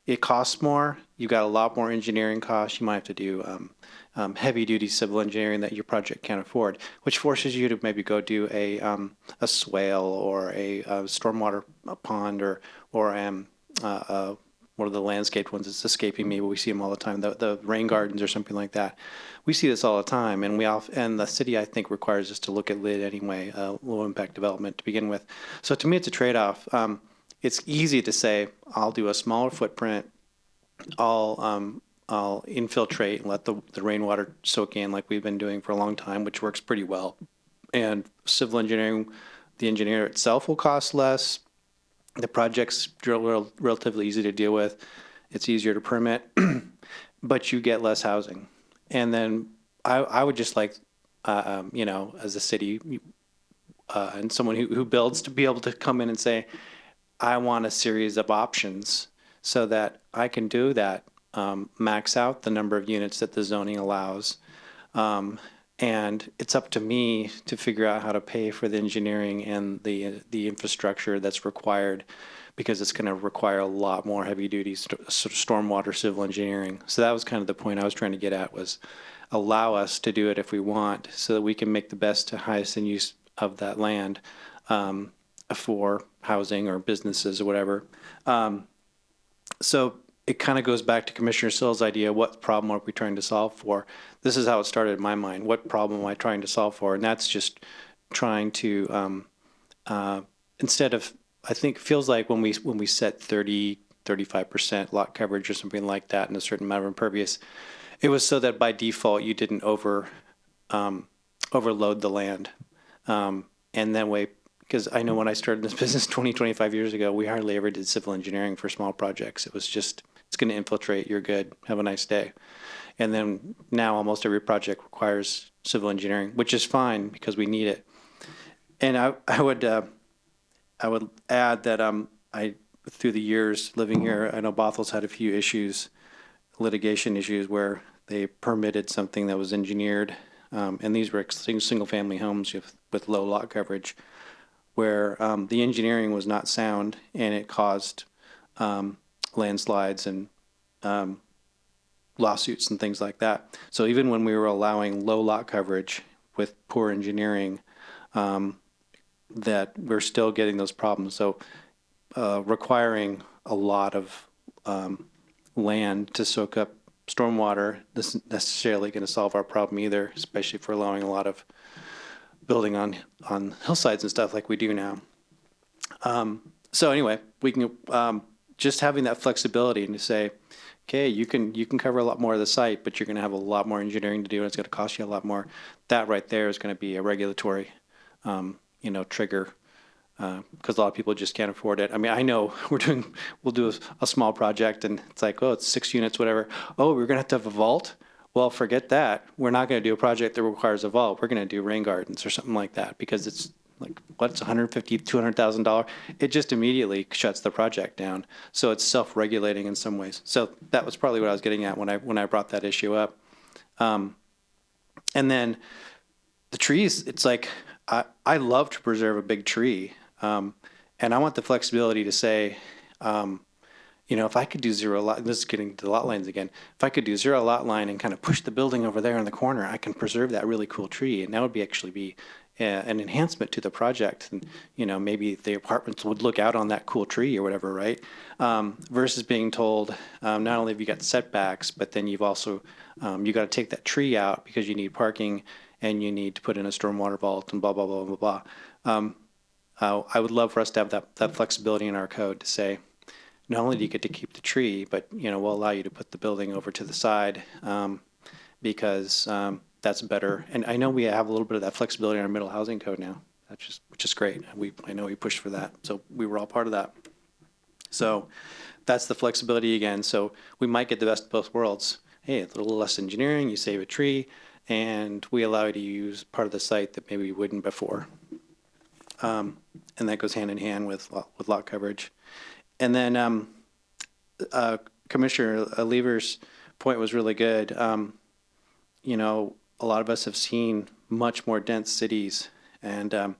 Speaker 3: It costs more. You've got a lot more engineering costs. You might have to do heavy-duty civil engineering that your project can't afford, which forces you to maybe go do a swale or a stormwater pond or one of the landscaped ones. It's escaping me, but we see them all the time. The rain gardens or something like that. We see this all the time, and the city I think requires us to look at LID anyway, low-impact development to begin with. So to me, it's a trade-off. It's easy to say I'll do a smaller footprint. I'll infiltrate and let the rainwater soak in like we've been doing for a long time, which works pretty well. And civil engineering, the engineer itself will cost less. The project's relatively easy to deal with. It's easier to permit, but you get less housing. And then I would just like, as a city and someone who builds to be able to come in and say, I want a series of options so that I can do that. Max out the number of units that the zoning allows. And it's up to me to figure out how to pay for the engineering and the infrastructure that's required because it's going to require a lot more heavy-duty stormwater civil engineering. So that was kind of the point I was trying to get at was allow us to do it if we want so that we can make the best, highest in use of that land for housing or businesses or whatever. So it kind of goes back to Commissioner Sill's idea, what problem are we trying to solve for? This is how it started in my mind. What problem am I trying to solve for? And that's just trying to, instead of, I think feels like when we set 35% lot coverage or something like that and a certain amount of impervious, it was so that by default you didn't overload the land. And that way, because I know when I started this business 25 years ago, we hardly ever did civil engineering for small projects. It was just, it's going to infiltrate, you're good, have a nice day. And then now almost every project requires civil engineering, which is fine because we need it. And I would add that through the years living here, I know Bothell's had a few issues, litigation issues where they permitted something that was engineered, and these were single-family homes with low lot coverage, where the engineering was not sound and it caused landslides and lawsuits and things like that. So even when we were allowing low lot coverage with poor engineering, that we're still getting those problems. So requiring a lot of land to soak up stormwater isn't necessarily going to solve our problem either, especially if we're allowing a lot of building on hillsides and stuff like we do now. So anyway, we can just having that flexibility and to say, okay, you can cover a lot more of the site, but you're going to have a lot more engineering to do, and it's going to cost you a lot more. That right there is going to be a regulatory, trigger, because a lot of people just can't afford it. I mean, I know we'll do a small project, and it's like, oh, it's 6 units, whatever. Oh, we're going to have a vault. Well, forget that. We're not going to do a project that requires a vault. We're going to do rain gardens or something like that because like what's $150,000, $200,000, it just immediately shuts the project down. So it's self-regulating in some ways. So that was probably what I was getting at when I brought that issue up. And then the trees, it's like, I love to preserve a big tree. And I want the flexibility to say, if I could do zero lot, this is getting to the lot lines again. If I could do zero lot line and kind of push the building over there in the corner, I can preserve that really cool tree. And that would actually be an enhancement to the project. And, maybe the apartments would look out on that cool tree or whatever, right? Versus being told, not only have you got setbacks, but then you've also, you got to take that tree out because you need parking and you need to put in a stormwater vault and blah, blah, blah, blah, blah. I would love for us to have that flexibility in our code to say, not only do you get to keep the tree, but we'll allow you to put the building over to the side because that's better. And I know we have a little bit of that flexibility in our middle housing code now, which is great. I know we pushed for that, so we were all part of that. So that's the flexibility again. So we might get the best of both worlds. Hey, a little less engineering, you save a tree, and we allow you to use part of the site that maybe we wouldn't before. And that goes hand in hand with lot coverage. And then Commissioner Lever's point was really good. A lot of us have seen much more dense cities, and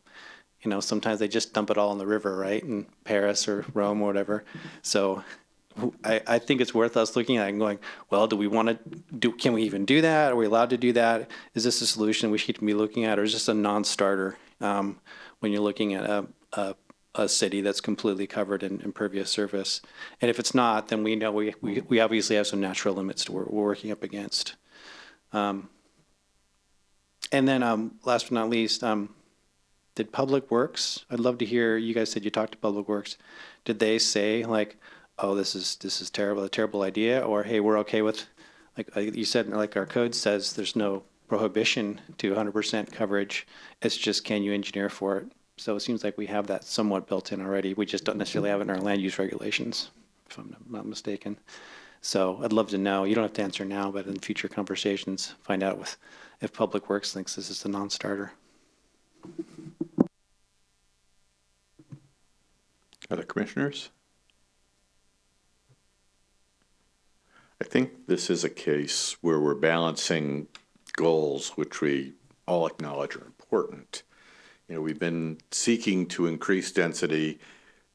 Speaker 3: sometimes they just dump it all in the river, right, in Paris or Rome or whatever. So I think it's worth us looking at it and going, well, do we want to do? Can we even do that? Are we allowed to do that? Is this a solution we should be looking at, or is this a non-starter when you're looking at a city that's completely covered in impervious surface? And if it's not, then we know we obviously have some natural limits to we're working up against. And then last but not least, did Public Works? I'd love to hear. You guys said you talked to Public Works. Did they say like, oh, this is terrible, a terrible idea, or hey, we're okay with, like you said, like our code says, there's no prohibition to 100% coverage. It's just, can you engineer for it? So it seems like we have that somewhat built in already. We just don't necessarily have it in our land use regulations, if I'm not mistaken. So I'd love to know. You don't have to answer now, but in future conversations, find out if Public Works thinks this is a non-starter.
Speaker 1: Other commissioners? I think this is a case where we're balancing goals, which we all acknowledge are important. We've been seeking to increase density,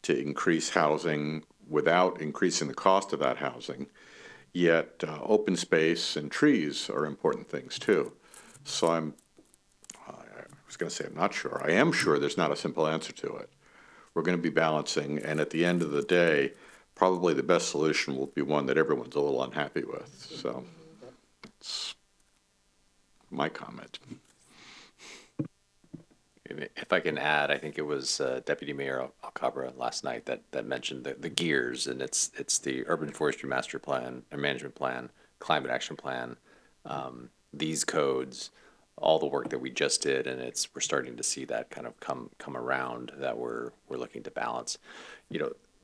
Speaker 1: to increase housing without increasing the cost of that housing. Yet open space and trees are important things too. So I was going to say I'm not sure. I am sure there's not a simple answer to it. We're going to be balancing, and at the end of the day, probably the best solution will be one that everyone's a little unhappy with. So that's my comment.
Speaker 5: If I can add, I think it was Deputy Mayor Alcabra last night that mentioned the gears, and it's the Urban Forestry Master Plan, or Management Plan, Climate Action Plan, these codes, all the work that we just did, and we're starting to see that kind of come around that we're looking to balance.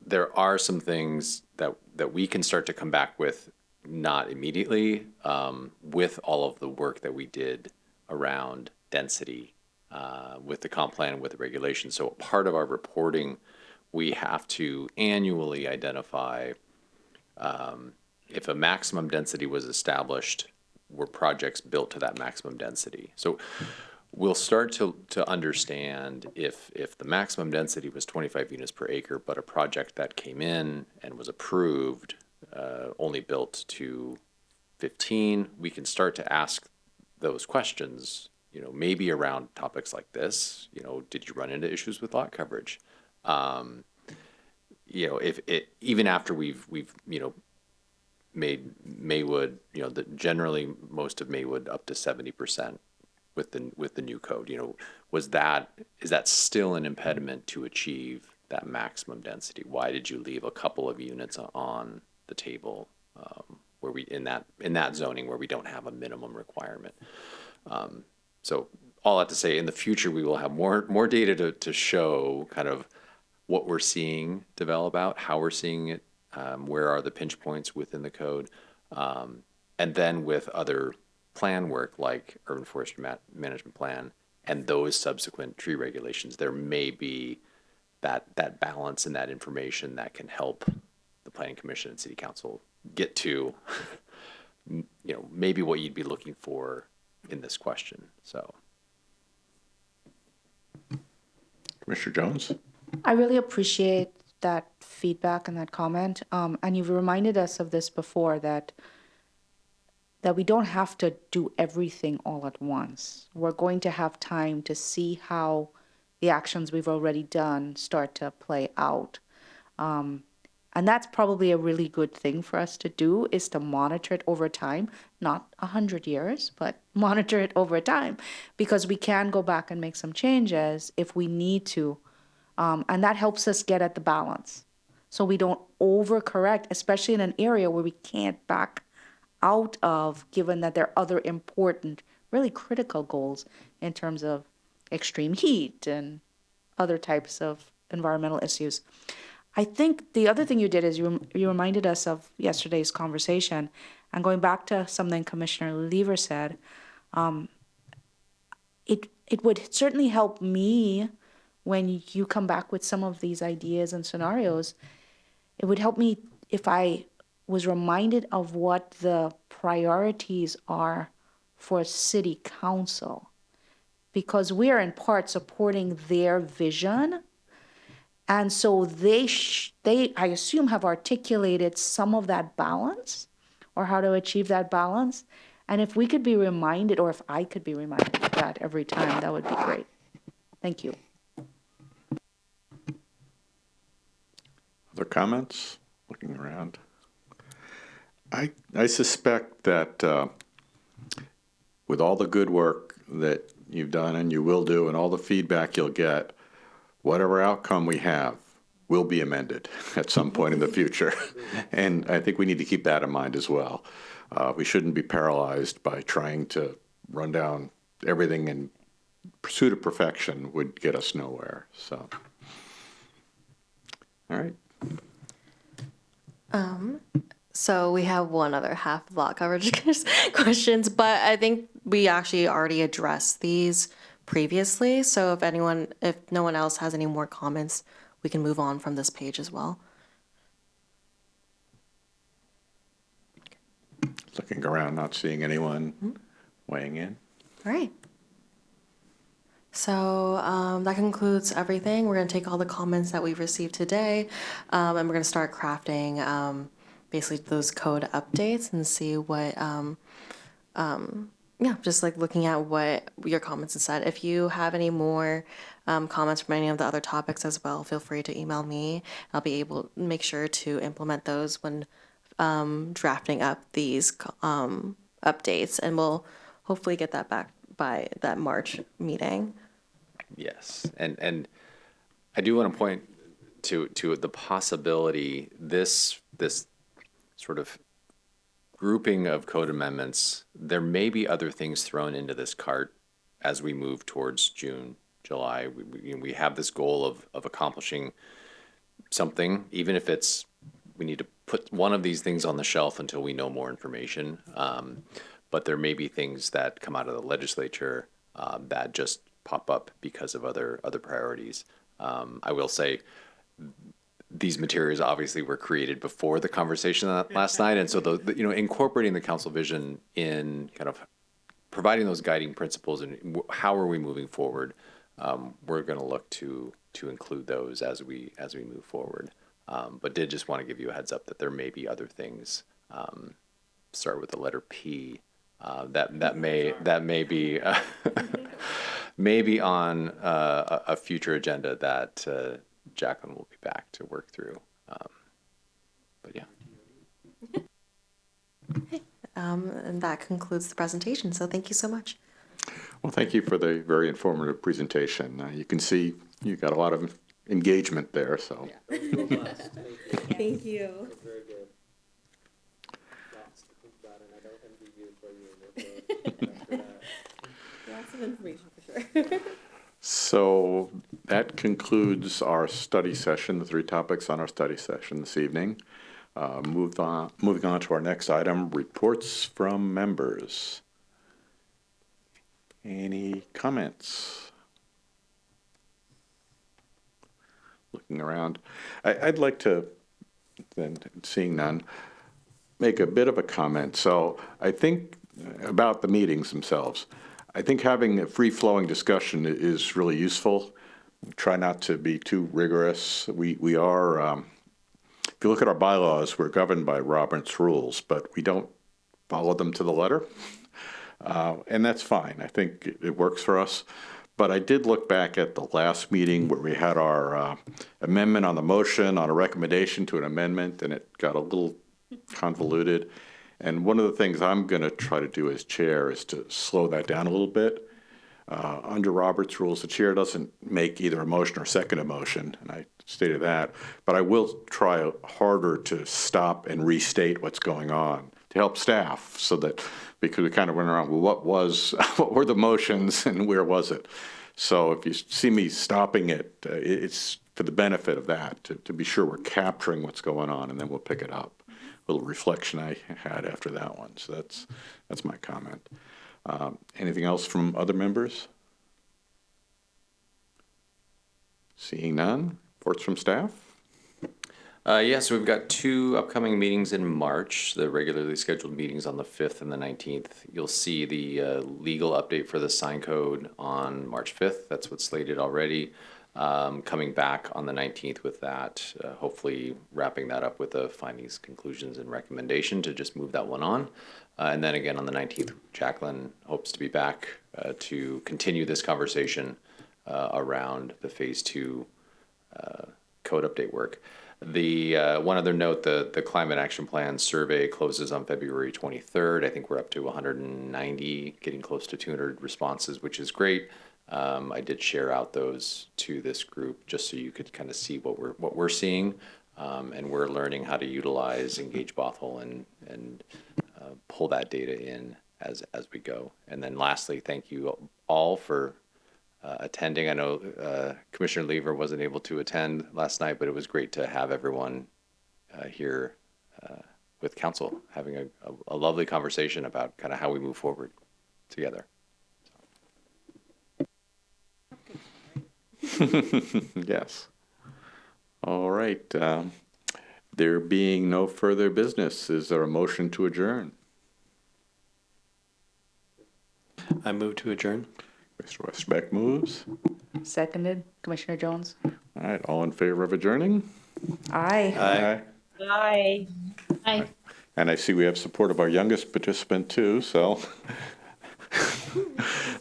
Speaker 5: There are some things that we can start to come back with, not immediately, with all of the work that we did around density, with the comp plan and with the regulations. So part of our reporting, we have to annually identify if a maximum density was established, were projects built to that maximum density. So we'll start to understand if the maximum density was 25 units per acre, but a project that came in and was approved only built to 15, we can start to ask those questions, maybe around topics like this. Did you run into issues with lot coverage? If even after we've made Maywood, generally most of Maywood up to 70% with the new code, is that still an impediment to achieve that maximum density? Why did you leave a couple of units on the table where we in that zoning where we don't have a minimum requirement? So all that to say, in the future we will have more data to show kind of what we're seeing develop out, how we're seeing it, where are the pinch points within the code, and then with other plan work like Urban Forestry Management Plan and those subsequent tree regulations, there may be that balance and that information that can help the Planning Commission and City Council get to, maybe what you'd be looking for in this question. So,
Speaker 1: Commissioner Jones?
Speaker 2: I really appreciate that feedback and that comment. And you've reminded us of this before, that we don't have to do everything all at once. We're going to have time to see how the actions we've already done start to play out. And that's probably a really good thing for us to do, is to monitor it over time, not 100 years, but monitor it over time, because we can go back and make some changes if we need to. And that helps us get at the balance, so we don't overcorrect, especially in an area where we can't back out of, given that there are other important, really critical goals in terms of extreme heat and other types of environmental issues. I think the other thing you did is you reminded us of yesterday's conversation, and going back to something Commissioner Lever said, it would certainly help me when you come back with some of these ideas and scenarios. It would help me if I was reminded of what the priorities are for City Council, because we are in part supporting their vision. And so they, I assume, have articulated some of that balance, or how to achieve that balance. And if we could be reminded, or if I could be reminded of that every time, that would be great. Thank you.
Speaker 1: Other comments? Looking around. I suspect that with all the good work that you've done and you will do, and all the feedback you'll get, whatever outcome we have will be amended at some point in the future. And I think we need to keep that in mind as well. We shouldn't be paralyzed by trying to run down everything, in pursuit of perfection would get us nowhere. So, all right.
Speaker 10: So we have one other half of lot coverage questions, but I think we actually already addressed these previously. So if no one else has any more comments, we can move on from this page as well.
Speaker 1: Looking around, not seeing anyone weighing in.
Speaker 10: All right. So that concludes everything. We're going to take all the comments that we've received today, and we're going to start crafting basically those code updates and see what, just like looking at what your comments have said. If you have any more comments from any of the other topics as well, feel free to email me. I'll be able to make sure to implement those when drafting up these updates, and we'll hopefully get that back by that March meeting.
Speaker 5: yes. And I do want to point to the possibility, this sort of grouping of code amendments, there may be other things thrown into this cart as we move towards June, July. We have this goal of accomplishing something, even if it's, we need to put one of these things on the shelf until we know more information. But there may be things that come out of the legislature that just pop up because of other priorities. I will say, these materials obviously were created before the conversation last night, and so incorporating the council vision in kind of providing those guiding principles and how are we moving forward, we're going to look to include those as we move forward. But did just want to give you a heads up that there may be other things. Start with the letter P. That may be maybe on a future agenda that Jacqueline will be back to work through. But yeah.
Speaker 10: And that concludes the presentation. So thank you so much.
Speaker 1: Well, thank you for the very informative presentation. You can see you got a lot of engagement there. So.
Speaker 10: Yeah. Thank you.
Speaker 3: Very good. Lots to think about, and I don't envy you for your workload.
Speaker 10: Lots of information for sure.
Speaker 1: So that concludes our study session, the 3 topics on our study session this evening. Moving on to our next item, reports from members. Any comments? Looking around. I'd like to, then seeing none, make a bit of a comment. So I think about the meetings themselves. I think having a free-flowing discussion is really useful. Try not to be too rigorous. We are, if you look at our bylaws, we're governed by Robert's rules, but we don't follow them to the letter. And that's fine. I think it works for us. But I did look back at the last meeting where we had our amendment on the motion, on a recommendation to an amendment, and it got a little convoluted. And one of the things I'm going to try to do as chair is to slow that down a little bit. Under Robert's rules, the chair doesn't make either a motion or second a motion, and I stated that. But I will try harder to stop and restate what's going on to help staff, so that, because we kind of went around, well, what were the motions and where was it? So if you see me stopping it, it's for the benefit of that, to be sure we're capturing what's going on, and then we'll pick it up. A little reflection I had after that one. So that's my comment. Anything else from other members? Seeing none. Reports from staff?
Speaker 5: So we've got 2 upcoming meetings in March, the regularly scheduled meetings on the 5th and the 19th. You'll see the legal update for the sign code on March 5th. That's what's slated already. Coming back on the 19th with that, hopefully wrapping that up with the findings, conclusions, and recommendation to just move that one on. And then again on the 19th, Jacqueline hopes to be back to continue this conversation around the Phase 2 code update work. The one other note, the Climate Action Plan survey closes on February 23rd. I think we're up to 190, getting close to 200 responses, which is great. I did share out those to this group just so you could kind of see what we're seeing, and we're learning how to utilize Engage Bothell and pull that data in as we go. And then lastly, thank you all for attending. I know Commissioner Lever wasn't able to attend last night, but it was great to have everyone here with council having a lovely conversation about kind of how we move forward together.
Speaker 1: Yes. All right. There being no further business, is there a motion to adjourn?
Speaker 3: I move to adjourn.
Speaker 1: Mr. Westbeck moves.
Speaker 2: Seconded, Commissioner Jones.
Speaker 1: All right. All in favor of adjourning?
Speaker 2: Aye.
Speaker 1: Aye.
Speaker 7: Bye.
Speaker 9: Hi.
Speaker 1: And I see we have support of our youngest participant too, so.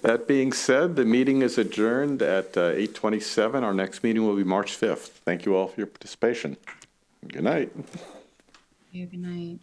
Speaker 1: That being said, the meeting is adjourned at 8:27. Our next meeting will be March 5th. Thank you all for your participation. Good night.
Speaker 6: Good night.